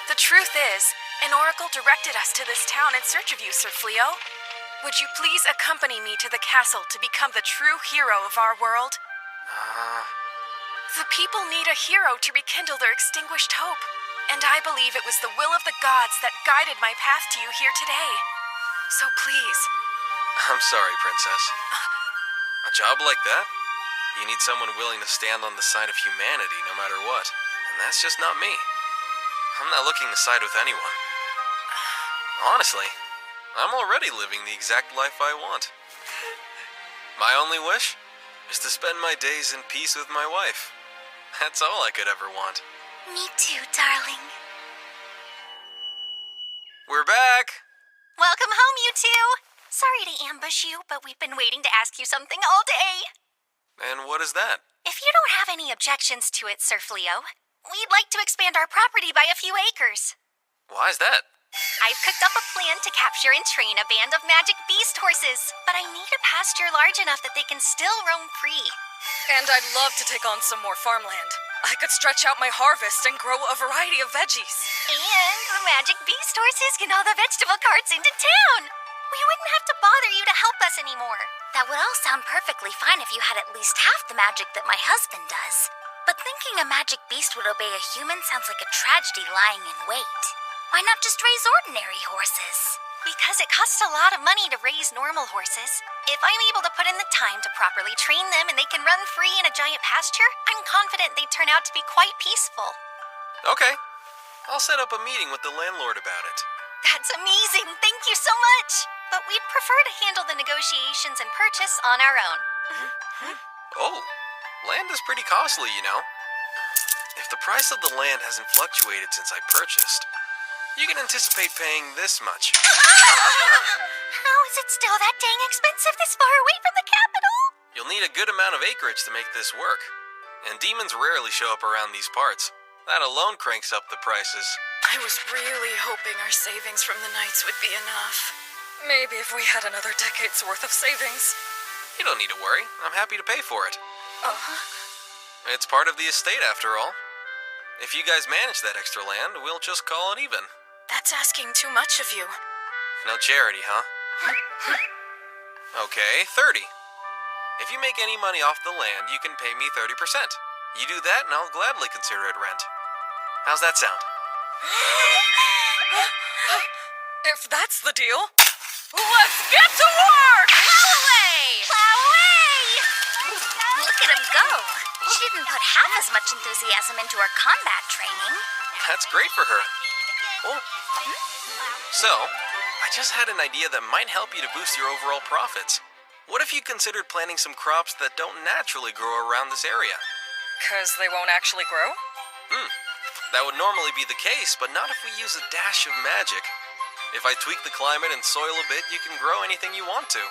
The truth is, an oracle directed us to this town in search of you, Sir Fleo. Would you please accompany me to the castle to become the true hero of our world? The people need a hero to rekindle their extinguished hope, and I believe it was the will of the gods that guided my path to you here today. So please. I'm sorry, Princess. A job like that? You need someone willing to stand on the side of humanity no matter what, and that's just not me. I'm not looking to side with anyone. Honestly, I'm already living the exact life I want. My only wish is to spend my days in peace with my wife. That's all I could ever want. Me too, darling. We're back! Welcome home, you two! Sorry to ambush you, but we've been waiting to ask you something all day. And what is that? If you don't have any objections to it, Sir Fleo, we'd like to expand our property by a few acres. Why's that? I've cooked up a plan to capture and train a band of magic beast horses, but I need a pasture large enough that they can still roam free. And I'd love to take on some more farmland. I could stretch out my harvest and grow a variety of veggies. And the magic beast horses can haul the vegetable carts into town. We wouldn't have to bother you to help us anymore. That would all sound perfectly fine if you had at least half the magic that my husband does. But thinking a magic beast would obey a human sounds like a tragedy lying in wait. Why not just raise ordinary horses? Because it costs a lot of money to raise normal horses. If I'm able to put in the time to properly train them and they can run free in a giant pasture, I'm confident they'd turn out to be quite peaceful. Okay. I'll set up a meeting with the landlord about it. That's amazing! Thank you so much! But we'd prefer to handle the negotiations and purchase on our own. Oh, land is pretty costly, you know. If the price of the land hasn't fluctuated since I purchased, you can anticipate paying this much. How is it still that dang expensive this far away from the capital? You'll need a good amount of acreage to make this work. And demons rarely show up around these parts. That alone cranks up the prices. I was really hoping our savings from the Knights would be enough. Maybe if we had another decade's worth of savings. You don't need to worry. I'm happy to pay for it. It's part of the estate, after all. If you guys manage that extra land, we'll just call it even. That's asking too much of you. No charity, huh? Okay, 30. If you make any money off the land, you can pay me 30%. You do that, and I'll gladly consider it rent. How's that sound? If that's the deal, let's get to work! Plow away! Plow away! Look at him go. She didn't put half as much enthusiasm into her combat training. That's great for her. Oh. So, I just had an idea that might help you to boost your overall profits. What if you considered planting some crops that don't naturally grow around this area? 'Cause they won't actually grow? That would normally be the case, but not if we use a dash of magic. If I tweak the climate and soil a bit, you can grow anything you want to.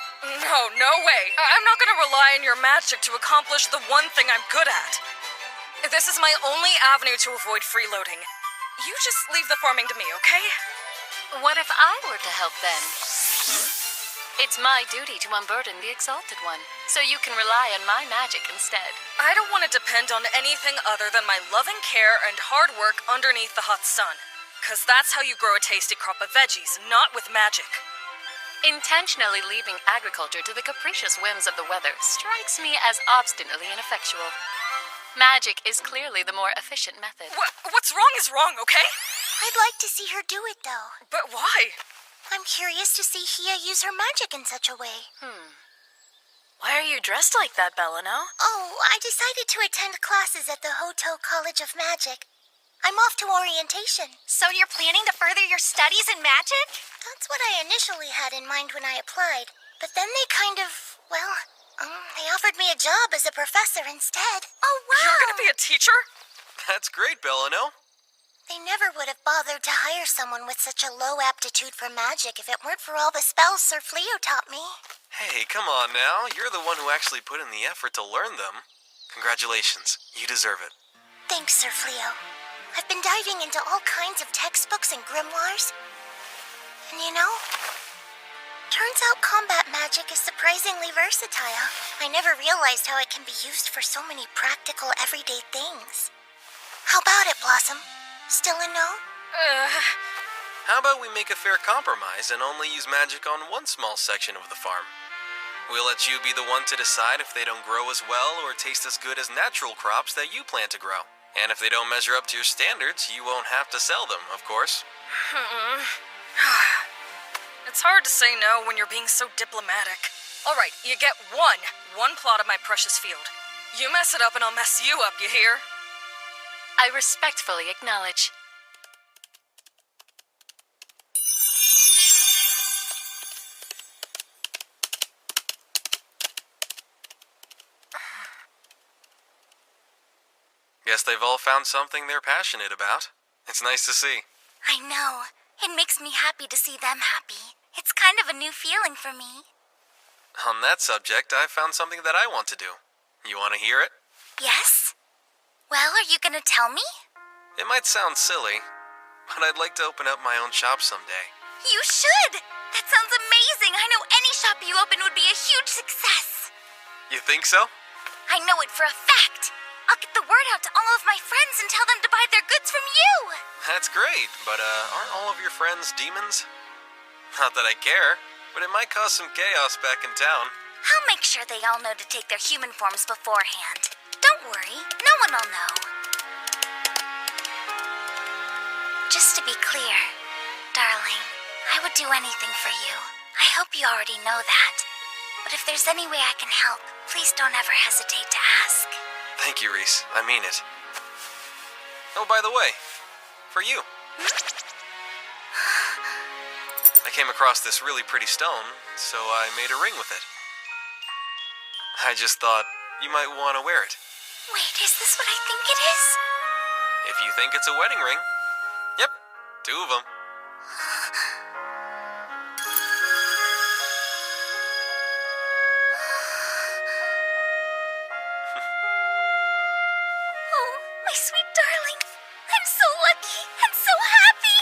No way. I'm not gonna rely on your magic to accomplish the one thing I'm good at. This is my only avenue to avoid freeloading. You just leave the farming to me, okay? What if I were to help then? It's my duty to unburden the Exalted One, so you can rely on my magic instead. I don't want to depend on anything other than my loving care and hard work underneath the hot sun. 'Cause that's how you grow a tasty crop of veggies, not with magic. Intentionally leaving agriculture to the capricious whims of the weather strikes me as obstinately ineffectual. Magic is clearly the more efficient method. What's wrong is wrong, okay? I'd like to see her do it, though. But why? I'm curious to see Hia use her magic in such a way. Why are you dressed like that, Bellano? Oh, I decided to attend classes at the Hoto College of Magic. I'm off to orientation. So you're planning to further your studies in magic? That's what I initially had in mind when I applied. But then they they offered me a job as a professor instead. Oh, wow! You're gonna be a teacher? That's great, Bellano. They never would have bothered to hire someone with such a low aptitude for magic if it weren't for all the spells Sir Fleo taught me. Hey, come on now. You're the one who actually put in the effort to learn them. Congratulations. You deserve it. Thanks, Sir Fleo. I've been diving into all kinds of textbooks and grimoires. And turns out combat magic is surprisingly versatile. I never realized how it can be used for so many practical, everyday things. How about it, Blossom? Still a no? How about we make a fair compromise and only use magic on one small section of the farm? We'll let you be the one to decide if they don't grow as well or taste as good as natural crops that you plan to grow. And if they don't measure up to your standards, you won't have to sell them, of course. It's hard to say no when you're being so diplomatic. All right, you get one plot of my precious field. You mess it up and I'll mess you up, you hear? I respectfully acknowledge. Guess they've all found something they're passionate about. It's nice to see. I know. It makes me happy to see them happy. It's kind of a new feeling for me. On that subject, I found something that I want to do. You want to hear it? Yes? Well, are you gonna tell me? It might sound silly, but I'd like to open up my own shop someday. You should! That sounds amazing! I know any shop you open would be a huge success! You think so? I know it for a fact! I'll get the word out to all of my friends and tell them to buy their goods from you! That's great, but aren't all of your friends demons? Not that I care, but it might cause some chaos back in town. I'll make sure they all know to take their human forms beforehand. Don't worry, no one will know. Just to be clear, darling, I would do anything for you. I hope you already know that. But if there's any way I can help, please don't ever hesitate to ask. Thank you, Reese. I mean it. Oh, by the way, for you. I came across this really pretty stone, so I made a ring with it. I just thought you might want to wear it. Wait, is this what I think it is? If you think it's a wedding ring. Yep, 2 of them. Oh, my sweet darling. I'm so lucky and so happy.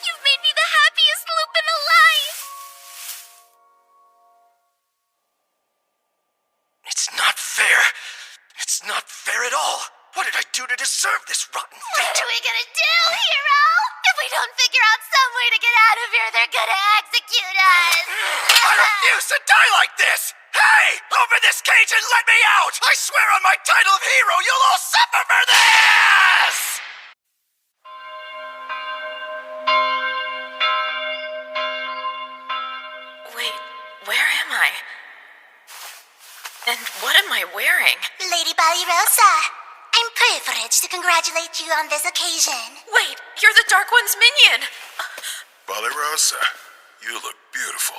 You've made me the happiest Lupin alive. It's not fair. It's not fair at all. What did I do to deserve this rotten fate? What are we gonna do, hero? If we don't figure out some way to get out of here, they're gonna execute us. I refuse to die like this! Hey! Open this cage and let me out! I swear on my title of hero, you'll all suffer for this! Wait, where am I? And what am I wearing? Lady Ballyrosa, I'm privileged to congratulate you on this occasion. Wait, you're the Dark One's minion! Ballyrosa, you look beautiful.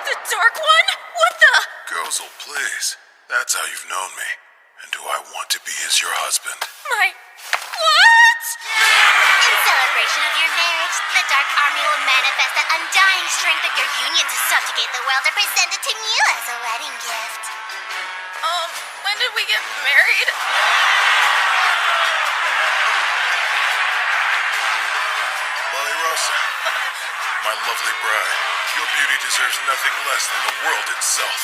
The Dark One? What the? Gozel, please. That's how you've known me. And do I want to be as your husband? My... What? In celebration of your marriage, the Dark Army will manifest the undying strength of your union to subjugate the world and present it to you as a wedding gift. When did we get married? Ballyrosa, my lovely bride, your beauty deserves nothing less than the world itself.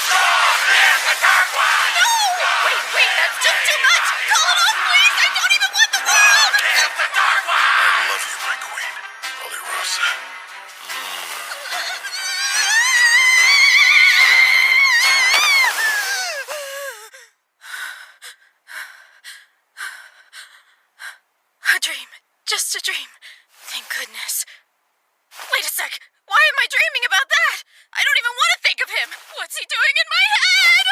The Dark One! No! Wait, that's just too much! Call it off, please! I don't even want the world! The Dark One! I love you, my queen, Ballyrosa. A dream. Just a dream. Thank goodness. Wait a sec. Why am I dreaming about that? I don't even want to think of him. What's he doing in my head?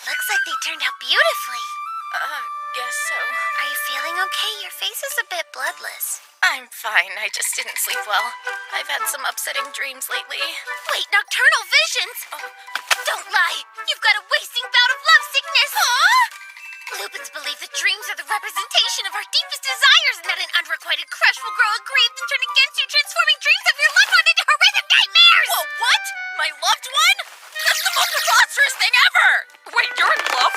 Looks like they turned out beautifully. Guess so. Are you feeling okay? Your face is a bit bloodless. I'm fine. I just didn't sleep well. I've had some upsetting dreams lately. Wait, nocturnal visions? Don't lie. You've got a wasting bout of love sickness. Huh? Lupins believe that dreams are the representation of our deepest desires and that an unrequited crush will grow aggrieved and turn against you, transforming dreams of your loved one into horrific nightmares. Whoa, what? My loved one? That's the most preposterous thing ever! Wait, you're in love?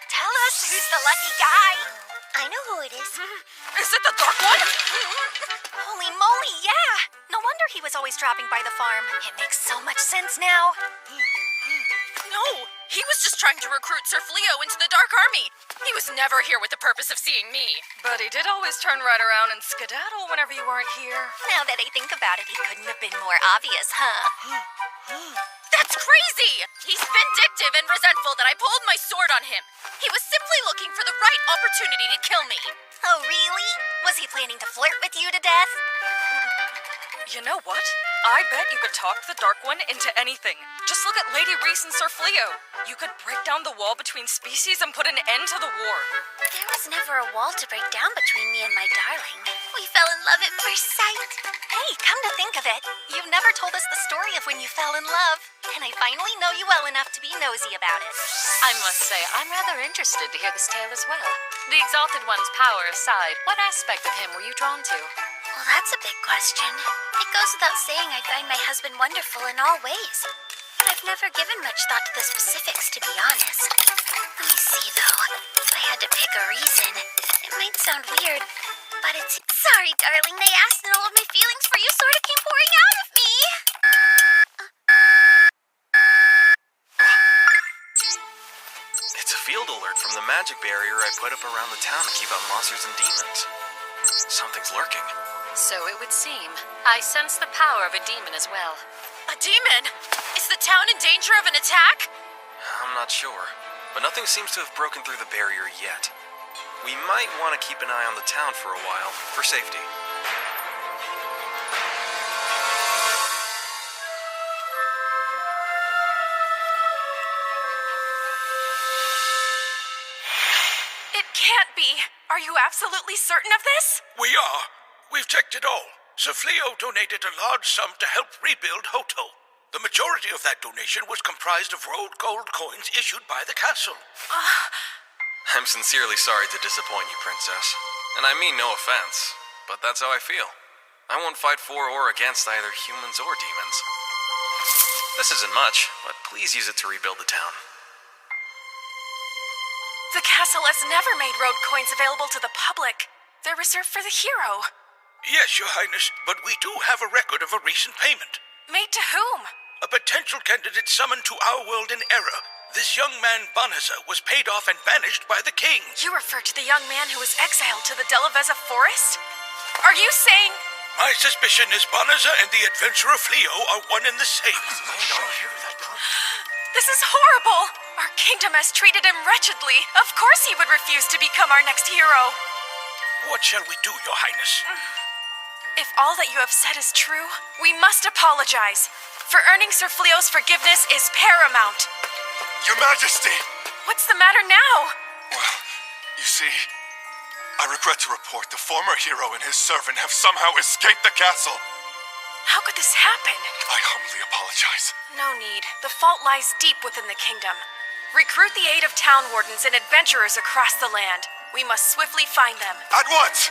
Tell us who's the lucky guy. I know who it is. Is it the Dark One? Holy moly, yeah! No wonder he was always dropping by the farm. It makes so much sense now. No, he was just trying to recruit Sir Fleo into the Dark Army. He was never here with the purpose of seeing me. But he did always turn right around and skedaddle whenever you weren't here. Now that I think about it, he couldn't have been more obvious, huh? That's crazy! He's vindictive and resentful that I pulled my sword on him. He was simply looking for the right opportunity to kill me. Oh, really? Was he planning to flirt with you to death? You know what? I bet you could talk the Dark One into anything. Just look at Lady Reese and Sir Fleo. You could break down the wall between species and put an end to the war. There was never a wall to break down between me and my darling. We fell in love at first sight. Hey, come to think of it, you've never told us the story of when you fell in love. And I finally know you well enough to be nosy about it. I must say, I'm rather interested to hear this tale as well. The Exalted One's power aside, what aspect of him were you drawn to? Well, that's a big question. It goes without saying I find my husband wonderful in all ways. But I've never given much thought to the specifics, to be honest. Let me see, though. If I had to pick a reason, it might sound weird, but it's... Sorry, darling, they asked and all of my feelings for you sort of came pouring out of me. It's a field alert from the magic barrier I put up around the town to keep out monsters and demons. Something's lurking. So it would seem. I sense the power of a demon as well. A demon? Is the town in danger of an attack? I'm not sure, but nothing seems to have broken through the barrier yet. We might want to keep an eye on the town for a while, for safety. It can't be. Are you absolutely certain of this? We are. We've checked it all. Sir Fleo donated a large sum to help rebuild Hoto. The majority of that donation was comprised of rolled gold coins issued by the castle. I'm sincerely sorry to disappoint you, Princess. And I mean no offense, but that's how I feel. I won't fight for or against either humans or demons. This isn't much, but please use it to rebuild the town. The castle has never made road coins available to the public. They're reserved for the hero. Yes, Your Highness, but we do have a record of a recent payment. Made to whom? A potential candidate summoned to our world in error. This young man, Banaza, was paid off and banished by the king. You refer to the young man who was exiled to the Delaveza forest? Are you saying... My suspicion is Banaza and the adventurer Fleo are one and the same. This is horrible! Our kingdom has treated him wretchedly. Of course he would refuse to become our next hero. What shall we do, Your Highness? If all that you have said is true, we must apologize. For earning Sir Fleo's forgiveness is paramount. Your Majesty! What's the matter now? Well, you see, I regret to report the former hero and his servant have somehow escaped the castle. How could this happen? I humbly apologize. No need. The fault lies deep within the kingdom. Recruit the aid of town wardens and adventurers across the land. We must swiftly find them. At once!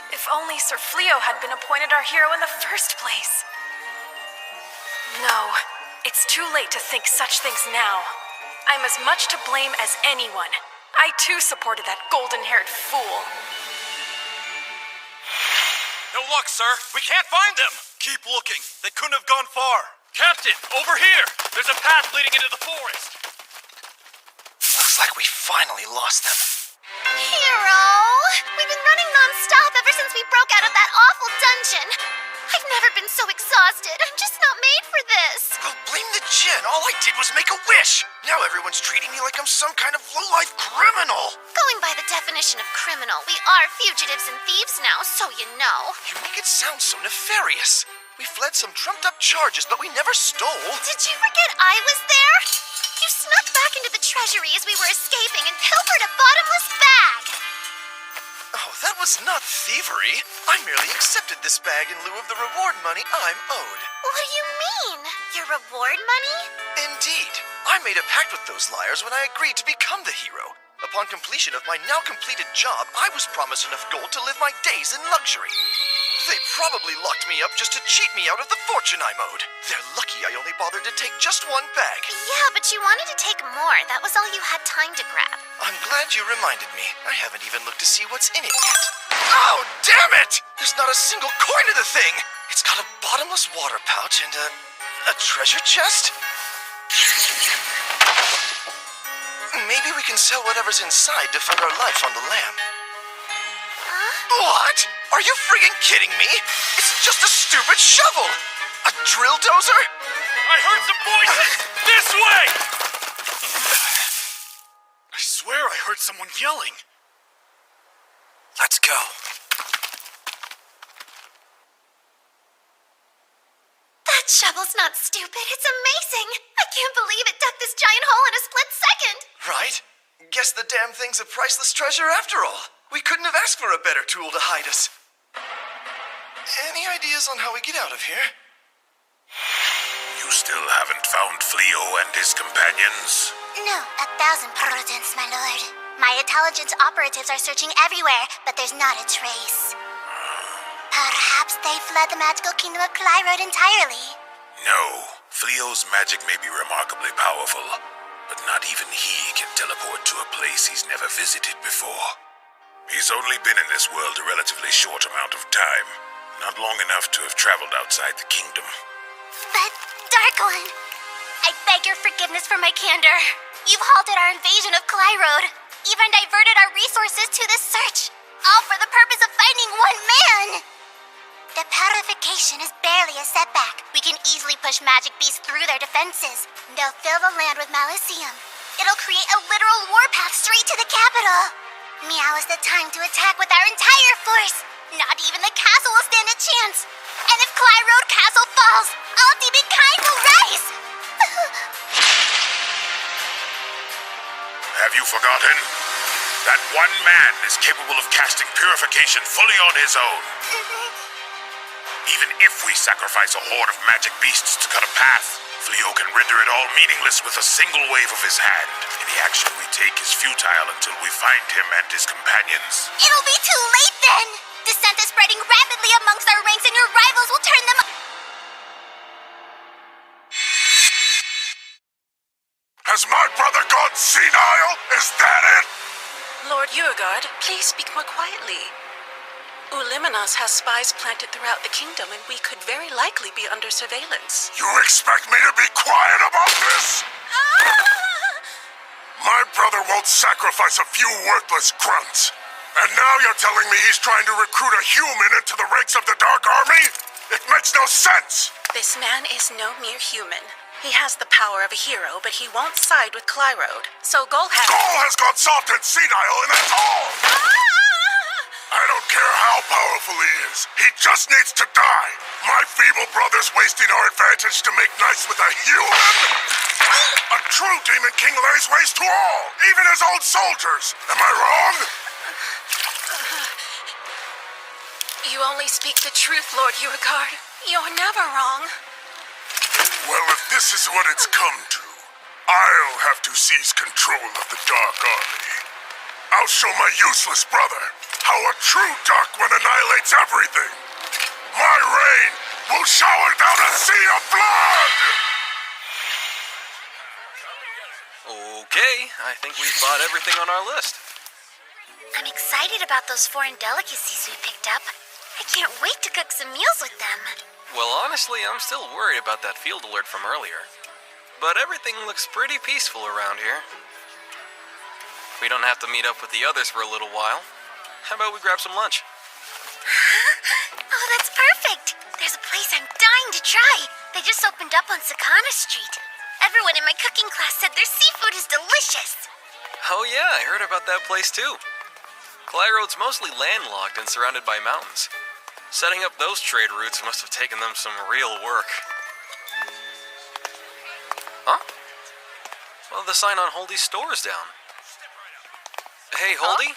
If only Sir Fleo had been appointed our hero in the first place. No, it's too late to think such things now. I'm as much to blame as anyone. I too supported that golden-haired fool. No luck, sir. We can't find them. Keep looking. They couldn't have gone far. Captain, over here. There's a path leading into the forest. Looks like we finally lost them. Hero! We've been running non-stop ever since we broke out of that awful dungeon. I've never been so exhausted. I'm just not made for this. Well, blame the gin. All I did was make a wish. Now everyone's treating me like I'm some kind of low-life criminal. Going by the definition of criminal, we are fugitives and thieves now, so you know. You make it sound so nefarious. We fled some trumped-up charges, but we never stole. Did you forget I was there? You snuck back into the treasury as we were escaping and pilfered a bottomless bag. Oh, that was not thievery. I merely accepted this bag in lieu of the reward money I'm owed. What do you mean? Your reward money? Indeed. I made a pact with those liars when I agreed to become the hero. Upon completion of my now completed job, I was promised enough gold to live my days in luxury. They probably locked me up just to cheat me out of the fortune I'm owed. They're lucky I only bothered to take just one bag. Yeah, but you wanted to take more. That was all you had time to grab. I'm glad you reminded me. I haven't even looked to see what's in it yet. Oh, damn it! There's not a single coin in the thing! It's got a bottomless water pouch and a treasure chest? Maybe we can sell whatever's inside to fund our life on the lam. Huh? What? Are you friggin' kidding me? It's just a stupid shovel! A drill dozer? I heard some voices! This way! I swear I heard someone yelling. Let's go. That shovel's not stupid. It's amazing. I can't believe it dug this giant hole in a split second. Right? Guess the damn thing's a priceless treasure after all. We couldn't have asked for a better tool to hide us. Any ideas on how we get out of here? You still haven't found Fleo and his companions? No, 1,000%, my lord. My intelligence operatives are searching everywhere, but there's not a trace. Perhaps they fled the magical kingdom of Clyrode entirely. No. Fleo's magic may be remarkably powerful, but not even he can teleport to a place he's never visited before. He's only been in this world a relatively short amount of time, not long enough to have traveled outside the kingdom. But, Dark One, I beg your forgiveness for my candor. You've halted our invasion of Clyrode, even diverted our resources to this search, all for the purpose of finding one man. The purification is barely a setback. We can easily push magic beasts through their defenses. They'll fill the land with Malicium. It'll create a literal warpath straight to the capital. Meow is the time to attack with our entire force. Not even the castle will stand a chance. And if Clyrode Castle falls, all demonkind will rise. Have you forgotten? That one man is capable of casting purification fully on his own. Even if we sacrifice a horde of magic beasts to cut a path, Fleo can render it all meaningless with a single wave of his hand. Any action we take is futile until we find him and his companions. It'll be too late then! Dissent is spreading rapidly amongst our ranks and your rivals will turn them... Has my brother gone senile? Is that it? Lord Urgard, please speak more quietly. Uliminos has spies planted throughout the kingdom, and we could very likely be under surveillance. You expect me to be quiet about this? My brother won't sacrifice a few worthless grunts. And now you're telling me he's trying to recruit a human into the ranks of the Dark Army? It makes no sense! This man is no mere human. He has the power of a hero, but he won't side with Clyrode. So Gol has gone soft and senile, and that's all! I don't care how powerful he is. He just needs to die. My feeble brother's wasting our advantage to make nice with a human? A true demon king lays waste to all, even his own soldiers. Am I wrong? You only speak the truth, Lord Urgard. You're never wrong. Well, if this is what it's come to, I'll have to seize control of the Dark Army. I'll show my useless brother how a true Dark One annihilates everything. My reign will shower down a sea of blood! Okay, I think we've bought everything on our list. I'm excited about those foreign delicacies we picked up. I can't wait to cook some meals with them. Well, honestly, I'm still worried about that field alert from earlier. But everything looks pretty peaceful around here. We don't have to meet up with the others for a little while. How about we grab some lunch? Oh, that's perfect! There's a place I'm dying to try. They just opened up on Sakana Street. Everyone in my cooking class said their seafood is delicious. Oh yeah, I heard about that place too. Clyrode's mostly landlocked and surrounded by mountains. Setting up those trade routes must have taken them some real work. Huh? Well, the sign on Holdy's store is down. Hey, Holdy?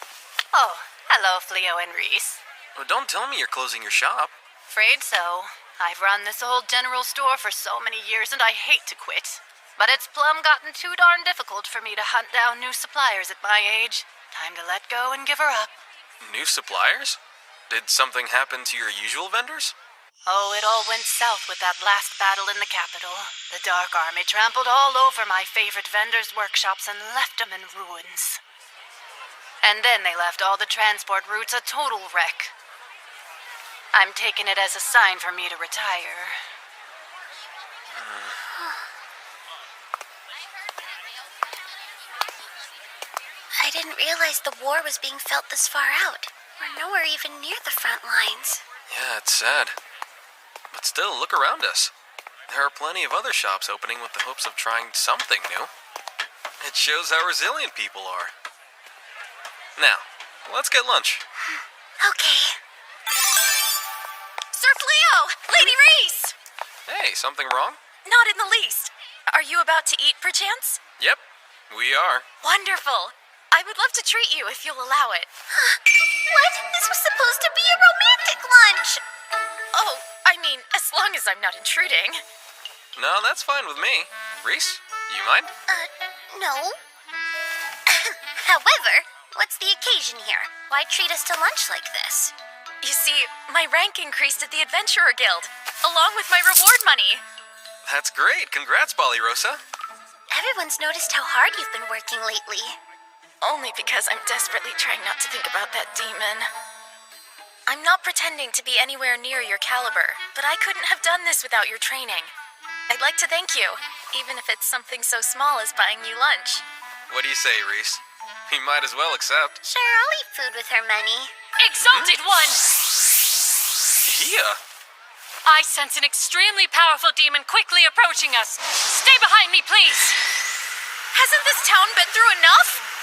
Oh, hello, Fleo and Reese. Well, don't tell me you're closing your shop. Afraid so. I've run this old general store for so many years, and I hate to quit. But it's plumb gotten too darn difficult for me to hunt down new suppliers at my age. Time to let go and give her up. New suppliers? Did something happen to your usual vendors? Oh, it all went south with that last battle in the capital. The Dark Army trampled all over my favorite vendors' workshops and left them in ruins. And then they left all the transport routes a total wreck. I'm taking it as a sign for me to retire. I didn't realize the war was being felt this far out. We're nowhere even near the front lines. Yeah, it's sad. But still, look around us. There are plenty of other shops opening with the hopes of trying something new. It shows how resilient people are. Now, let's get lunch. Okay. Sir Fleo! Lady Reese! Hey, something wrong? Not in the least. Are you about to eat, perchance? Yep, we are. Wonderful. I would love to treat you if you'll allow it. What? This was supposed to be a romantic lunch! Oh, I mean, as long as I'm not intruding. No, that's fine with me. Reese, you mind? No. However, what's the occasion here? Why treat us to lunch like this? You see, my rank increased at the Adventurer Guild, along with my reward money. That's great. Congrats, Ballyrosa. Everyone's noticed how hard you've been working lately. Only because I'm desperately trying not to think about that demon. I'm not pretending to be anywhere near your caliber, but I couldn't have done this without your training. I'd like to thank you, even if it's something so small as buying you lunch. What do you say, Reese? We might as well accept. Sure, I'll eat food with her money. Exalted One! Yeah. I sense an extremely powerful demon quickly approaching us. Stay behind me, please. Hasn't this town been through enough?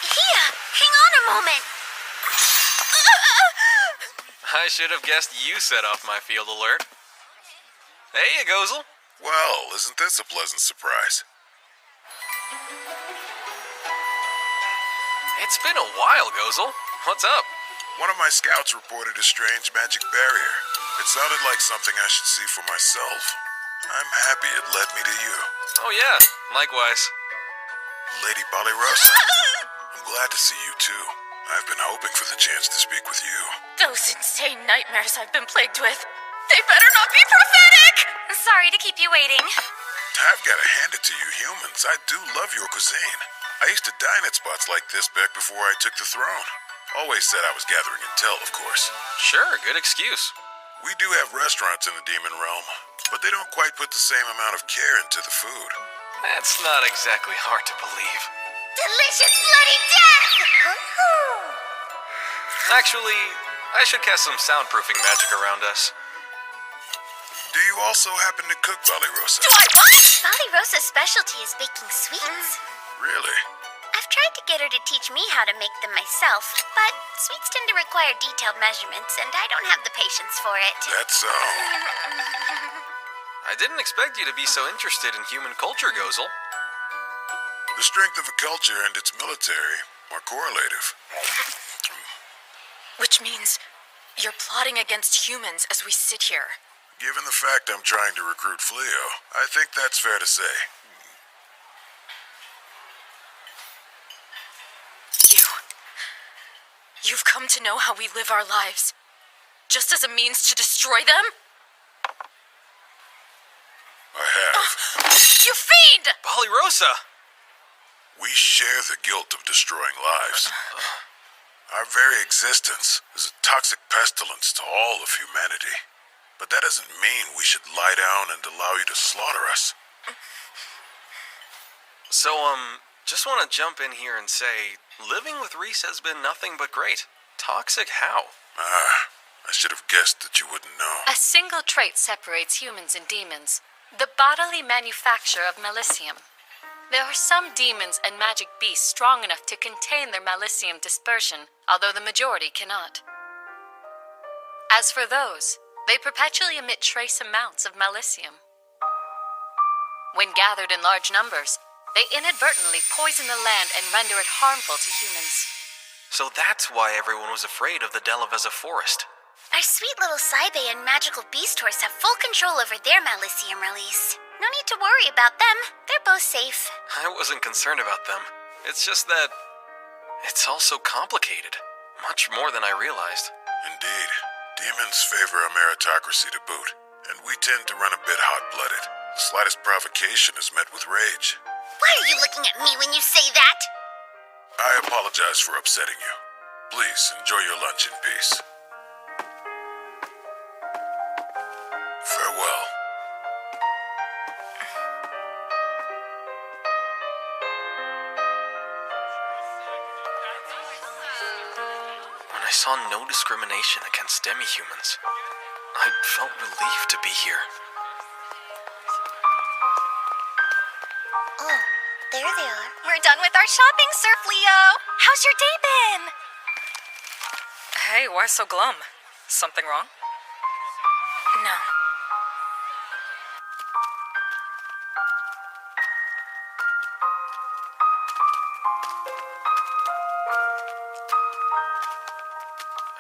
Hia, hang on a moment. I should have guessed you set off my field alert. Hey, Gozel. Well, isn't this a pleasant surprise? It's been a while, Gozel. What's up? One of my scouts reported a strange magic barrier. It sounded like something I should see for myself. I'm happy it led me to you. Oh yeah, likewise. Lady Ballyrosa, I'm glad to see you too. I've been hoping for the chance to speak with you. Those insane nightmares I've been plagued with, they better not be prophetic! Sorry to keep you waiting. I've got to hand it to you humans. I do love your cuisine. I used to dine at spots like this back before I took the throne. Always said I was gathering intel, of course. Sure, good excuse. We do have restaurants in the demon realm, but they don't quite put the same amount of care into the food. That's not exactly hard to believe. Delicious bloody death! Actually, I should cast some soundproofing magic around us. Do you also happen to cook Balirosa? Do I what? Balirosa's specialty is baking sweets. Really? I've tried to get her to teach me how to make them myself, but sweets tend to require detailed measurements, and I don't have the patience for it. That's so. I didn't expect you to be so interested in human culture, Gozel. The strength of a culture and its military are correlative. Which means you're plotting against humans as we sit here. Given the fact I'm trying to recruit Fleo, I think that's fair to say. You've come to know how we live our lives, just as a means to destroy them? I have. You fiend! Balirosa! We share the guilt of destroying lives. Our very existence is a toxic pestilence to all of humanity. But that doesn't mean we should lie down and allow you to slaughter us. So, just want to jump in here and say, living with Reese has been nothing but great. Toxic how? I should have guessed that you wouldn't know. A single trait separates humans and demons: the bodily manufacture of malicium. There are some demons and magic beasts strong enough to contain their malicium dispersion, although the majority cannot. As for those, they perpetually emit trace amounts of malicium. When gathered in large numbers, they inadvertently poison the land and render it harmful to humans. So that's why everyone was afraid of the Delaveza forest. Our sweet little Saibe and magical beast horse have full control over their malicium release. No need to worry about them. They're both safe. I wasn't concerned about them. It's just that it's all so complicated. Much more than I realized. Indeed. Demons favor a meritocracy to boot, and we tend to run a bit hot-blooded. The slightest provocation is met with rage. Why are you looking at me when you say that? I apologize for upsetting you. Please, enjoy your lunch in peace. Farewell. When I saw no discrimination against demi-humans, I felt relieved to be here. Oh, there they are. We're done with our shopping, Sir Fleo. How's your day been? Hey, why so glum? Something wrong? No.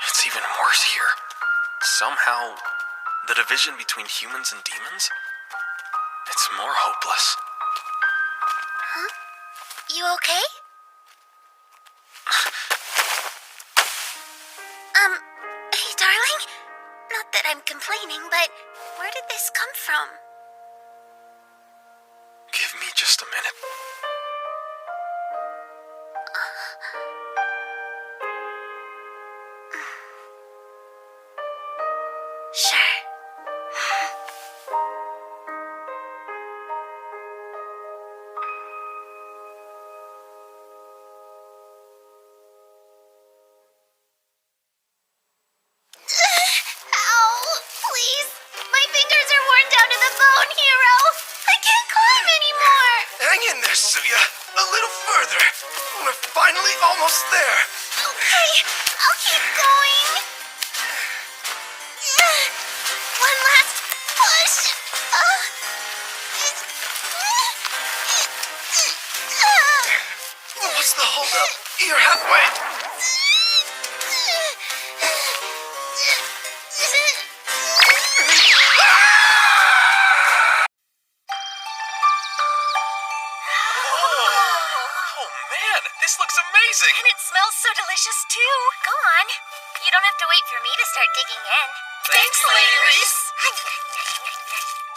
It's even worse here. Somehow, the division between humans and demons? It's more hopeless. Huh? You okay? Hey, darling? Not that I'm complaining, but where did this come from? Give me just a minute. Sure. Ow! Please! My fingers are worn down to the bone, Hero! I can't climb anymore! Hang in there, Suya. A little further. We're finally almost there. Okay, I'll keep going. One last push. What's the holdup? You're halfway. Oh man, this looks amazing! And it smells so delicious, too. Go on. You don't have to wait for me to start digging in. Thanks, Lady Reese.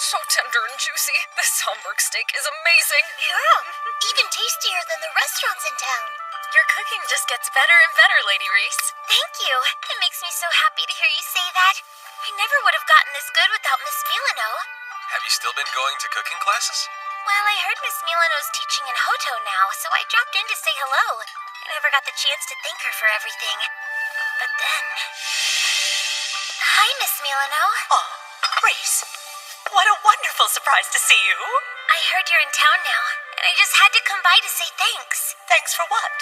So, so tender and juicy. This Hamburg steak is amazing. Yeah, even tastier than the restaurants in town. Your cooking just gets better and better, Lady Reese. Thank you. It makes me so happy to hear you say that. I never would have gotten this good without Miss Milano. Have you still been going to cooking classes? Well, I heard Miss Milano's teaching in Hoto now, so I dropped in to say hello. I never got the chance to thank her for everything. But then... Hi, Miss Milano. Oh, Reese. What a wonderful surprise to see you. I heard you're in town now, and I just had to come by to say thanks. Thanks for what?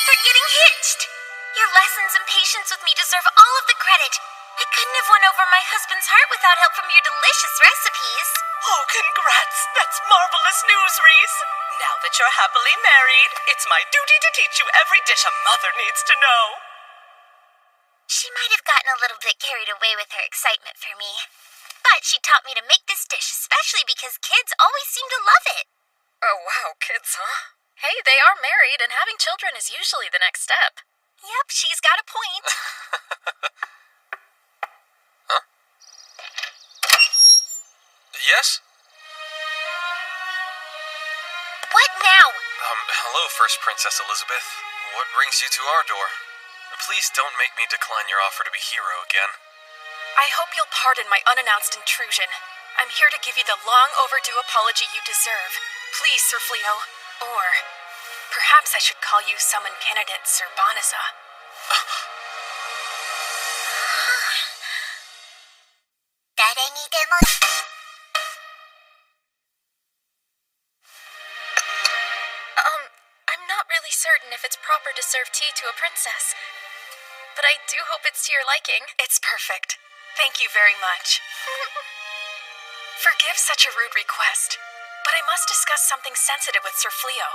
For getting hitched. Your lessons and patience with me deserve all of the credit. I couldn't have won over my husband's heart without help from your delicious recipes. Oh, congrats. That's marvelous news, Reese. Now that you're happily married, it's my duty to teach you every dish a mother needs to know. She might have gotten a little bit carried away with her excitement for me. But she taught me to make this dish, especially because kids always seem to love it. Oh, wow, kids, huh? Hey, they are married, and having children is usually the next step. Yep, she's got a point. Huh? Yes? What now? Hello, First Princess Elizabeth. What brings you to our door? Please don't make me decline your offer to be hero again. I hope you'll pardon my unannounced intrusion. I'm here to give you the long overdue apology you deserve. Please, Sir Fleo. Or perhaps I should call you summon candidate Sir Boniza. I'm not really certain if it's proper to serve tea to a princess, but I do hope it's to your liking. It's perfect. Thank you very much. Forgive such a rude request, but I must discuss something sensitive with Sir Fleo.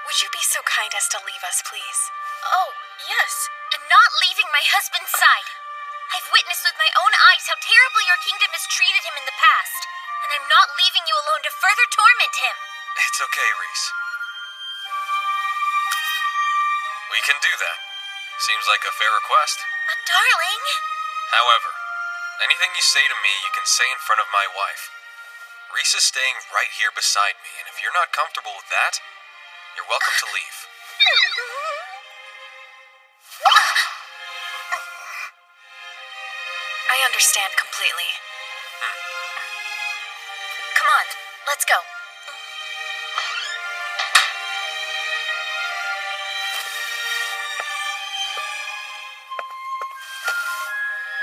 Would you be so kind as to leave us, please? Oh, yes. I'm not leaving my husband's side. I've witnessed with my own eyes how terribly your kingdom has treated him in the past, and I'm not leaving you alone to further torment him. It's okay, Reese. We can do that. Seems like a fair request. Darling. However, anything you say to me, you can say in front of my wife. Reese is staying right here beside me, and if you're not comfortable with that, you're welcome to leave. I understand completely. Come on, let's go.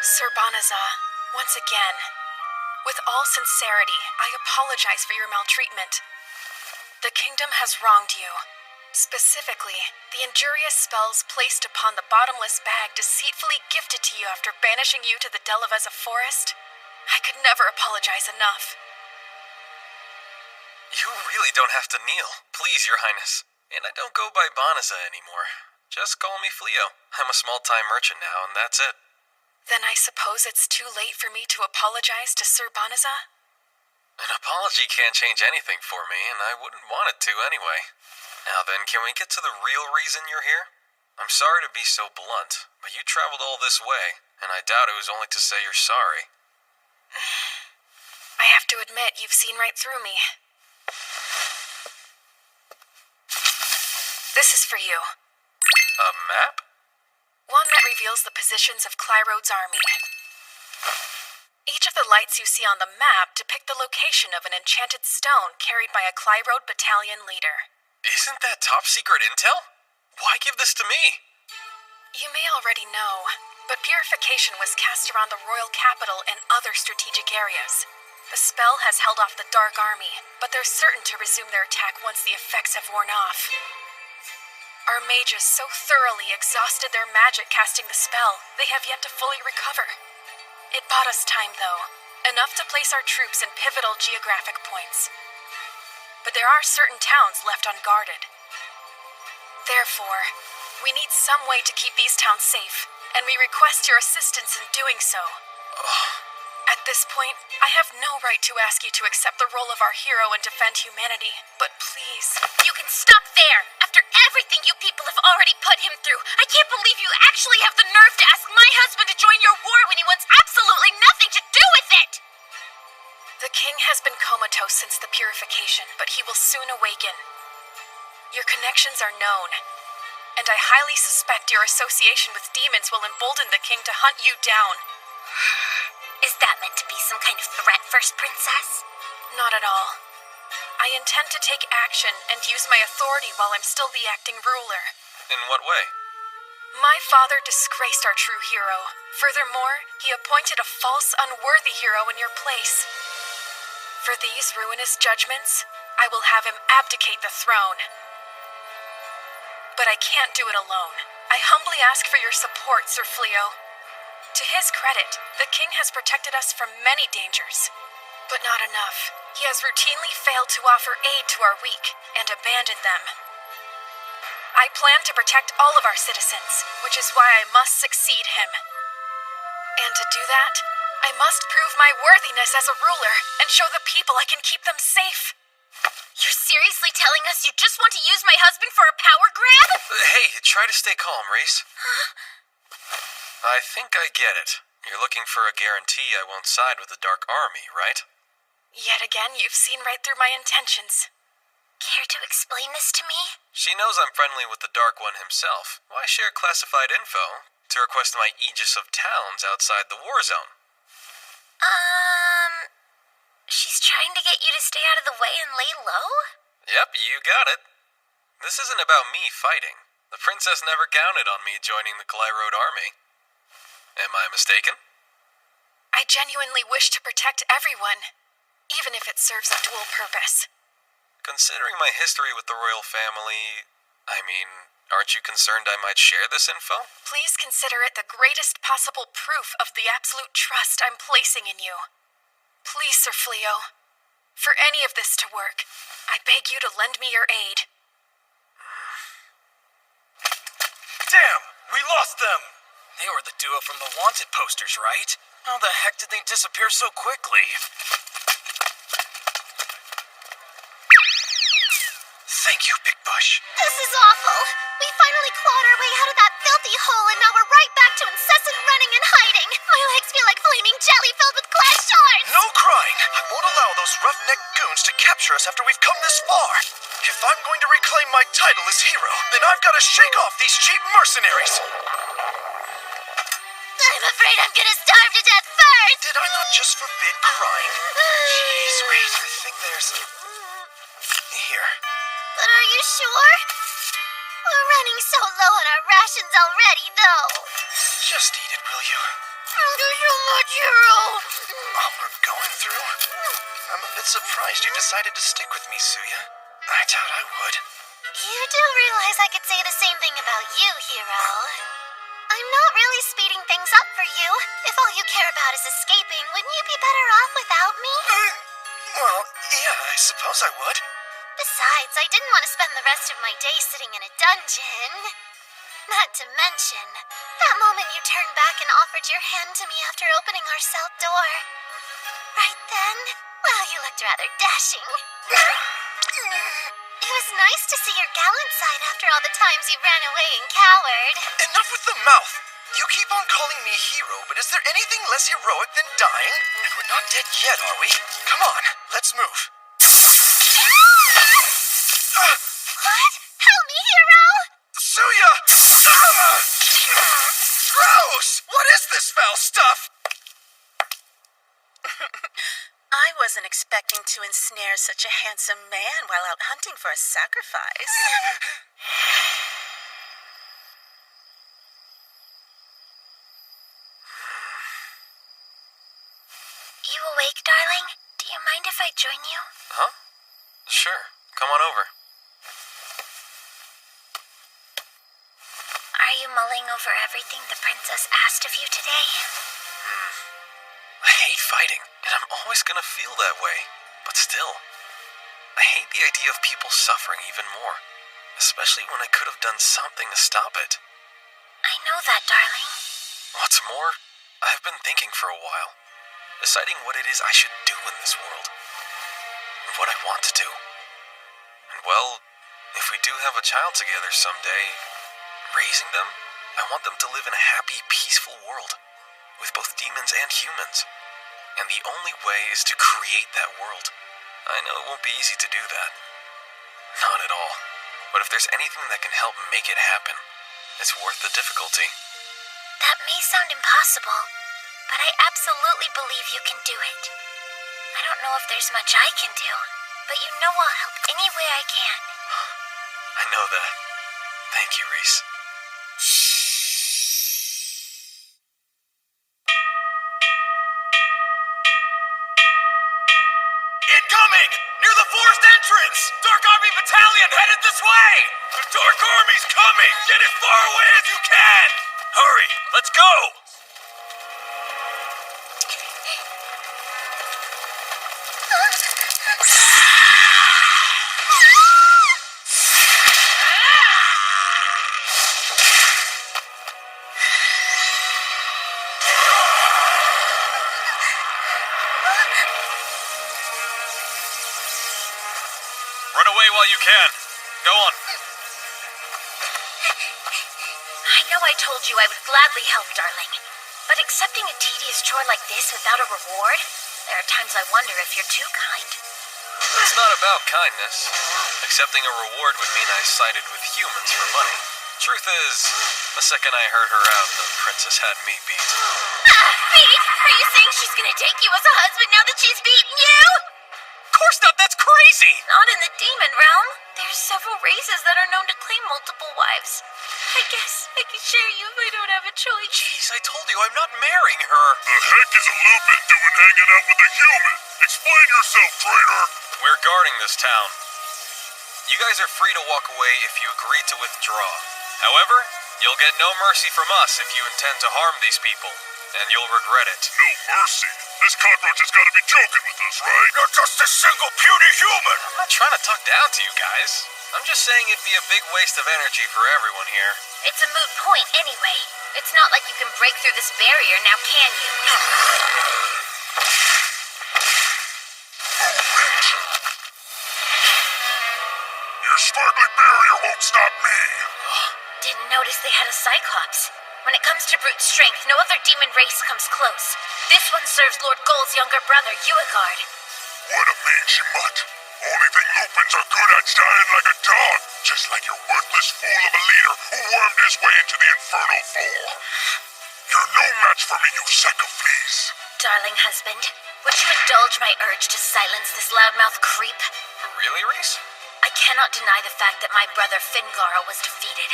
Sir Boniza, once again, with all sincerity, I apologize for your maltreatment. The kingdom has wronged you. Specifically, the injurious spells placed upon the bottomless bag deceitfully gifted to you after banishing you to the Delaveza forest. I could never apologize enough. You really don't have to kneel, please, Your Highness. And I don't go by Boniza anymore. Just call me Fleo. I'm a small-time merchant now, and that's it. Then I suppose it's too late for me to apologize to Sir Boniza? An apology can't change anything for me, and I wouldn't want it to anyway. Now then, can we get to the real reason you're here? I'm sorry to be so blunt, but you traveled all this way, and I doubt it was only to say you're sorry. I have to admit, you've seen right through me. This is for you. A map? One that reveals the positions of Clyrode's army. Each of the lights you see on the map depict the location of an enchanted stone carried by a Clyrode battalion leader. Isn't that top-secret intel? Why give this to me? You may already know, but purification was cast around the royal capital and other strategic areas. The spell has held off the Dark Army, but they're certain to resume their attack once the effects have worn off. Our mages so thoroughly exhausted their magic casting the spell, they have yet to fully recover. It bought us time, though, enough to place our troops in pivotal geographic points. But there are certain towns left unguarded. Therefore, we need some way to keep these towns safe, and we request your assistance in doing so. At this point, I have no right to ask you to accept the role of our hero and defend humanity, but please... You can stop there! After everything you people have already put him through, I can't believe you actually have the nerve to ask my husband to join your war when he wants absolutely nothing to do with it! The king has been comatose since the purification, but he will soon awaken. Your connections are known, and I highly suspect your association with demons will embolden the king to hunt you down. Is that meant to be some kind of threat, First Princess? Not at all. I intend to take action and use my authority while I'm still the acting ruler. In what way? My father disgraced our true hero. Furthermore, he appointed a false, unworthy hero in your place. For these ruinous judgments, I will have him abdicate the throne. But I can't do it alone. I humbly ask for your support, Sir Fleo. To his credit, the king has protected us from many dangers. But not enough. He has routinely failed to offer aid to our weak and abandoned them. I plan to protect all of our citizens, which is why I must succeed him. And to do that, I must prove my worthiness as a ruler and show the people I can keep them safe. You're seriously telling us you just want to use my husband for a power grab? Hey, try to stay calm, Reese. I think I get it. You're looking for a guarantee I won't side with the Dark Army, right? Yet again, you've seen right through my intentions. Care to explain this to me? She knows I'm friendly with the Dark One himself. Why share classified info to request my Aegis of towns outside the war zone? She's trying to get you to stay out of the way and lay low? Yep, you got it. This isn't about me fighting. The princess never counted on me joining the Clyroad army. Am I mistaken? I genuinely wish to protect everyone, even if it serves a dual purpose. Considering my history with the royal family, aren't you concerned I might share this info? Please consider it the greatest possible proof of the absolute trust I'm placing in you. Please, Sir Fleo, for any of this to work, I beg you to lend me your aid. Damn! We lost them! They were the duo from the wanted posters, right? How the heck did they disappear so quickly? Thank you, Big Bush. This is awful. We finally clawed our way out of that filthy hole, and now we're right back to incessant running and hiding. My legs feel like flaming jelly filled with glass shards. No crying! I won't allow those roughneck goons to capture us after we've come this far. If I'm going to reclaim my title as hero, then I've got to shake off these cheap mercenaries. I'm afraid I'm gonna starve to death first. Did I not just forbid crying? Jeez, wait, I think there's... Here. But are you sure? We're running so low on our rations already, though. Just eat it, will you? Thank you so much, hero. All we're going through? I'm a bit surprised you decided to stick with me, Suya. I doubt I would. You do realize I could say the same thing about you, hero. I'm not really speeding things up for you. If all you care about is escaping, wouldn't you be better off without me? Well, yeah, I suppose I would. Besides, I didn't want to spend the rest of my day sitting in a dungeon. Not to mention, that moment you turned back and offered your hand to me after opening our cell door. Right then, well, you looked rather dashing. It was nice to see your gallant side after all the times you ran away and cowered. Enough with the mouth! You keep on calling me hero, but is there anything less heroic than dying? And we're not dead yet, are we? Come on, let's move. What? Help me, hero! Suya! Gross! What is this foul stuff? I wasn't expecting to ensnare such a handsome man while out hunting for a sacrifice. You awake, darling? Do you mind if I join you? Huh? Sure. Come on over. Are you mulling over everything the princess asked of you today? I hate fighting, and I'm always gonna feel that way. But still, I hate the idea of people suffering even more. Especially when I could have done something to stop it. I know that, darling. What's more, I've been thinking for a while. Deciding what it is I should do in this world. And what I want to do. And well, if we do have a child together someday, raising them, I want them to live in a happy, peaceful world. With both demons and humans. and the only way is to create that world. I know it won't be easy to do that. Not at all. But if there's anything that can help make it happen, it's worth the difficulty. That may sound impossible, but I absolutely believe you can do it. I don't know if there's much I can do, but you know I'll help any way I can. I know that. Thank you, Reese. Incoming! Near the forest entrance! Dark Army Battalion headed this way! The Dark Army's coming! Get as far away as you can! Hurry! Let's go! Run away while you can. Go on. I know I told you I would gladly help, darling. But accepting a tedious chore like this without a reward? There are times I wonder if you're too kind. It's not about kindness. Accepting a reward would mean I sided with humans for money. Truth is, the second I heard her out, the princess had me beat. Beat? Are you saying she's gonna take you as a husband now that she's beaten you? Of course not, that's crazy! Not in the demon realm. There's several races that are known to claim multiple wives. I guess I can share you if I don't have a choice. Jeez, I told you I'm not marrying her. The heck is a Lupin doing hanging out with a human? Explain yourself, traitor! We're guarding this town. You guys are free to walk away if you agree to withdraw. However, you'll get no mercy from us if you intend to harm these people, and you'll regret it. No mercy? This cockroach has got to be joking with us, right? You're just a single puny human! I'm not trying to talk down to you guys. I'm just saying it'd be a big waste of energy for everyone here. It's a moot point anyway. It's not like you can break through this barrier now, can you? Your sparkly barrier won't stop me! Didn't notice they had a Cyclops. When it comes to brute strength, no other demon race comes close. This one serves Lord Gold's younger brother, Uigard. What a mangy mutt. Only thing Lupins are good at's dying like a dog, just like your worthless fool of a leader who wormed his way into the infernal fold. You're no match for me, you sack of fleas. Darling husband, would you indulge my urge to silence this loudmouth creep? Really, Reese? I cannot deny the fact that my brother Fingara was defeated.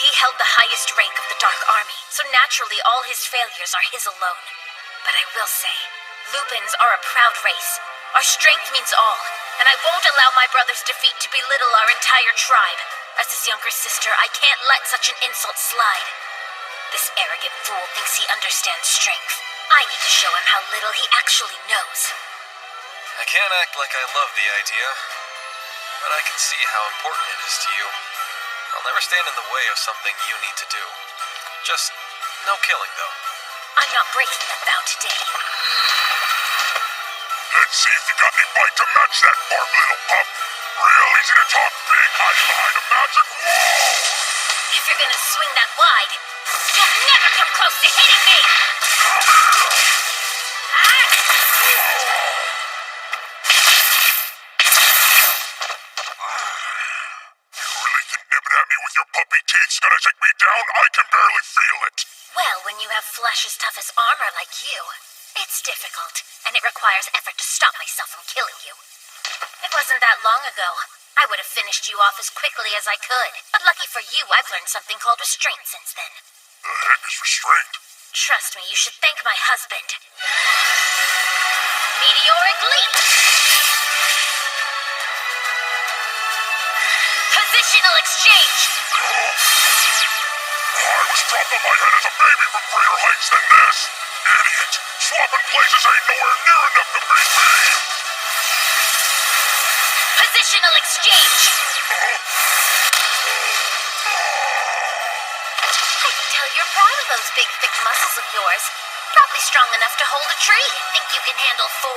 He held the highest rank of the Dark Army, so naturally all his failures are his alone. But I will say, Lupins are a proud race. Our strength means all, and I won't allow my brother's defeat to belittle our entire tribe. As his younger sister, I can't let such an insult slide. This arrogant fool thinks he understands strength. I need to show him how little he actually knows. I can't act like I love the idea, but I can see how important it is to you. I'll never stand in the way of something you need to do. Just no killing, though. I'm not breaking that vow today. Let's see if you got any bite to match that bark, little pup. Real easy to talk big hiding behind a magic wall. If you're gonna swing that wide, you'll never come close to hitting me! Come here! You really think nibbing at me with your puppy teeth's gonna take me down? I can barely feel it. Well, when you have flesh as tough as armor like you, it's difficult, and it requires effort to stop myself from killing you. It wasn't that long ago. I would have finished you off as quickly as I could. But lucky for you, I've learned something called restraint since then. The heck is restraint? Trust me, you should thank my husband. Meteoric leap! Positional exchange! I was dropped on my head as a baby from greater heights than this. Idiot! Swapping places ain't nowhere near enough to beat me! Positional exchange! I can tell you're proud of those big, thick muscles of yours. Probably strong enough to hold a tree. Think you can handle 4?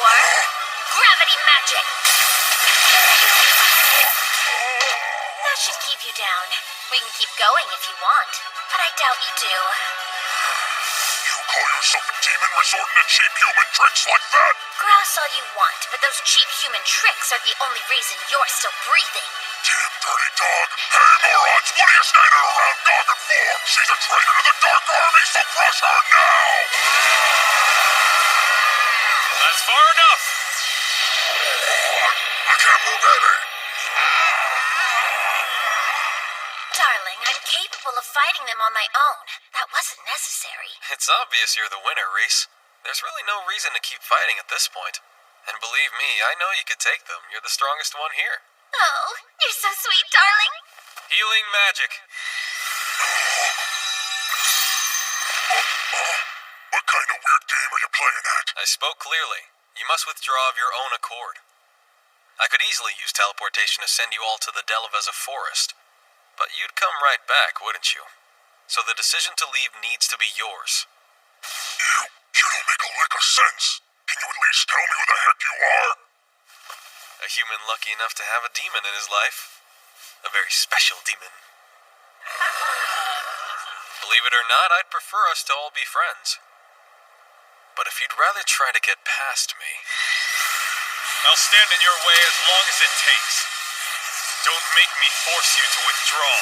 Gravity magic! That should keep you down. We can keep going if you want, but I doubt you do. You call yourself an demon resorting to cheap human tricks like that? Grouse all you want, but those cheap human tricks are the only reason you're still breathing. Damn dirty dog. Hey, morons, what are you standing around dogging for? She's a traitor to the Dark Army, so crush her now! That's far enough. I can't move any. Darling, I'm capable of fighting them on my own. That wasn't necessary. It's obvious you're the winner, Reese. There's really no reason to keep fighting at this point. And believe me, I know you could take them. You're the strongest one here. Oh, you're so sweet, darling. Healing magic. What kind of weird game are you playing at? I spoke clearly. You must withdraw of your own accord. I could easily use teleportation to send you all to the Delaveza forest. But you'd come right back, wouldn't you? So the decision to leave needs to be yours. You don't make a lick of sense. Can you at least tell me who the heck you are? A human lucky enough to have a demon in his life. A very special demon. Believe it or not, I'd prefer us to all be friends. But if you'd rather try to get past me... I'll stand in your way as long as it takes. Don't make me force you to withdraw.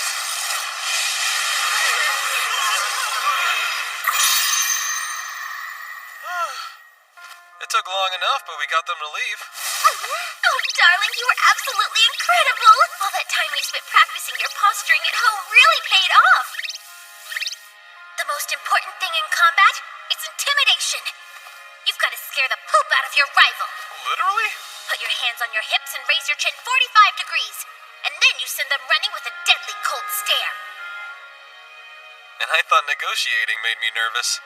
It took long enough, but we got them to leave. Oh, darling, you were absolutely incredible. All that time you spent practicing your posturing at home really paid off. The most important thing in combat is intimidation. You've got to scare the poop out of your rival. Literally? Put your hands on your hips and raise your chin 45 degrees. And then you send them running with a deadly cold stare. And I thought negotiating made me nervous.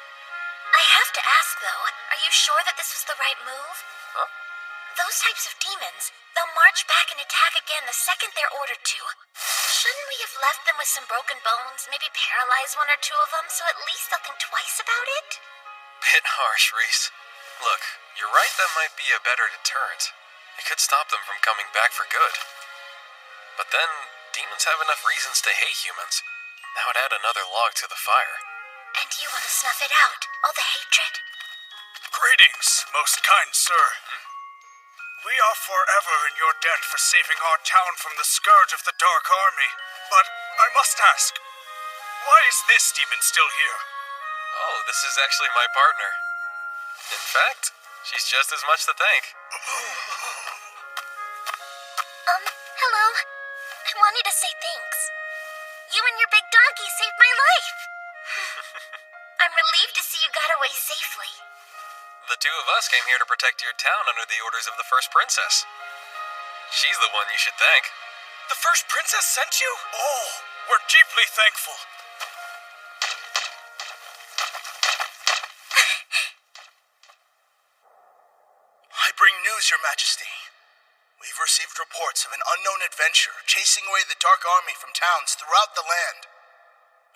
I have to ask, though, are you sure that this was the right move? Huh? Those types of demons, they'll march back and attack again the second they're ordered to. Shouldn't we have left them with some broken bones, maybe paralyze one or two of them, so at least they'll think twice about it? Bit harsh, Reese. Look, you're right, that might be a better deterrent. It could stop them from coming back for good. But then, demons have enough reasons to hate humans. That would add another log to the fire. And you want to snuff it out, all the hatred? Greetings, most kind sir. We are forever in your debt for saving our town from the scourge of the Dark Army. But I must ask, why is this demon still here? Oh, this is actually my partner. In fact, she's just as much to thank. Hello. I wanted to say thanks. You and your big doggy saved my life. I'm relieved to see you got away safely. The two of us came here to protect your town under the orders of the first princess. She's the one you should thank. The first princess sent you? Oh, we're deeply thankful. I bring news, Your Majesty. We've received reports of an unknown adventurer chasing away the Dark Army from towns throughout the land.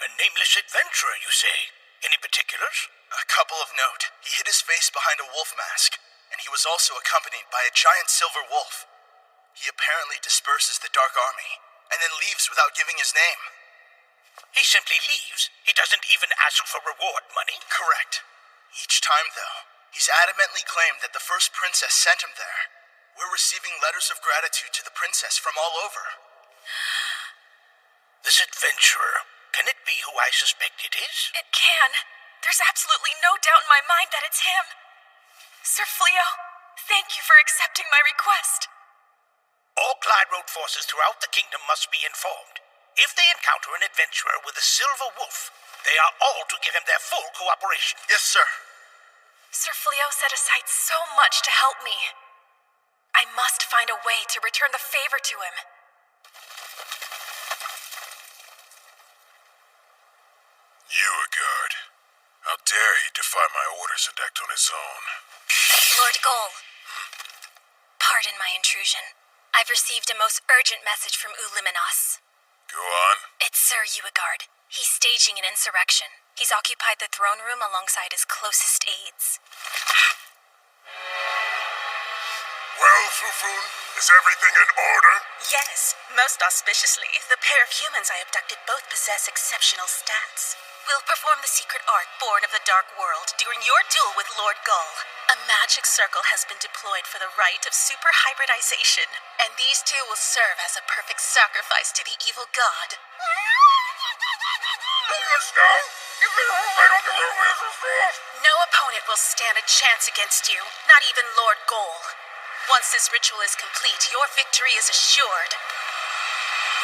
A nameless adventurer, you say? Any particulars? A couple of note. He hid his face behind a wolf mask, and he was also accompanied by a giant silver wolf. He apparently disperses the Dark Army, and then leaves without giving his name. He simply leaves? He doesn't even ask for reward money? Correct. Each time, though, he's adamantly claimed that the first princess sent him there. We're receiving letters of gratitude to the princess from all over. This adventurer, can it be who I suspect it is? It can. There's absolutely no doubt in my mind that it's him. Sir Fleo, thank you for accepting my request. All Clyde Road forces throughout the kingdom must be informed. If they encounter an adventurer with a silver wolf, they are all to give him their full cooperation. Yes, sir. Sir Fleo set aside so much to help me. I must find a way to return the favor to him. Beauregard. How dare he defy my orders and act on his own? Lord Goal. Pardon my intrusion. I've received a most urgent message from Uliminos. Go on. It's Sir Beauregard. He's staging an insurrection. He's occupied the throne room alongside his closest aides. Well, Fufun, is everything in order? Yes, most auspiciously, the pair of humans I abducted both possess exceptional stats. will perform the secret art born of the Dark World during your duel with Lord Gull. A magic circle has been deployed for the rite of super hybridization, and these two will serve as a perfect sacrifice to the evil god. No opponent will stand a chance against you, not even Lord Gull. Once this ritual is complete, your victory is assured.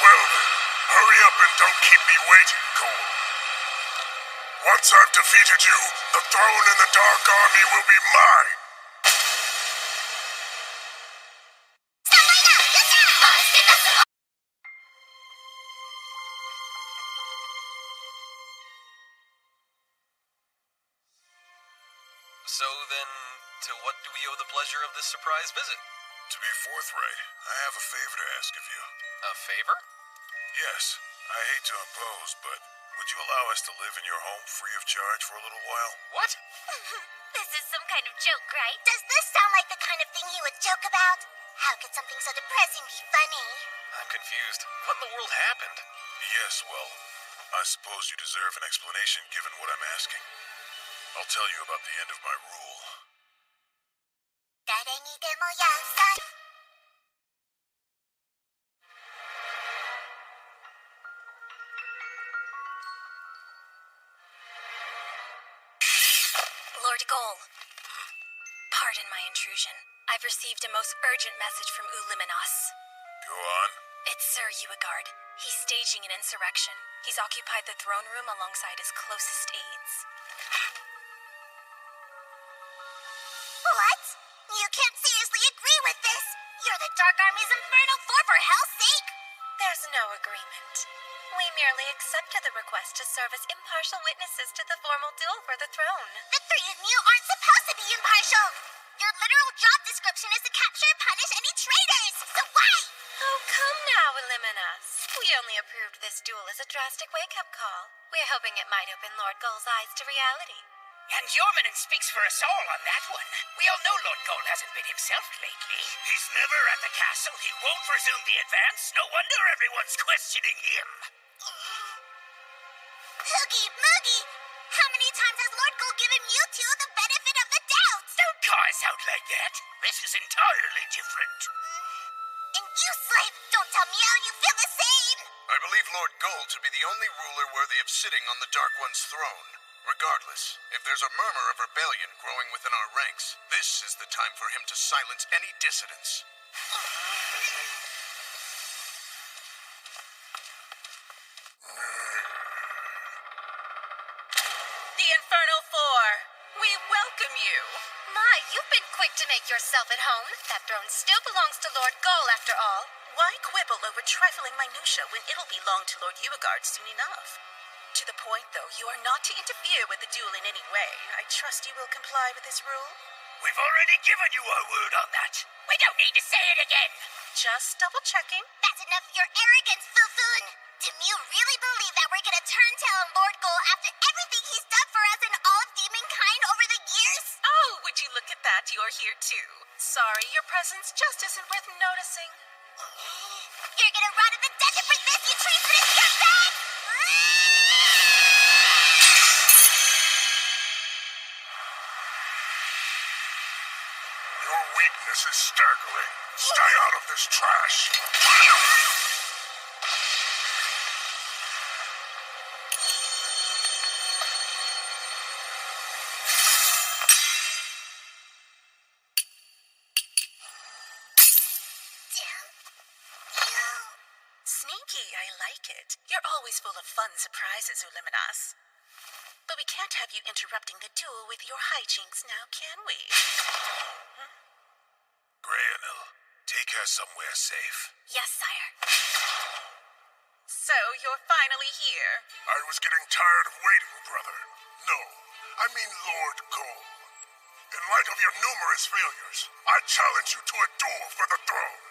Well then, hurry up and don't keep me waiting, Cole. Once I've defeated you, the throne in the Dark Army will be mine! So then, to what do we owe the pleasure of this surprise visit? To be forthright, I have a favor to ask of you. A favor? Yes, I hate to impose, but would you allow us to live in your home free of charge for a little while? What? This is some kind of joke, right? Does this sound like the kind of thing he would joke about? How could something so depressing be funny? I'm confused. What in the world happened? Yes, well, I suppose you deserve an explanation given what I'm asking. I'll tell you about the end of my rule. Lord Gull. Pardon my intrusion. I've received a most urgent message from Uliminos. Go on. It's Sir Uigard. He's staging an insurrection. He's occupied the throne room alongside his closest aides. What? You can't seriously agree with this! You're the Dark Army's Infernal Four, for hell's sake! There's no agreement. We merely accepted the request to serve as impartial witnesses to the formal duel for the throne. The three of you aren't supposed to be impartial! Your literal job description is to capture and punish any traitors! So why? Oh, come now, Eliminas. We only approved this duel as a drastic wake-up call. We're hoping it might open Lord Gull's eyes to reality. And Yormanen speaks for us all on that one. We all know Lord Gull hasn't been himself lately. He's never at the castle. He won't resume the advance. No wonder everyone's questioning him. Hoogie Moogie! How many times has Lord Gull given you two the benefit of the doubt? Don't call us out like that. This is entirely different. And you, Slave, don't tell me how you feel the same! I believe Lord Gull to be the only ruler worthy of sitting on the Dark One's throne. Regardless, if there's a murmur of rebellion growing within our ranks, this is the time for him to silence any dissidents. The Infernal Four, we welcome you. My, you've been quick to make yourself at home. That throne still belongs to Lord Gull, after all. Why quibble over trifling minutia when it'll belong to Lord Uigard soon enough? To the point, though, you are not to interfere with the duel in any way. I trust you will comply with this rule. We've already given you our word on that. We don't need to say it again. Just double-checking. That's enough of your arrogance, Fufun! Do you really believe that we're gonna turn tail on Lord Gull after everything he's done for us and all of demonkind over the years? Oh, would you look at that? You're here, too. Sorry, your presence just isn't worth noticing. You're gonna rot in the dungeon for this, you treasonous dirtbag! Your weakness is staggering. Stay out of this trash. Sneaky, I like it. You're always full of fun surprises, Uliminas. But we can't have you interrupting the duel with your hijinks now, can we? Grayanil, take her somewhere safe. Yes, sire. So, you're finally here. I was getting tired of waiting, brother. No, I mean Lord Gull. In light of your numerous failures, I challenge you to a duel for the throne.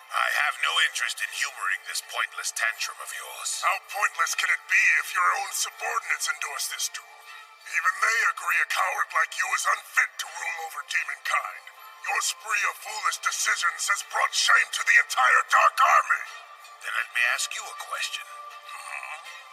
I have no interest in humoring this pointless tantrum of yours. How pointless can it be if your own subordinates endorse this duel? Even they agree a coward like you is unfit to rule over demonkind. Your Your spree of foolish decisions has brought shame to the entire Dark Army. Then let me ask you a question.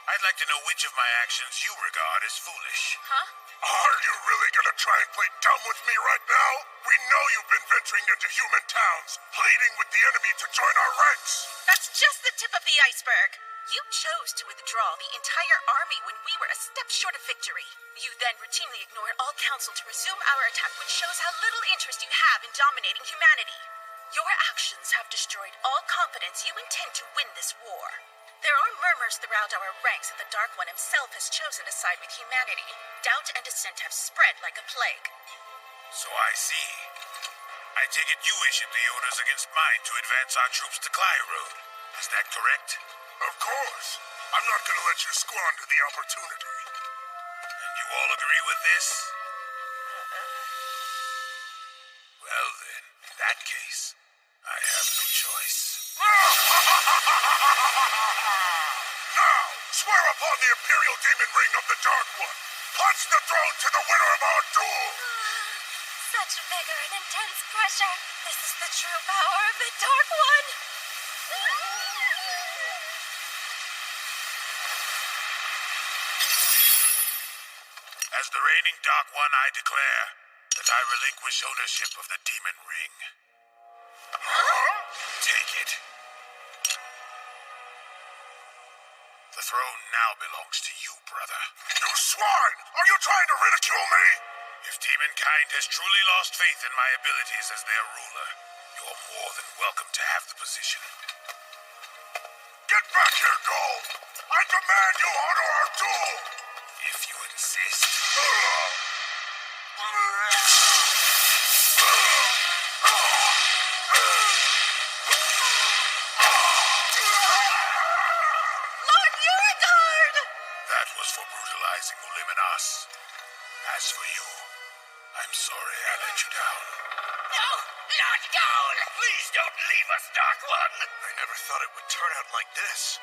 I'd like to know which of my actions you regard as foolish. Huh? Are you really gonna try and play dumb with me right now? We know you've been venturing into human towns, pleading with the enemy to join our ranks. That's just the tip of the iceberg. You chose to withdraw the entire army when we were a step short of victory. You then routinely ignored all counsel to resume our attack, which shows how little interest you have in dominating humanity. Your actions have destroyed all confidence you intend to win this war. There are murmurs throughout our ranks that the Dark One himself has chosen to side with humanity. Doubt and dissent have spread like a plague. So I see. I take it you issued the orders against mine to advance our troops to Clyde Road. Is that correct? Of course. I'm not gonna let you squander the opportunity. And you all agree with this? Well then, in that case, I have no choice. Now, swear upon the Imperial Demon Ring of the Dark One. Pledge the throne to the winner of our duel. Such vigor and intense pressure. This is the true power of the Dark One. As the reigning Dark One, I declare that I relinquish ownership of the Demon Ring. Take it. The throne now belongs to you, brother. You swine! Are you trying to ridicule me? If demonkind has truly lost faith in my abilities as their ruler, you're more than welcome to have the position. Get back here, Gold! I demand you honor our duel! If you insist. Lord Urigard! That was for brutalizing Uliminas. As for you, I'm sorry I let you down. No! Not Goal! Please don't leave us, Dark One! I never thought it would turn out like this.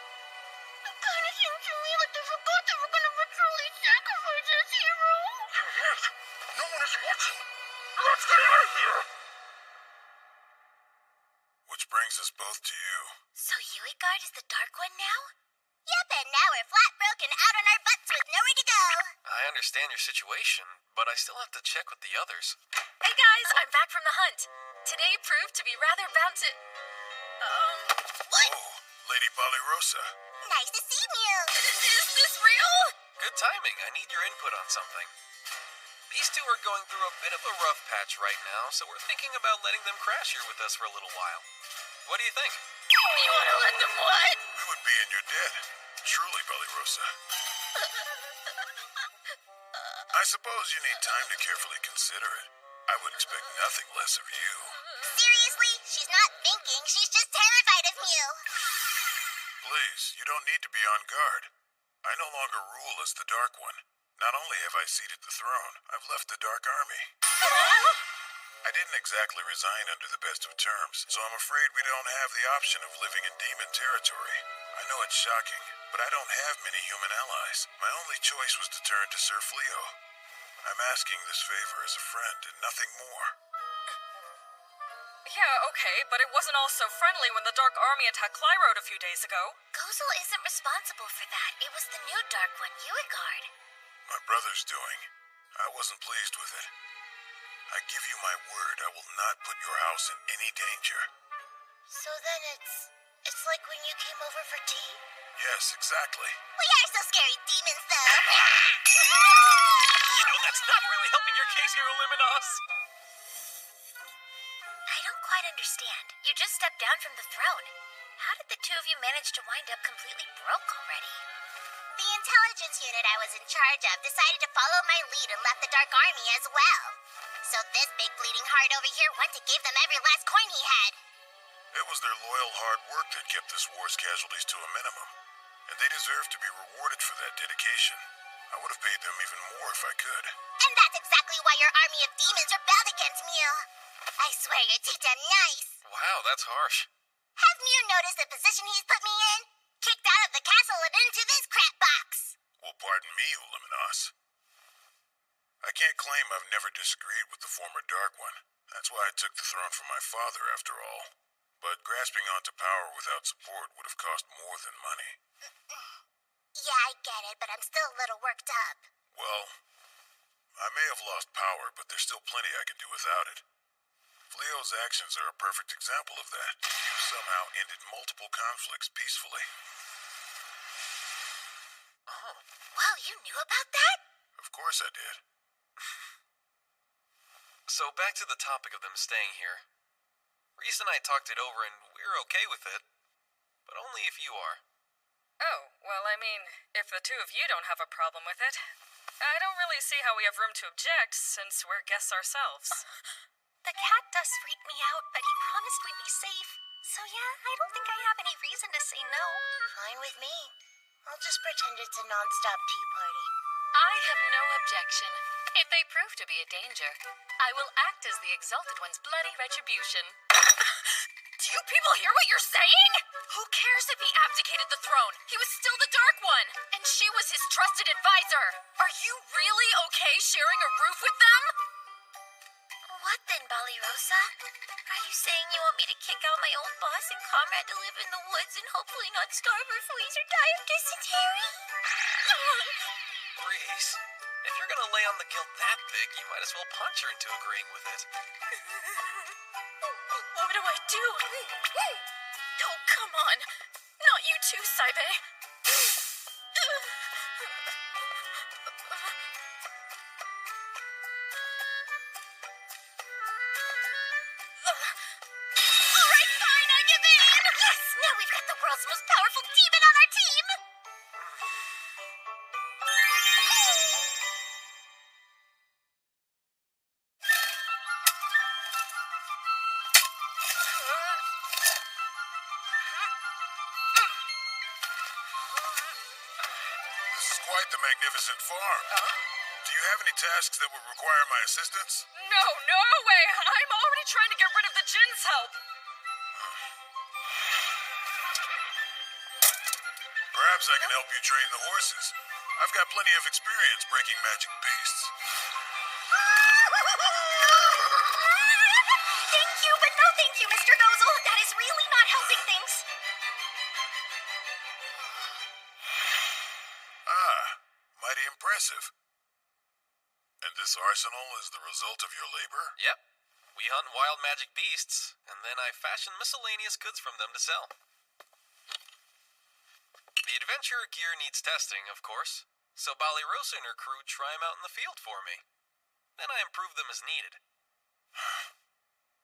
It kind of seems to me like they forgot they were gonna ritually sacrifice this hero. You're right. No one is watching. Let's get out of here! Which brings us both to you. So Urigard is the Dark One now? Yep, and now we're flat broke and out on our butts with nowhere to go. I understand your situation, but I still have to check with the others. Hey guys, I'm back from the hunt. Today proved to be rather bouncy. What? Oh, Lady Balirosa. Nice to see you. Is this real? Good timing. I need your input on something. These two are going through a bit of a rough patch right now, so we're thinking about letting them crash here with us for a little while. What do you think? You wanna let them what? We would be in your debt. Truly, Balirosa. I suppose you need time to carefully consider it. I would expect nothing less of you. Seriously? She's not thinking. She's just terrified of you. Please, you don't need to be on guard. I no longer rule as the Dark One. Not only have I ceded the throne, I've left the Dark Army. I didn't exactly resign under the best of terms, so I'm afraid we don't have the option of living in demon territory. I know it's shocking, but I don't have many human allies. My only choice was to turn to Sir Fleo. I'm asking this favor as a friend and nothing more. Yeah, okay, but it wasn't all so friendly when the Dark Army attacked Clyde Road a few days ago. Gozel isn't responsible for that. It was the new Dark One, Urigard. My brother's doing. I wasn't pleased with it. I give you my word I will not put your house in any danger. So then it's like when you came over for tea? Yes, exactly. We are so scary demons, though. You know, that's not really helping your case here, Uliminos. I don't quite understand. You just stepped down from the throne. How did the two of you manage to wind up completely broke already? The intelligence unit I was in charge of decided to follow my lead and left the Dark Army as well. So this big bleeding heart over here went to give them every last coin he had. It was their loyal hard work that kept this war's casualties to a minimum. And they deserve to be rewarded for that dedication. I would have paid them even more if I could. And that's exactly why your army of demons rebelled against Mew. I swear you're too damn nice. Wow, that's harsh. Have Mew noticed the position he's put me in? Kicked out of the castle and into this crap box. Well, pardon me, Uliminos. I can't claim I've never disagreed with the former Dark One. That's why I took the throne from my father, after all. But grasping onto power without support would have cost more than money. Yeah, I get it, but I'm still a little worked up. Well, I may have lost power, but there's still plenty I can do without it. Fleo's actions are a perfect example of that. You somehow ended multiple conflicts peacefully. Oh. Wow, you knew about that? Of course I did. So back to the topic of them staying here. Reese and I talked it over and we're okay with it. But only if you are. Oh, well, I mean, if the two of you don't have a problem with it, I don't really see how we have room to object since we're guests ourselves. The cat does freak me out, but he promised we'd be safe. So yeah, I don't think I have any reason to say no. Fine with me. I'll just pretend it's a non-stop tea party. I have no objection. If they prove to be a danger, I will act as the Exalted One's bloody retribution. Do you people hear what you're saying? Who cares if he abdicated the throne? He was still the Dark One, and she was his trusted advisor. Are you really okay sharing a roof with them? What then, Ballyrosa? Are you saying you want me to kick out my old boss and comrade to live in the woods and hopefully not starve or freeze or die of dysentery? Reese, if you're gonna lay on the guilt that big, you might as well punch her into agreeing with it. What do I do? Oh, come on. Not you too, Saibe. Alright, fine, I give in! Yes! Now we've got the world's most powerful demon on our team! This is quite the magnificent farm. Do you have any tasks that would require my assistance? No, no way! I'm already trying to get rid of the Jin's help. Perhaps I can help you train the horses. I've got plenty of experience breaking magic beasts. Thank you, but no thank you, Mr. Gozel. That is really not helping things. Mighty impressive. And this arsenal is the result of your labor? Yep. We hunt wild magic beasts, and then I fashion miscellaneous goods from them to sell. The adventurer gear needs testing, of course, so Ballyrosa and her crew try them out in the field for me. Then I improve them as needed.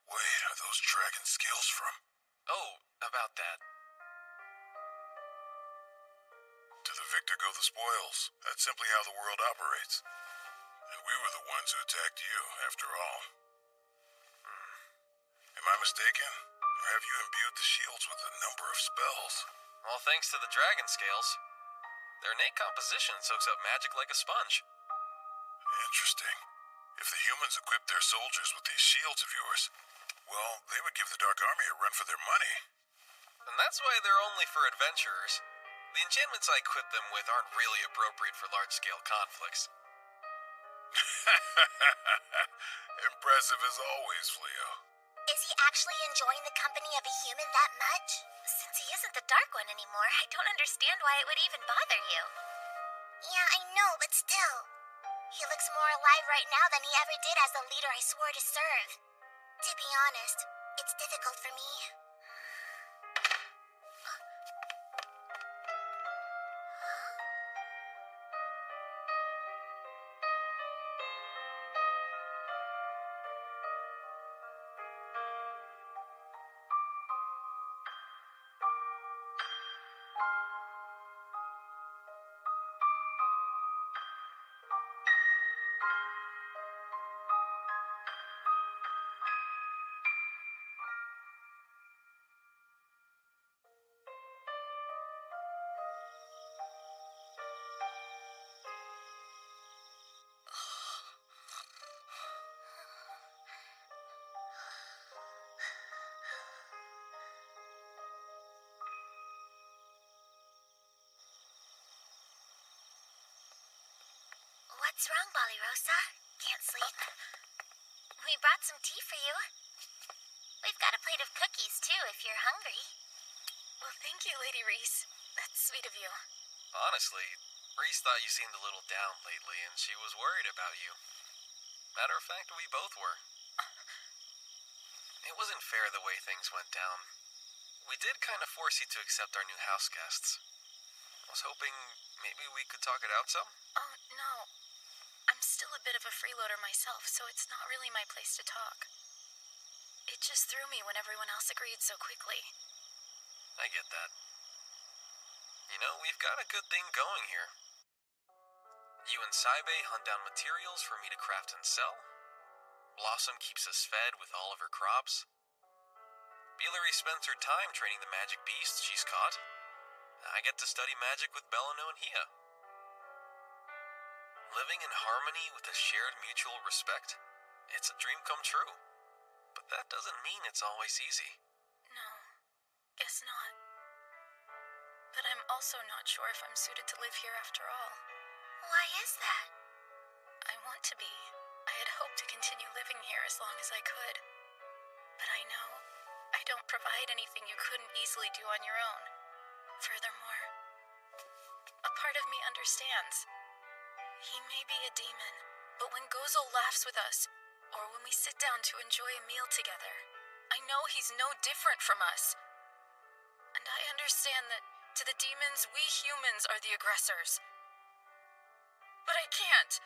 Wait, are those dragon scales from? Oh, about that. To the victor go the spoils. That's simply how the world operates. And we were the ones who attacked you, after all. Am I mistaken? Or have you imbued the shields with a number of spells? Well, thanks to the dragon scales. Their innate composition soaks up magic like a sponge. Interesting. If the humans equipped their soldiers with these shields of yours, well, they would give the Dark Army a run for their money. And that's why they're only for adventurers. The enchantments I equip them with aren't really appropriate for large-scale conflicts. Impressive as always, Fleo. Is he actually enjoying the company of a human that much? Since he isn't the Dark One anymore, I don't understand why it would even bother you. Yeah, I know, but still. He looks more alive right now than he ever did as the leader I swore to serve. To be honest, it's difficult for me. What's wrong, Ballyrosa? Can't sleep? We brought some tea for you. We've got a plate of cookies, too, if you're hungry. Well, thank you, Lady Reese. That's sweet of you. Honestly, Reese thought you seemed a little down lately, and she was worried about you. Matter of fact, we both were. It wasn't fair the way things went down. We did kind of force you to accept our new house guests. I was hoping maybe we could talk it out some? Oh, no. I'm still a bit of a freeloader myself, so it's not really my place to talk. It just threw me when everyone else agreed so quickly. I get that. You know, we've got a good thing going here. You and Saibe hunt down materials for me to craft and sell. Blossom keeps us fed with all of her crops. Bilary spends her time training the magic beasts she's caught. I get to study magic with Belano and Hia. Living in harmony with a shared mutual respect, it's a dream come true. But that doesn't mean it's always easy. No, guess not. But I'm also not sure if I'm suited to live here after all. Why is that? I want to be. I had hoped to continue living here as long as I could. But I know I don't provide anything you couldn't easily do on your own. Furthermore, a part of me understands. He may be a demon, but when Gozel laughs with us, or when we sit down to enjoy a meal together, I know he's no different from us. And I understand that to the demons, we humans are the aggressors. But I can't.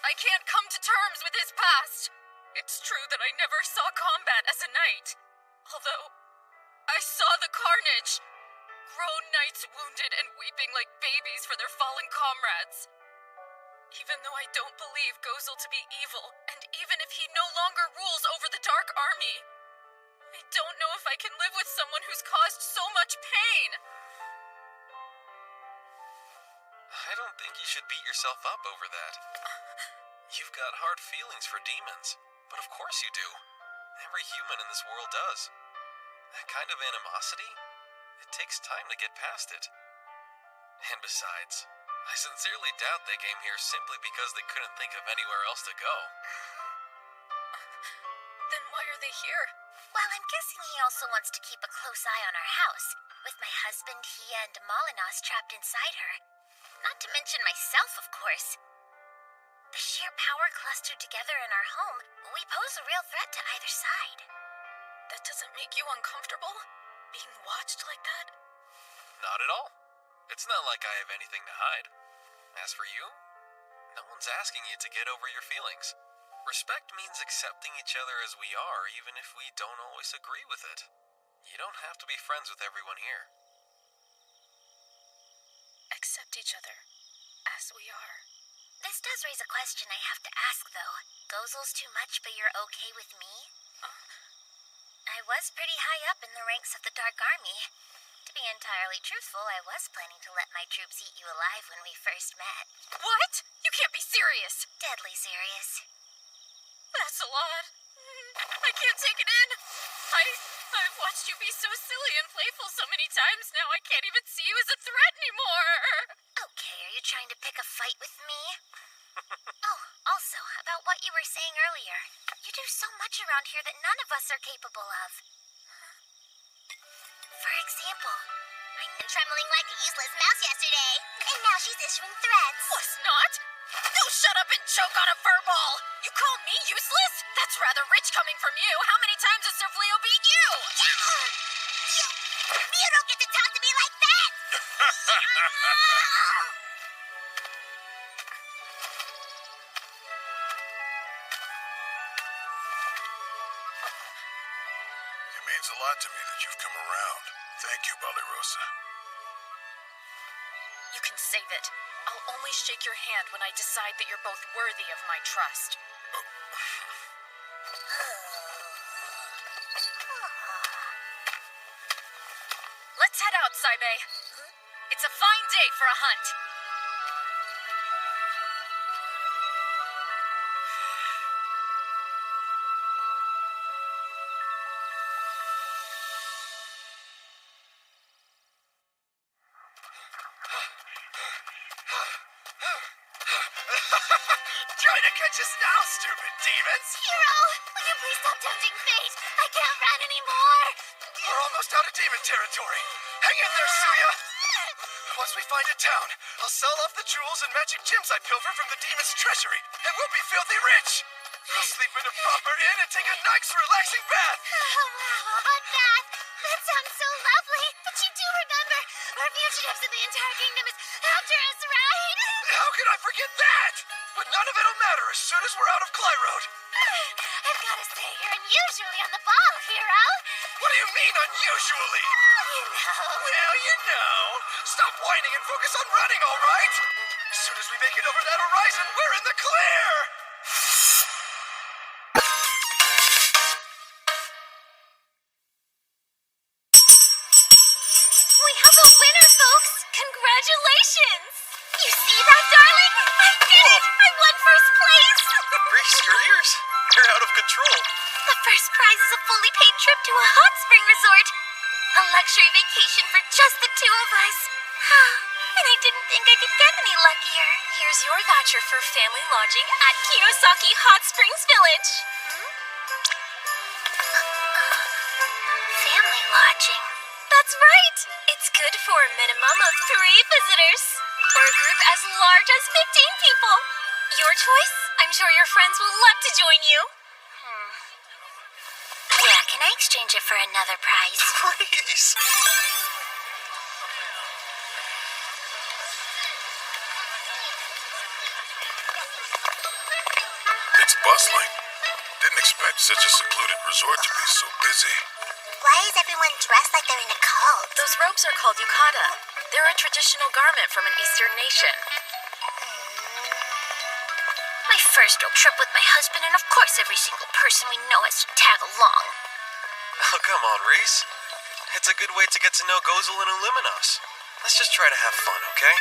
I can't come to terms with his past. It's true that I never saw combat as a knight. Although, I saw the carnage. Grown knights wounded and weeping like babies for their fallen comrades. Even though I don't believe Gozel to be evil, and even if he no longer rules over the Dark Army, I don't know if I can live with someone who's caused so much pain. I don't think you should beat yourself up over that. You've got hard feelings for demons, but of course you do. Every human in this world does. That kind of animosity, it takes time to get past it. And besides, I sincerely doubt they came here simply because they couldn't think of anywhere else to go. Then why are they here? Well, I'm guessing he also wants to keep a close eye on our house, with my husband, Hia, and Molinos trapped inside her. Not to mention myself, of course. The sheer power clustered together in our home, we pose a real threat to either side. That doesn't make you uncomfortable? Being watched like that? Not at all. It's not like I have anything to hide. As for you, no one's asking you to get over your feelings. Respect means accepting each other as we are, even if we don't always agree with it. You don't have to be friends with everyone here. Accept each other as we are. This does raise a question I have to ask, though. Gozel's too much, but you're okay with me? I was pretty high up in the ranks of the Dark Army. To be entirely truthful, I was planning to let my troops eat you alive when we first met. What? You can't be serious! Deadly serious. That's a lot. I can't take it in. I've watched you be so silly and playful so many times now I can't even see you as a threat anymore. Okay, are you trying to pick a fight with me? Oh, also, about what you were saying earlier. You do so much around here that none of us are capable of. For example, I've been trembling like a useless mouse yesterday, and now she's issuing threats. Was not? Go shut up and choke on a fur ball! You call me useless? That's rather rich coming from you. How many times has Sir Fleo beat you? You don't get to talk to me like that! It means a lot to me that you've come around. Thank you, Balirosa. You can save it. I'll only shake your hand when I decide that you're both worthy of my trust. Let's head out, Saibe. It's a fine day for a hunt. Trying to catch us now, stupid demons! Hero, will you Please stop tempting fate. I can't run anymore. We're almost out of demon territory. Hang in there, Suya. Once we find a town, I'll sell off the jewels and magic gems I pilfer from the demon's treasury, and we'll be filthy rich. I'll sleep in a proper inn and take a nice, relaxing bath. Oh, wow, a hot bath. That sounds so lovely. But you do remember, our fugitives in the entire kingdom is after us, right? How could I forget that? But none of it'll matter as soon as we're out of Clyroad. I've got to say, you're unusually on the ball, hero. What do you mean, unusually? You know. Well, you know. Stop whining and focus on running, all right? As soon as we make it over that horizon, we're in the clear! We have a winner, folks! Congratulations! You see that, darling? I did it! I won first place! Reese, your ears. You're out of control. The first prize is a fully paid trip to a hot spring resort. A luxury vacation for just the two of us. And I didn't think I could get any luckier. Here's your voucher for family lodging at Kinosaki Hot Springs Village. Family lodging. That's right. It's good for a minimum of 3 visitors. Or a group as large as 15 people. Your choice. I'm sure your friends will love to join you. Yeah, can I exchange it for another prize? Please. It's bustling. Didn't expect such a secluded resort to be so busy. Why is everyone dressed like they're in a cult? Those robes are called yukata. They're a traditional garment from an Eastern nation. My first real trip with my husband, and of course every single person we know has to tag along. Oh, come on, Reese. It's a good way to get to know Gozel and Illuminos. Let's just try to have fun, okay?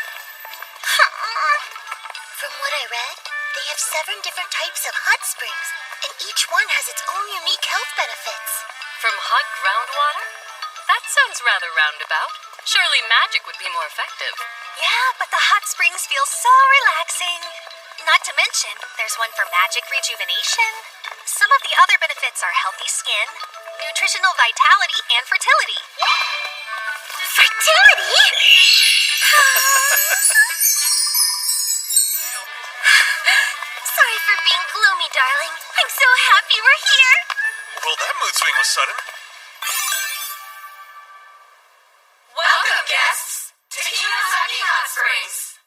From what I read, they have 7 different types of hot springs, and each one has its own unique health benefits. From hot groundwater? That sounds rather roundabout. Surely magic would be more effective. Yeah, but the hot springs feel so relaxing. Not to mention, there's one for magic rejuvenation. Some of the other benefits are healthy skin, nutritional vitality, and fertility. Fertility? Sorry for being gloomy, darling. I'm so happy we're here. Well, that mood swing was sudden. Welcome, guests, to Kinosaki Hot Springs.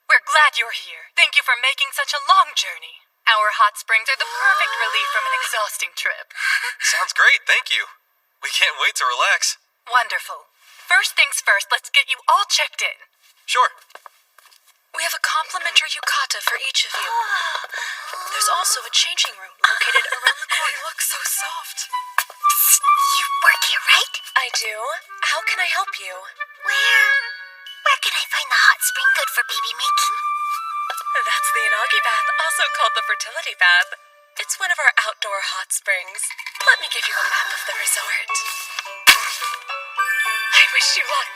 We're glad you're here. Thank you for making such a long journey. Our hot springs are the perfect relief from an exhausting trip. Sounds great, thank you. We can't wait to relax. Wonderful. First things first, let's get you all checked in. Sure. We have a complimentary yukata for each of you. There's also a changing room located around the corner. They look so soft. You work here, right? I do. How can I help you? Where can I find the hot spring good for baby making? That's the Inagi bath, also called the fertility bath. It's one of our outdoor hot springs. Let me give you a map of the resort. I wish you luck.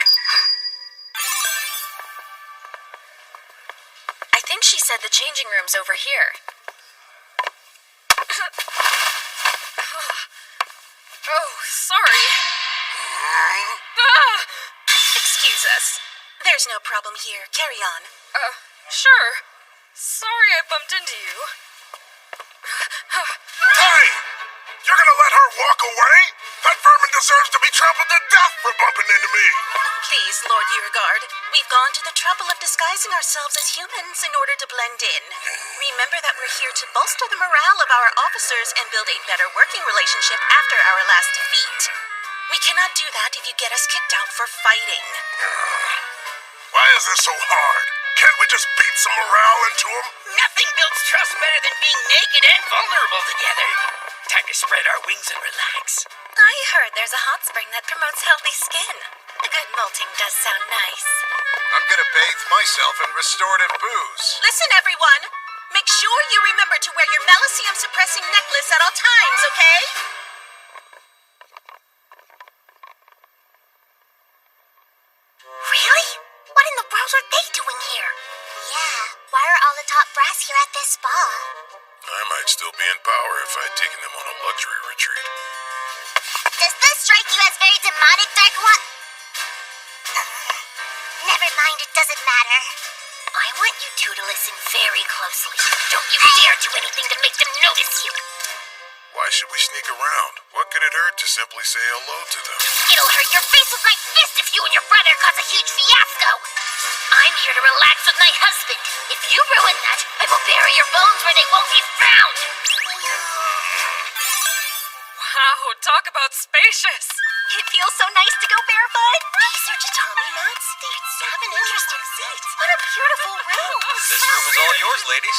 I think she said the changing room's over here. Oh, sorry. Excuse us. There's no problem here. Carry on. Sure. Sorry I bumped into you. Hey! You're gonna let her walk away? That vermin deserves to be trampled to death for bumping into me! Please, Lord Urgard, we've gone to the trouble of disguising ourselves as humans in order to blend in. Remember that we're here to bolster the morale of our officers and build a better working relationship after our last defeat. We cannot do that if you get us kicked out for fighting. Why is this so hard? Can't we just beat some morale into them? Nothing builds trust better than being naked and vulnerable together. Time to spread our wings and relax. I heard there's a hot spring that promotes healthy skin. A good molting does sound nice. I'm gonna bathe myself in restorative booze. Listen, everyone. Make sure you remember to wear your Melicium-suppressing necklace at all times, okay? Really? What in the world are they doing here? Yeah, why are all the top brass here at this ball? I might still be in power if I'd taken them on a luxury retreat. Does this strike you as very demonic, Dark One? Never mind, it doesn't matter. I want you two to listen very closely. Don't you dare do anything to make them notice you. Why should we sneak around? What could it hurt to simply say hello to them? It'll hurt your face with my fist if you and your brother cause a huge fiasco. I'm here to relax with my husband. If you ruin that, I will bury your bones where they won't be found. Wow, talk about spacious. It feels so nice to go barefoot. These are tatami mats. They have an interesting scent. What a beautiful room. This room is all yours, ladies.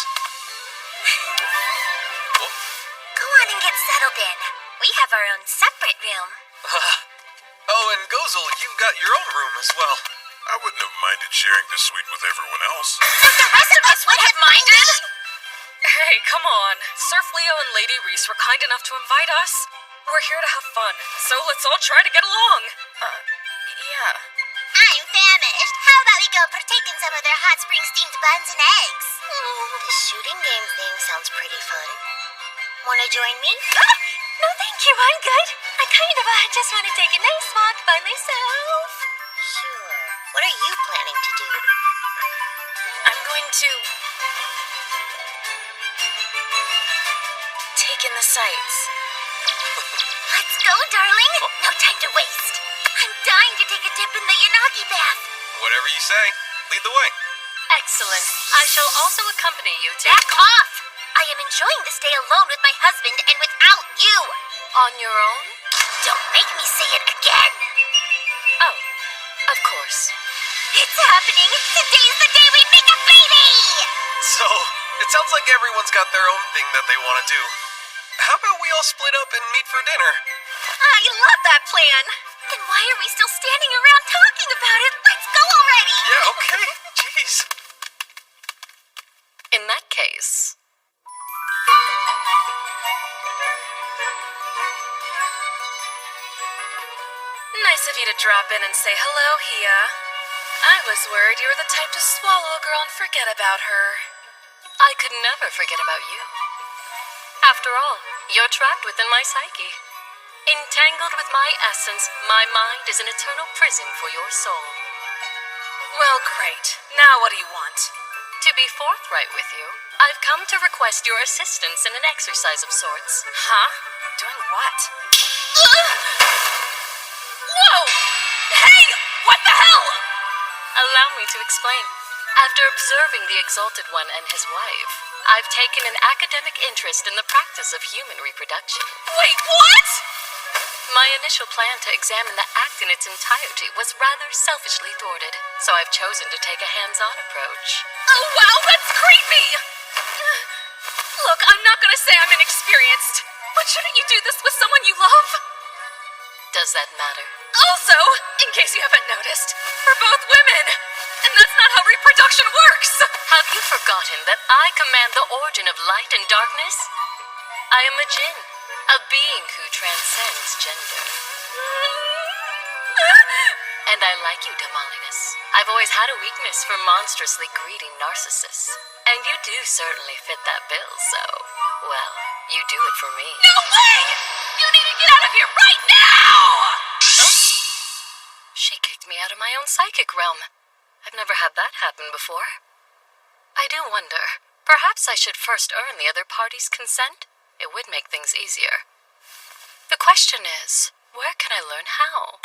Go on and get settled in. We have our own separate room. Oh, and Gozel, you've got your own room as well. I wouldn't have minded sharing this suite with everyone else. The rest of us would have minded. Hey, come on. Surf Leo and Lady Reese were kind enough to invite us. We're here to have fun, so let's all try to get along. Yeah. I'm famished. How about we go partake in some of their hot spring steamed buns and eggs? The shooting game thing sounds pretty fun. Wanna join me? No, thank you. I'm good. I just want to take a nice walk by myself. Sure. What are you planning to do? I'm going to take in the sights. Let's go, darling. No time to waste. I'm dying to take a dip in the Yanagi bath. Whatever you say. Lead the way. Excellent. I shall also accompany you to... Back off! I am enjoying this day alone with my husband and without you. On your own? Don't make me say it again. Oh, of course. It's happening. Today's the day we make a baby. So, it sounds like everyone's got their own thing that they want to do. How about we all split up and meet for dinner? I love that plan. Then why are we still standing around talking about it? Let's go already. Yeah, okay. Jeez. In that case... Nice of you to drop in and say hello, Hia. I was worried you were the type to swallow a girl and forget about her. I could never forget about you. After all, you're trapped within my psyche. Entangled with my essence, my mind is an eternal prison for your soul. Well, great. Now what do you want? To be forthright with you, I've come to request your assistance in an exercise of sorts. Huh? Doing what? Whoa! Hey! What the hell? Allow me to explain. After observing the Exalted One and his wife, I've taken an academic interest in the practice of human reproduction. Wait, what? My initial plan to examine the act in its entirety was rather selfishly thwarted, so I've chosen to take a hands-on approach. Oh, wow, that's creepy! Look, I'm not gonna say I'm inexperienced, but shouldn't you do this with someone you love? Does that matter? Also, in case you haven't noticed, we're both women, and that's not how reproduction works! Have you forgotten that I command the origin of light and darkness? I am a Jinn, a being who transcends gender. And I like you, Damalinus. I've always had a weakness for monstrously greedy narcissists. And you do certainly fit that bill, so, well, you do it for me. No way! You need to get out of here right now! Oh? She kicked me out of my own psychic realm. I've never had that happen before. I do wonder, perhaps I should first earn the other party's consent? It would make things easier. The question is, where can I learn how?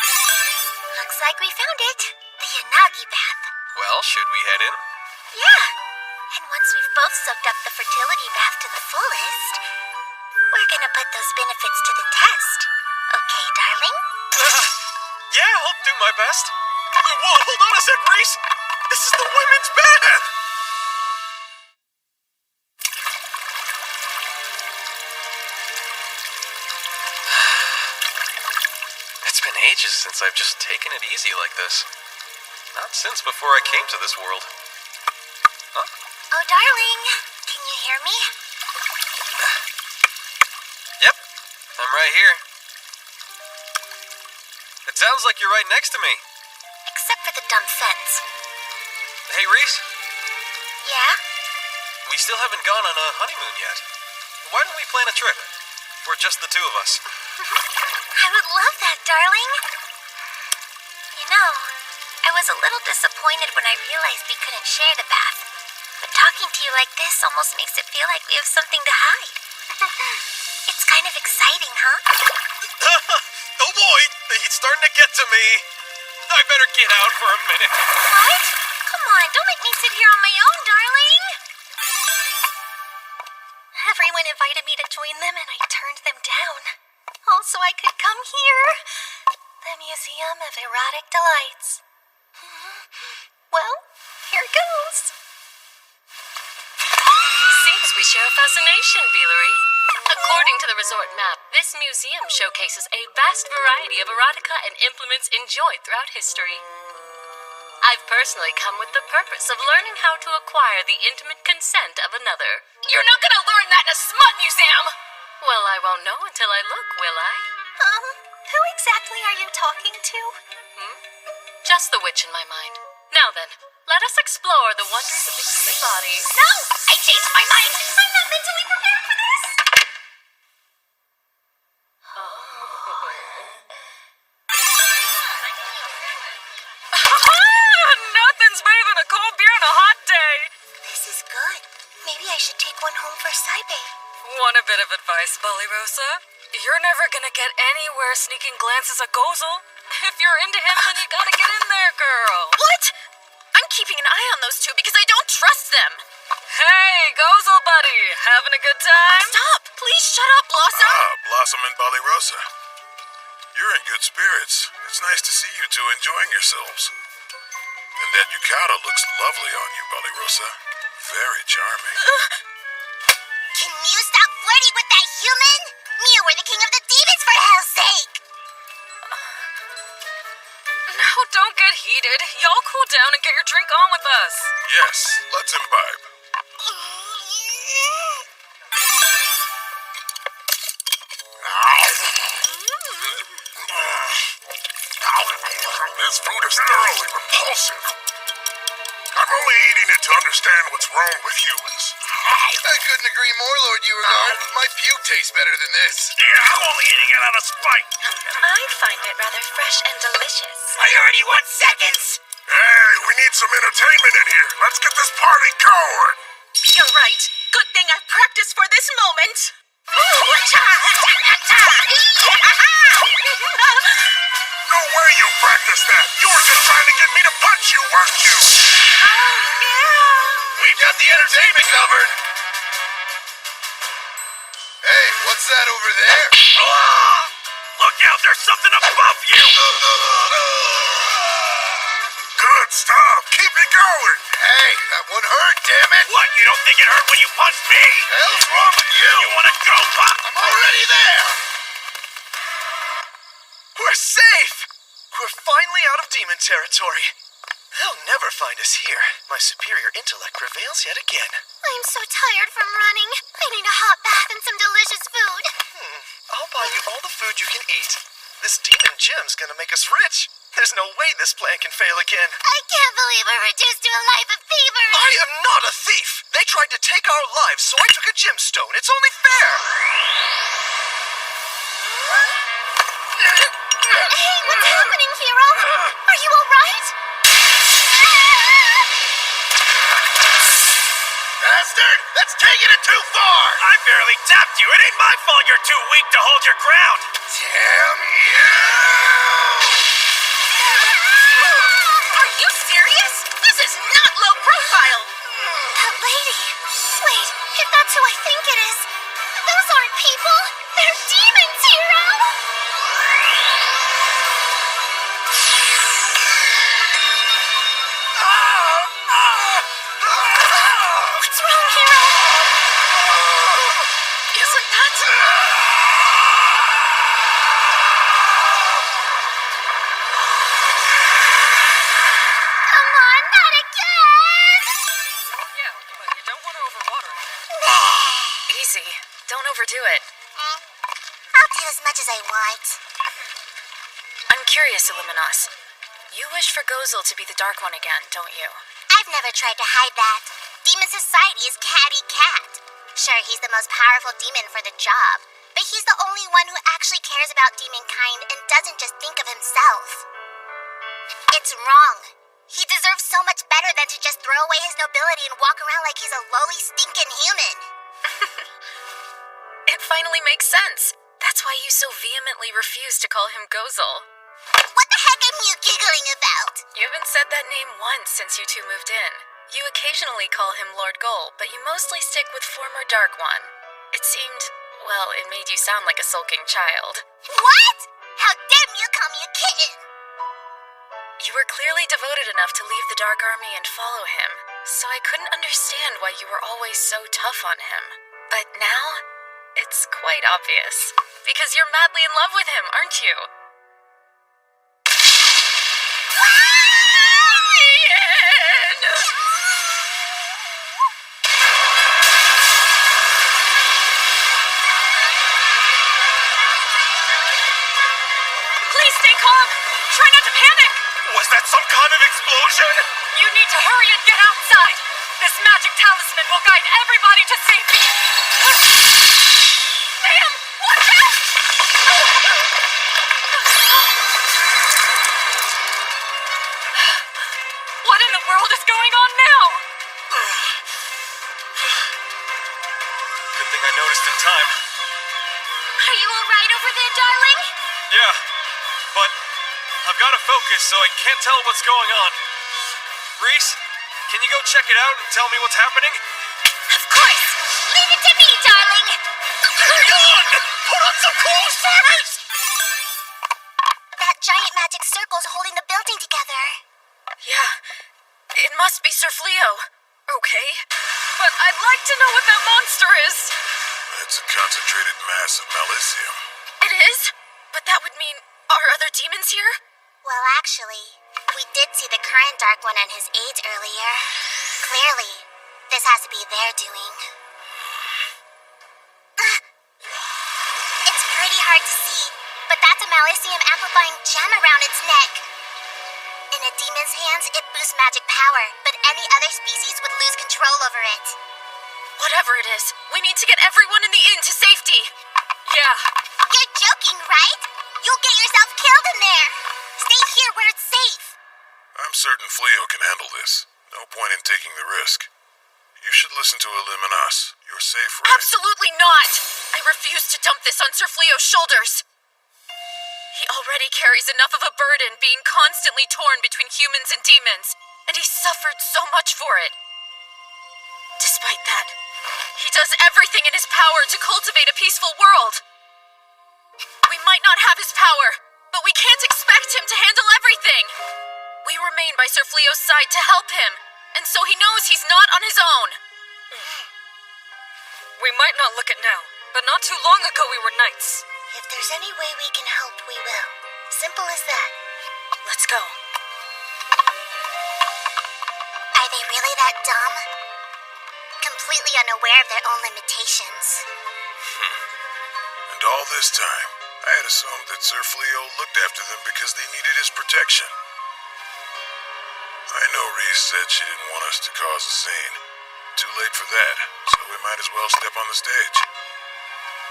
Looks like we found it. The Yanagi bath. Well, should we head in? Yeah. And once we've both soaked up the fertility bath to the fullest, we're gonna put those benefits to the test. Okay, darling? Yeah, I'll do my best. Whoa, hold on a sec, Reese! This is the women's bath! It's been ages since I've just taken it easy like this. Not since before I came to this world. Huh? Oh, darling, can you hear me? Yep, I'm right here. It sounds like you're right next to me. Except for the dumb fence. Hey, Reese? Yeah? We still haven't gone on a honeymoon yet. Why don't we plan a trip? we're just the two of us. I would love that, darling. You know, I was a little disappointed when I realized we couldn't share the bath. But talking to you like this almost makes it feel like we have something to hide. It's kind of exciting, huh? Oh boy, the heat's starting to get to me. I better get out for a minute. What? Come on, don't make me sit here on my own, darling. Everyone invited me to join them and I turned them down. Also, I could come here. The Museum of Erotic Delights. Well, here goes. Seems we share a fascination, Beelery. According to the resort map, this museum showcases a vast variety of erotica and implements enjoyed throughout history. I've personally come with the purpose of learning how to acquire the intimate consent of another. You're not gonna learn that in a smut museum! Well, I won't know until I look, will I? Who exactly are you talking to? Just the witch in my mind. Now then, let us explore the wonders of the human body. No! I changed my mind! I'm not mentally prepared for this! Nothing's better than a cold beer on a hot day. This is good. Maybe I should take one home for Saibe. Want a bit of advice, Ballyrosa? You're never gonna get anywhere sneaking glances at Gozel. If you're into him, then you gotta get in there, girl. What? I'm keeping an eye on those two because I don't trust them. Hey, Gozel buddy, having a good time? Stop! Please shut up, Blossom! Blossom and Ballyrosa. You're in good spirits. It's nice to see you two enjoying yourselves. And that yukata looks lovely on you, Ballyrosa. Very charming. Can you stop flirting with that human? Me, we're the king of the demons, for hell's sake! Now, don't get heated. Y'all cool down and get your drink on with us. Yes, let's imbibe. This food is thoroughly repulsive. I'm only eating it to understand what's wrong with humans. I couldn't agree more, Lord Beauregard. My puke tastes better than this. Yeah, I'm only eating it out of spite. I find it rather fresh and delicious. I already want seconds. Hey, we need some entertainment in here. Let's get this party going. You're right. Good thing I practiced for this moment. No way you practiced that. You were just trying to get me to punch you, weren't you? We've got the entertainment covered. Hey, what's that over there? Look out, there's something above you. Good stuff. Keep it going. Hey, that one hurt, damn it. What, you don't think it hurt when you punched me? Hell's wrong with you? You want to go, Pop? I'm already there. We're safe! We're finally out of demon territory. They'll never find us here. My superior intellect prevails yet again. I'm so tired from running. I need a hot bath and some delicious food. I'll buy you all the food you can eat. This demon gem's gonna make us rich. There's no way this plan can fail again. I can't believe we're reduced to a life of thievery. I am not a thief. They tried to take our lives, so I took a gemstone. It's only fair. Hey, what's happening, hero? Are you all right? Bastard! That's taking it too far! I barely tapped you. It ain't my fault you're too weak to hold your ground. Damn you! Are you serious? This is not low profile. That lady. Wait, if that's who I think it is, those aren't people. They're demons, hero. What's wrong, hero? Isn't that... Come on, not again! Yeah, but you don't want to overwater it. Easy. Don't overdo it. I'll do as much as I want. I'm curious, Illuminos. You wish for Gozel to be the Dark One again, don't you? I've never tried to hide that. Demon Society is catty cat. Sure, he's the most powerful demon for the job, but he's the only one who actually cares about demonkind and doesn't just think of himself. It's wrong. He deserves so much better than to just throw away his nobility and walk around like he's a lowly, stinking human. It finally makes sense. That's why you so vehemently refuse to call him Gozel. What the heck am you giggling about? You haven't said that name once since you two moved in. You occasionally call him Lord Goal, but you mostly stick with former Dark One. It seemed, well, it made you sound like a sulking child. What? How dare you call me a kitten? You were clearly devoted enough to leave the Dark Army and follow him, so I couldn't understand why you were always so tough on him. But now, it's quite obvious. Because you're madly in love with him, aren't you? Please stay calm. Try not to panic. Was that some kind of explosion? You need to hurry and get outside. This magic talisman will guide everybody to safety. Ma'am, watch out! What in the world is going on now? Good thing I noticed in time. Are you alright over there, darling? Yeah, but I've got to focus, so I can't tell what's going on. Reese, can you go check it out and tell me what's happening? Of course! Leave it to me, darling! Hang on! Put on some clothes first! That giant magic circle's holding the building together. Yeah, it must be Sir Fleo. Okay, but I'd like to know what that monster is. It's a concentrated mass of malicium. It is? But that would mean, are other demons here? Well, actually, we did see the current Dark One and his aides earlier. Clearly, this has to be their doing. It's pretty hard to see, but that's a malicium amplifying gem around its neck. In a demon's hands, it boosts magic power, but any other species would lose control over it. Whatever it is, we need to get everyone in the inn to safety. Yeah. You're joking, right? You'll get yourself killed in there. Stay here where it's safe. I'm certain Fleo can handle this. No point in taking the risk. You should listen to Elim and us. You're safe, right? Absolutely not! I refuse to dump this on Sir Fleo's shoulders. He already carries enough of a burden being constantly torn between humans and demons, and he suffered so much for it. Despite that, he does everything in his power to cultivate a peaceful world. We might not have his power, but we can't expect him to handle everything. We remain by Sir Fleo's side to help him, and so he knows he's not on his own. We might not look it now, but not too long ago we were knights. If there's any way we can help, we will. Simple as that. Let's go. Are they really that dumb? Completely unaware of their own limitations. And all this time, I had assumed that Sir Fleo looked after them because they needed his protection. I know Reese said she didn't want us to cause a scene. Too late for that, so we might as well step on the stage.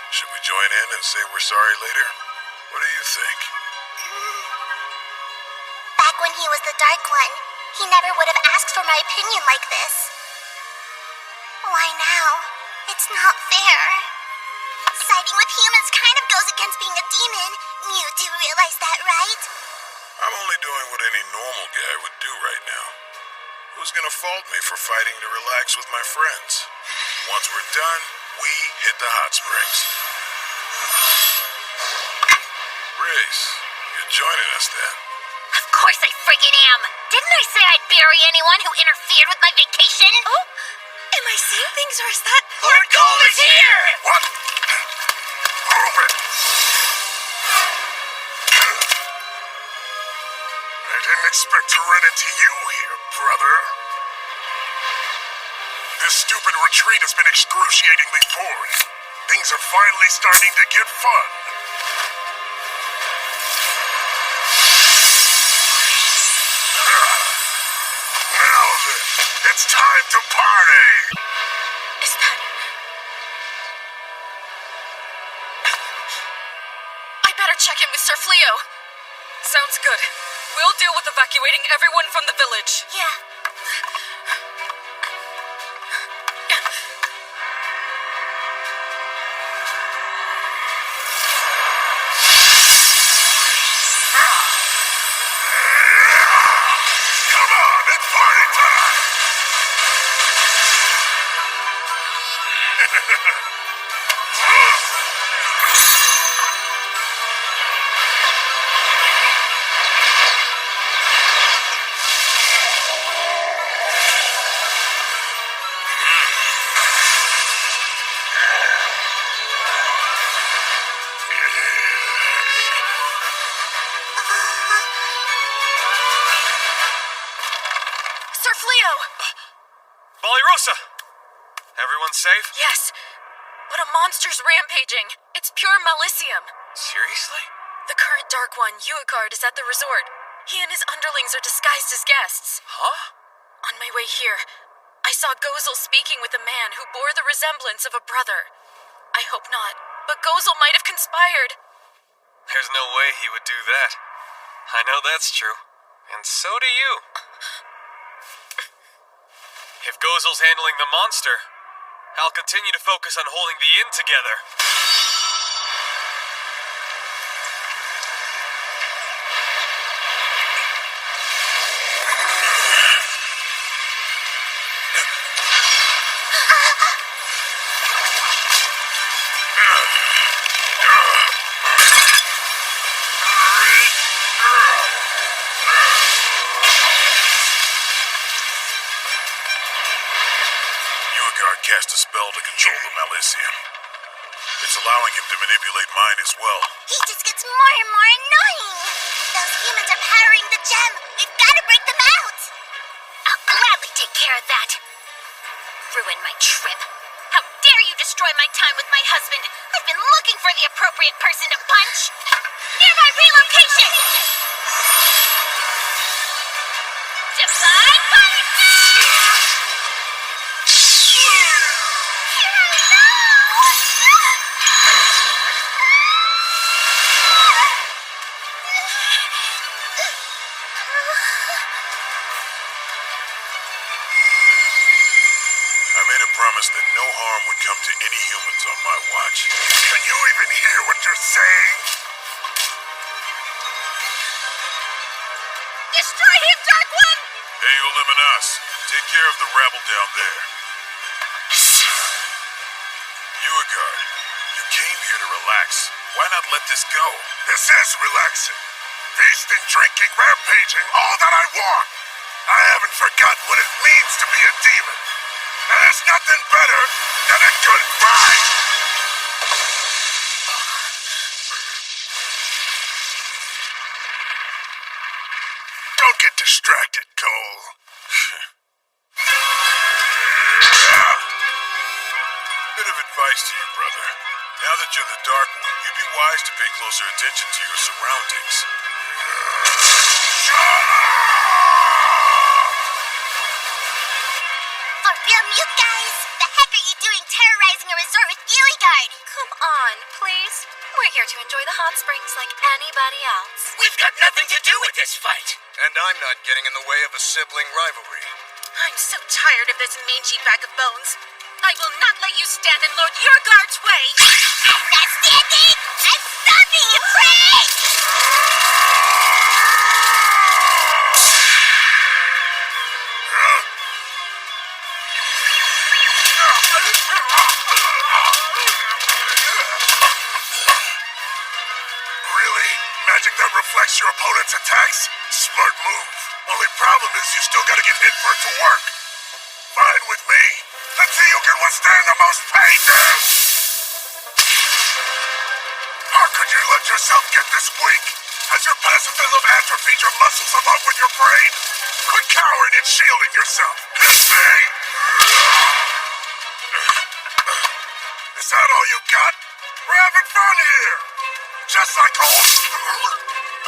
Should we join in and say we're sorry later? What do you think? Back when he was the Dark One, he never would have asked for my opinion like this. Why now? It's not fair. Siding with humans kind of goes against being a demon. You do realize that, right? I'm only doing what any normal guy would do right now. Who's gonna fault me for fighting to relax with my friends? Once we're done, we hit the hot springs. Reese, you're joining us then. Of course I friggin' am. Didn't I say I'd bury anyone who interfered with my vacation? Oh, am I saying things or is that... Lord Gold is here! What? Move it! I didn't expect to run into you here, brother. This stupid retreat has been excruciatingly boring. Things are finally starting to get fun. Now then, it's time to party! Is that... check in with Sir Fleo. Sounds good. We'll deal with evacuating everyone from the village. Yeah. Come on, it's party time! Sir Fleo! Ballyrosa! Everyone safe? Yes, but a monster's rampaging. It's pure malicium. Seriously? The current Dark One, Uegard, is at the resort. He and his underlings are disguised as guests. Huh? On my way here, I saw Gozel speaking with a man who bore the resemblance of a brother. I hope not, but Gozel might have conspired. There's no way he would do that. I know that's true. And so do you. If Gozel's handling the monster, I'll continue to focus on holding the inn together. Uegard cast a spell to control the Malicium. It's allowing him to manipulate mine as well. He just gets more and more annoying. Those humans are powering the gem. We've got to break them out. I'll gladly take care of that. Ruin my trip. How dare you destroy my time with my husband? I've been looking for the appropriate person to punch. Near my relocation! Divine Punch! I made a promise that no harm would come to any humans on my watch. Can you even hear what you're saying? Destroy him, Dark One! Hey, Uliminas, take care of the rabble down there. Uegard, you came here to relax. Why not let this go? This is relaxing. Feasting, drinking, rampaging, all that I want. I haven't forgotten what it means to be a demon. And there's nothing better than a good fight! Don't get distracted, Cole. Bit of advice to you, brother. Now that you're the Dark One, you'd be wise to pay closer attention to your surroundings. For real, mute guys! The heck are you doing terrorizing a resort with Uegard? Come on, please. We're here to enjoy the hot springs like anybody else. We've got nothing to do with this fight. And I'm not getting in the way of a sibling rivalry. I'm so tired of this mangy bag of bones. I will not let you stand in Lord Uegard's way. I'm not standing! I'm stopping you, prick! Really? Magic that reflects your opponent's attacks? Smart move. Only problem is you still gotta get hit for it to work. Fine with me. Let's see who can withstand the most pain then! How could you let yourself get this weak? Has your pacifism atrophied your muscles along with your brain? Quit cowering and shielding yourself. Hit me! Is that all you got? We're having fun here! Just like old...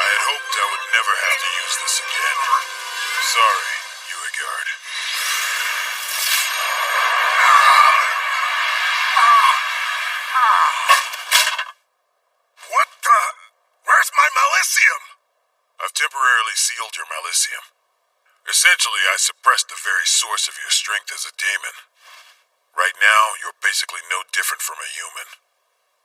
I had hoped I would never have to use this again. Sorry, Uegard. What the... Where's I've temporarily sealed your Malicium. Essentially, I suppressed the very source of your strength as a demon. Right now, you're basically no different from a human.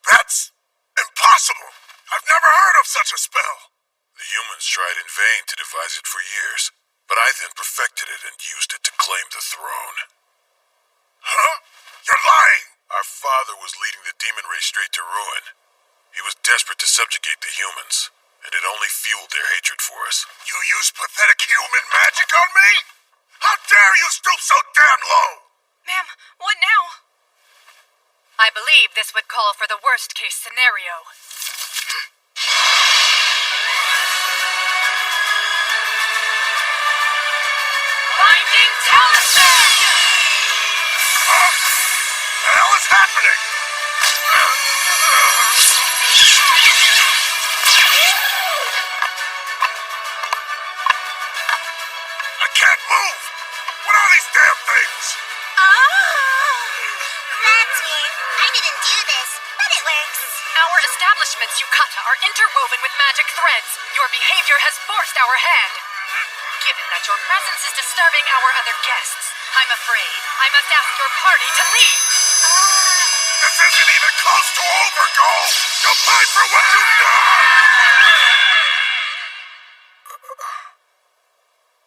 That's impossible! I've never heard of such a spell! The humans tried in vain to devise it for years, but I then perfected it and used it to claim the throne. Huh? You're lying! Our father was leading the demon race straight to ruin. He was desperate to subjugate the humans, and it only fueled their hatred for us. You use pathetic human magic on me? How dare you stoop so damn low? Ma'am, what now? I believe this would call for the worst-case scenario. Binding Talisman! Huh? The hell is happening? I can't move! What are these damn things? That's weird. I didn't do this, but it works. Our establishments, Yukata, are interwoven with magic threads. Your behavior has forced our hand. Given that your presence is disturbing our other guests, I'm afraid I must ask your party to leave. This isn't even close to over, Goal! You'll pay for what you've done!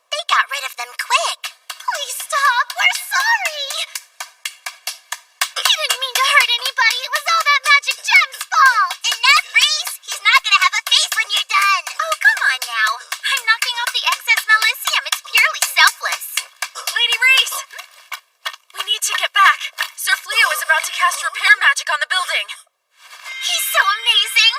They got rid of them quick. Please stop. We're sorry. He didn't mean to hurt anybody. It was all that magic gem's fault. Enough, Reese. He's not gonna have a face when you're done. Oh, come on now. I'm knocking off the excess Malicium. It's purely selfless. Lady Reese! We need to get back. Sir Fleo is about to cast repair magic on the building. He's so amazing.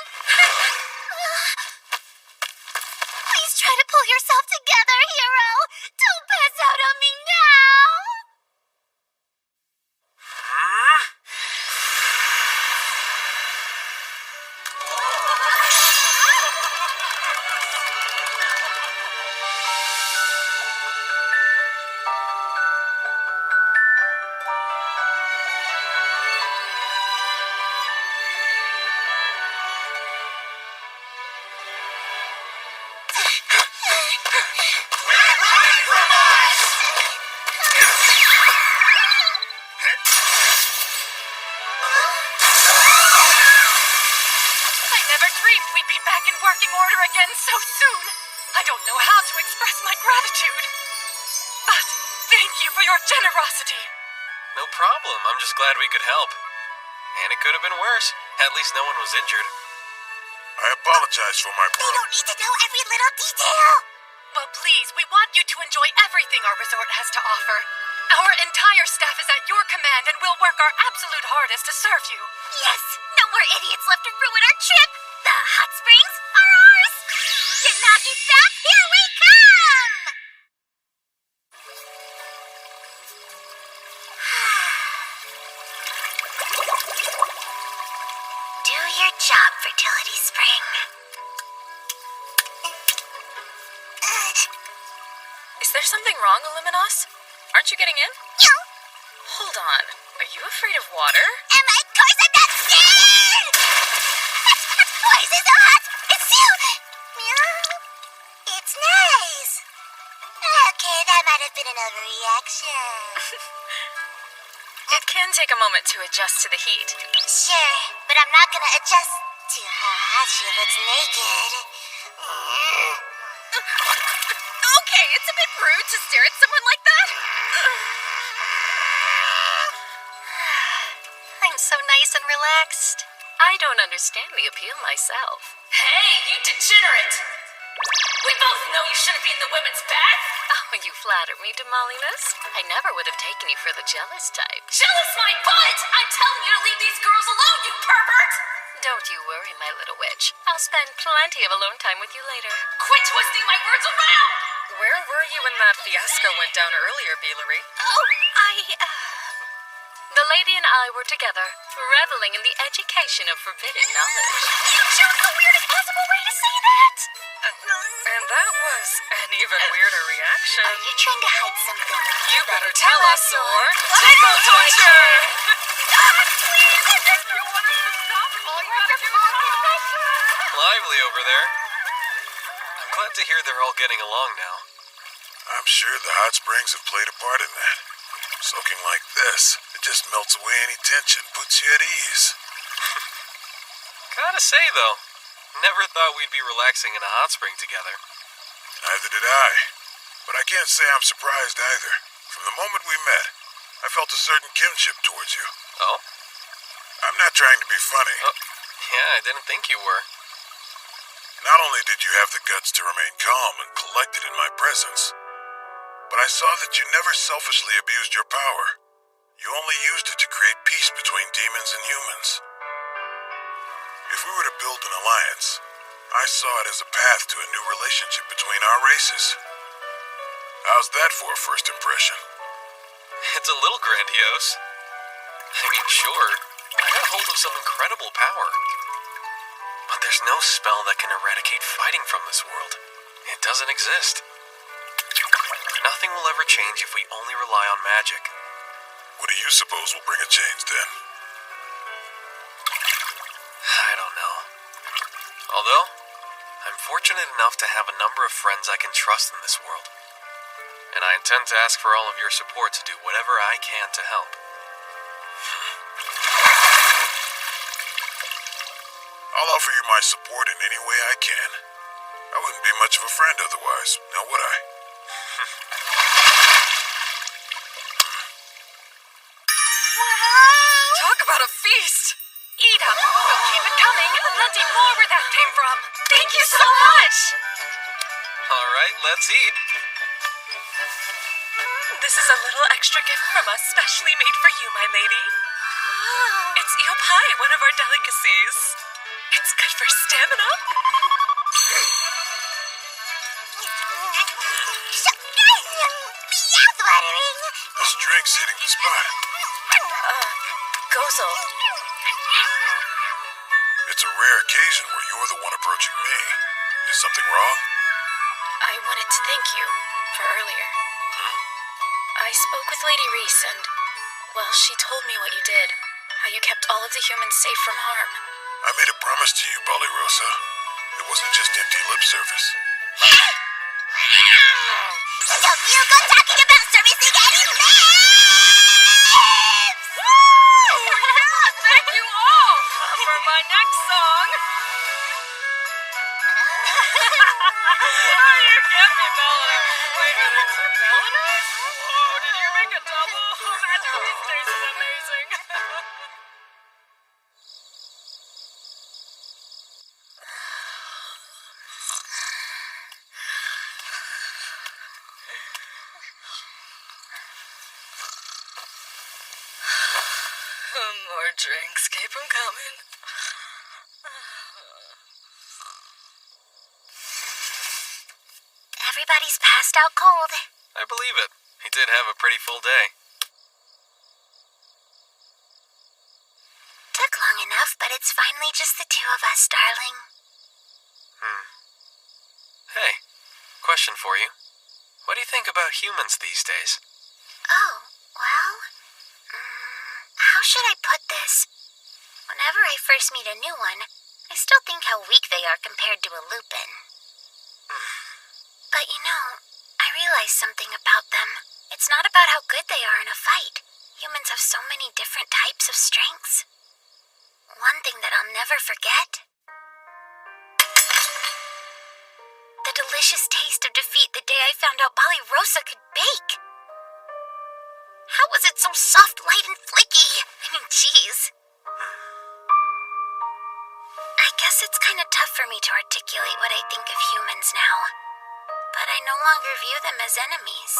Please try to pull yourself together, hero. Don't pass out on me now. We'd be back in working order again so soon. I don't know how to express my gratitude. But thank you for your generosity. No problem. I'm just glad we could help. And it could have been worse. At least no one was injured. I apologize for my We don't need to know every little detail. Well, please, we want you to enjoy everything our resort has to offer. Our entire staff is at your command and we'll work our absolute hardest to serve you. Yes, no more idiots left to ruin our trip. The hot springs are ours. Yanagi staff, here we come. Do your job, Fertility Spring. Is there something wrong, Illuminos? Aren't you getting in? No. Hold on. Are you afraid of water? Am I? Of course I'm not scared! Why is it so hot? It's you! Meow. It's nice. Okay, that might have been an overreaction. It can take a moment to adjust to the heat. Sure, but I'm not gonna adjust to how she looks naked. Okay, it's a bit rude to stare at someone like that. I'm so nice and relaxed. I don't understand the appeal myself. Hey, you degenerate! We both know you shouldn't be in the women's bath. Oh, you flatter me, Damalinus. I never would have taken you for the jealous type. Jealous my butt! I'm telling you to leave these girls alone, you pervert! Don't you worry, my little witch. I'll spend plenty of alone time with you later. Quit twisting my words around! Where were you when that fiasco went down earlier, Beelery? Oh, The lady and I were together, reveling in the education of forbidden knowledge. You chose the weirdest possible way to say that! And that was an even weirder reaction. Are you trying to hide something? You better tell us, or take a torture! Please! If you want us to stop, all you gotta do is talk. Lively over there. I'm glad to hear they're all getting along now. I'm sure the hot springs have played a part in that. Soaking like this, it just melts away any tension, puts you at ease. Gotta say, though, never thought we'd be relaxing in a hot spring together. Neither did I. But I can't say I'm surprised either. From the moment we met, I felt a certain kinship towards you. Oh? I'm not trying to be funny. Yeah, I didn't think you were. Not only did you have the guts to remain calm and collected in my presence, but I saw that you never selfishly abused your power. You only used it to create peace between demons and humans. If we were to build an alliance, I saw it as a path to a new relationship between our races. How's that for a first impression? It's a little grandiose. I mean, sure, I got hold of some incredible power. But there's no spell that can eradicate fighting from this world. It doesn't exist. Nothing will ever change if we only rely on magic. What do you suppose will bring a change then? I don't know. Although, I'm fortunate enough to have a number of friends I can trust in this world. And I intend to ask for all of your support to do whatever I can to help. I'll offer you my support in any way I can. I wouldn't be much of a friend otherwise, now would I? Talk about a feast! Eat up! We'll keep it coming! Plenty more where that came from! Thank you so much! Alright, let's eat. This is a little extra gift from us, specially made for you, my lady. It's eel pie, one of our delicacies. It's good for stamina. This drink's hitting the spot. Gozel. It's a rare occasion where you're the one approaching me. Is something wrong? I wanted to thank you for earlier. I spoke with Lady Reese and, well, she told me what you did. How you kept all of the humans safe from harm. I made a promise to you, Rosa. It wasn't just empty lip service. Don't you go talking about servicing any lips! Thank you all for my next song. You get me, Melanie. Wait, Melanie? Whoa, did you make a double? Magic these days is amazing. More drinks, keep 'em coming. Everybody's passed out cold. I believe it. He did have a pretty full day. Took long enough, but it's finally just the two of us, darling. Hey, question for you. What do you think about humans these days? Oh, well, how should I put this? Whenever I first meet a new one, I still think how weak they are compared to a Lupin. But you know, I realized something about them. It's not about how good they are in a fight. Humans have so many different types of strengths. One thing that I'll never forget: the delicious taste of defeat the day I found out Rosa could bake. How was it so soft, light, and flaky? I mean, jeez. I guess it's kind of tough for me to articulate what I think of humans now. But I no longer view them as enemies.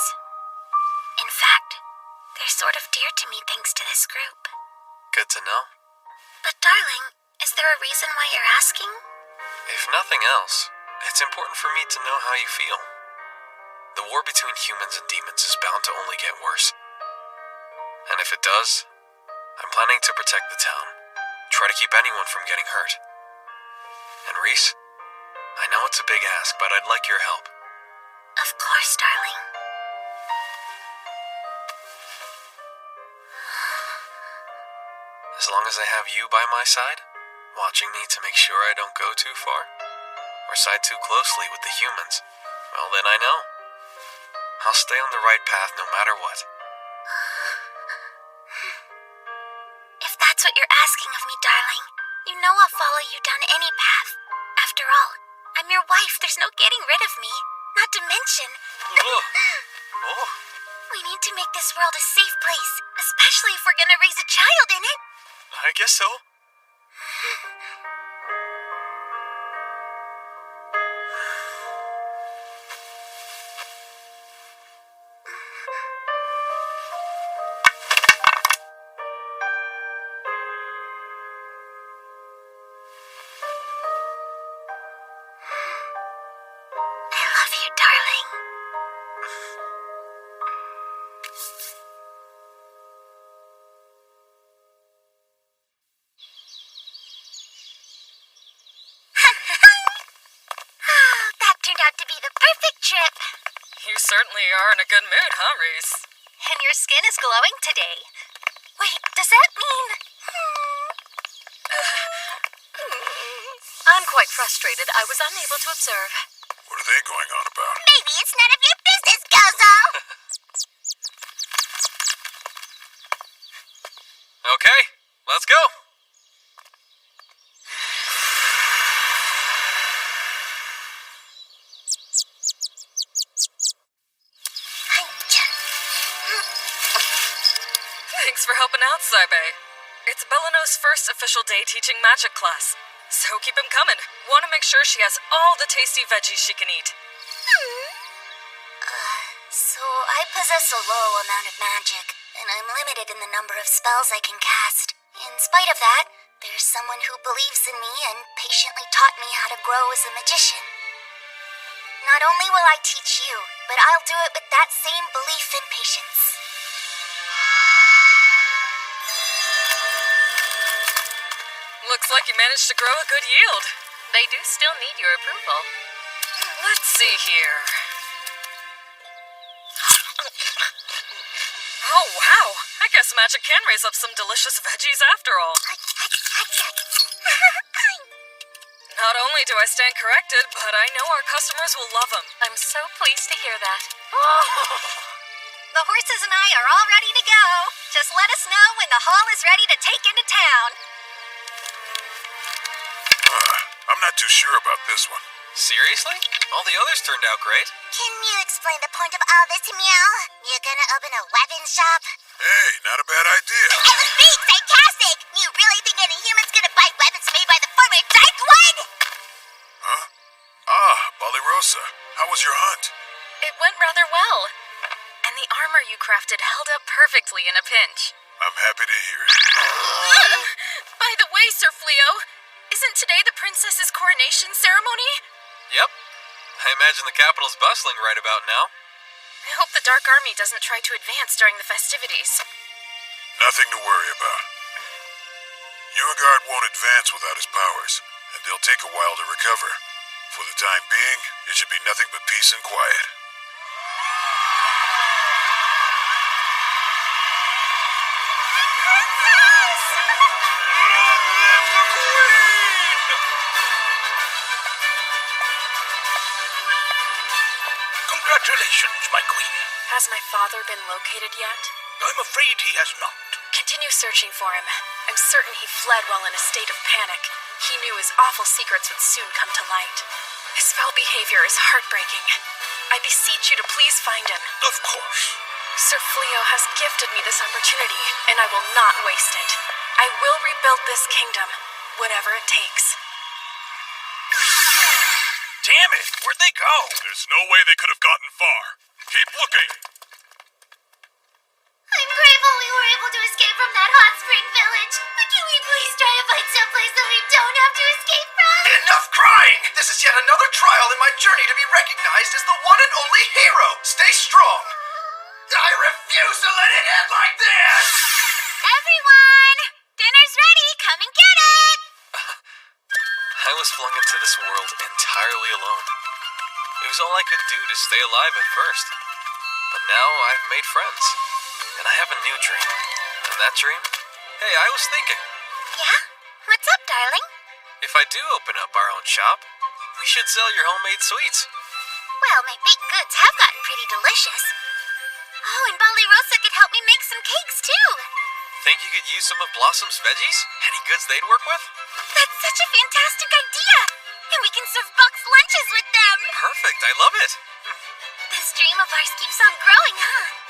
In fact, they're sort of dear to me thanks to this group. Good to know. But darling, is there a reason why you're asking? If nothing else, it's important for me to know how you feel. The war between humans and demons is bound to only get worse. And if it does, I'm planning to protect the town. Try to keep anyone from getting hurt. And Reese, I know it's a big ask, but I'd like your help. Of course, darling. As long as I have you by my side, watching me to make sure I don't go too far, or side too closely with the humans, well then I know. I'll stay on the right path no matter what. If that's what you're asking of me, darling, you know I'll follow you down any path. After all, I'm your wife. There's no getting rid of me. Not to mention... Oh. We need to make this world a safe place, especially if we're gonna raise a child in it. I guess so. I love you, darling. That turned out to be the perfect trip. You certainly are in a good mood, huh, Reese? And your skin is glowing today. Wait, does that mean... I'm quite frustrated. I was unable to observe. What are they going on about? Maybe it's none of your business, Gozo! Okay, let's go. Thanks for helping out, Saibe. It's Belano's first official day teaching magic class. So keep him coming. Want to make sure she has all the tasty veggies she can eat. So I possess a low amount of magic, and I'm limited in the number of spells I can cast. In spite of that, there's someone who believes in me and patiently taught me how to grow as a magician. Not only will I teach you, but I'll do it with that same belief and patience. Looks like you managed to grow a good yield. They do still need your approval. Let's see here. Oh, wow. I guess magic can raise up some delicious veggies after all. Not only do I stand corrected, but I know our customers will love them. I'm so pleased to hear that. The horses and I are all ready to go. Just let us know when the hall is ready to take into town. I'm not too sure about this one. Seriously? All the others turned out great. Can you explain the point of all this, Meow? You're gonna open a weapon shop? Hey, not a bad idea. I was being sarcastic! You really think any human's gonna buy weapons made by the former Dark One? Huh? Ah, Balirosa. How was your hunt? It went rather well. And the armor you crafted held up perfectly in a pinch. I'm happy to hear it. By the way, Sir Fleo, isn't today the princess's coronation ceremony? Yep. I imagine the capital's bustling right about now. I hope the Dark Army doesn't try to advance during the festivities. Nothing to worry about. Urgard won't advance without his powers, and they'll take a while to recover. For the time being, it should be nothing but peace and quiet. Congratulations, my queen. Has my father been located yet? I'm afraid he has not. Continue searching for him. I'm certain he fled while in a state of panic. He knew his awful secrets would soon come to light. His foul behavior is heartbreaking. I beseech you to please find him. Of course. Sir Fleo has gifted me this opportunity, and I will not waste it. I will rebuild this kingdom, whatever it takes. Damn it! Where'd they go? There's no way they could have gotten far. Keep looking! I'm grateful we were able to escape from that hot spring village. But can we please try to find someplace that we don't have to escape from? Enough crying! This is yet another trial in my journey to be recognized as the one and only hero. Stay strong. I refuse to let it end like this! Everyone! Dinner's ready! Come and get it! I was flung into this world entirely alone. It was all I could do to stay alive at first. But now I've made friends. And I have a new dream. And that dream? Hey, I was thinking. Yeah? What's up, darling? If I do open up our own shop, We should sell your homemade sweets. Well, my baked goods have gotten pretty delicious. Oh, and Bali Rosa could help me make some cakes, too. Think you could use some of Blossom's veggies? Any goods they'd work with? That's such a fantastic idea! And we can serve boxed lunches with them! Perfect, I love it. This dream of ours keeps on growing, huh?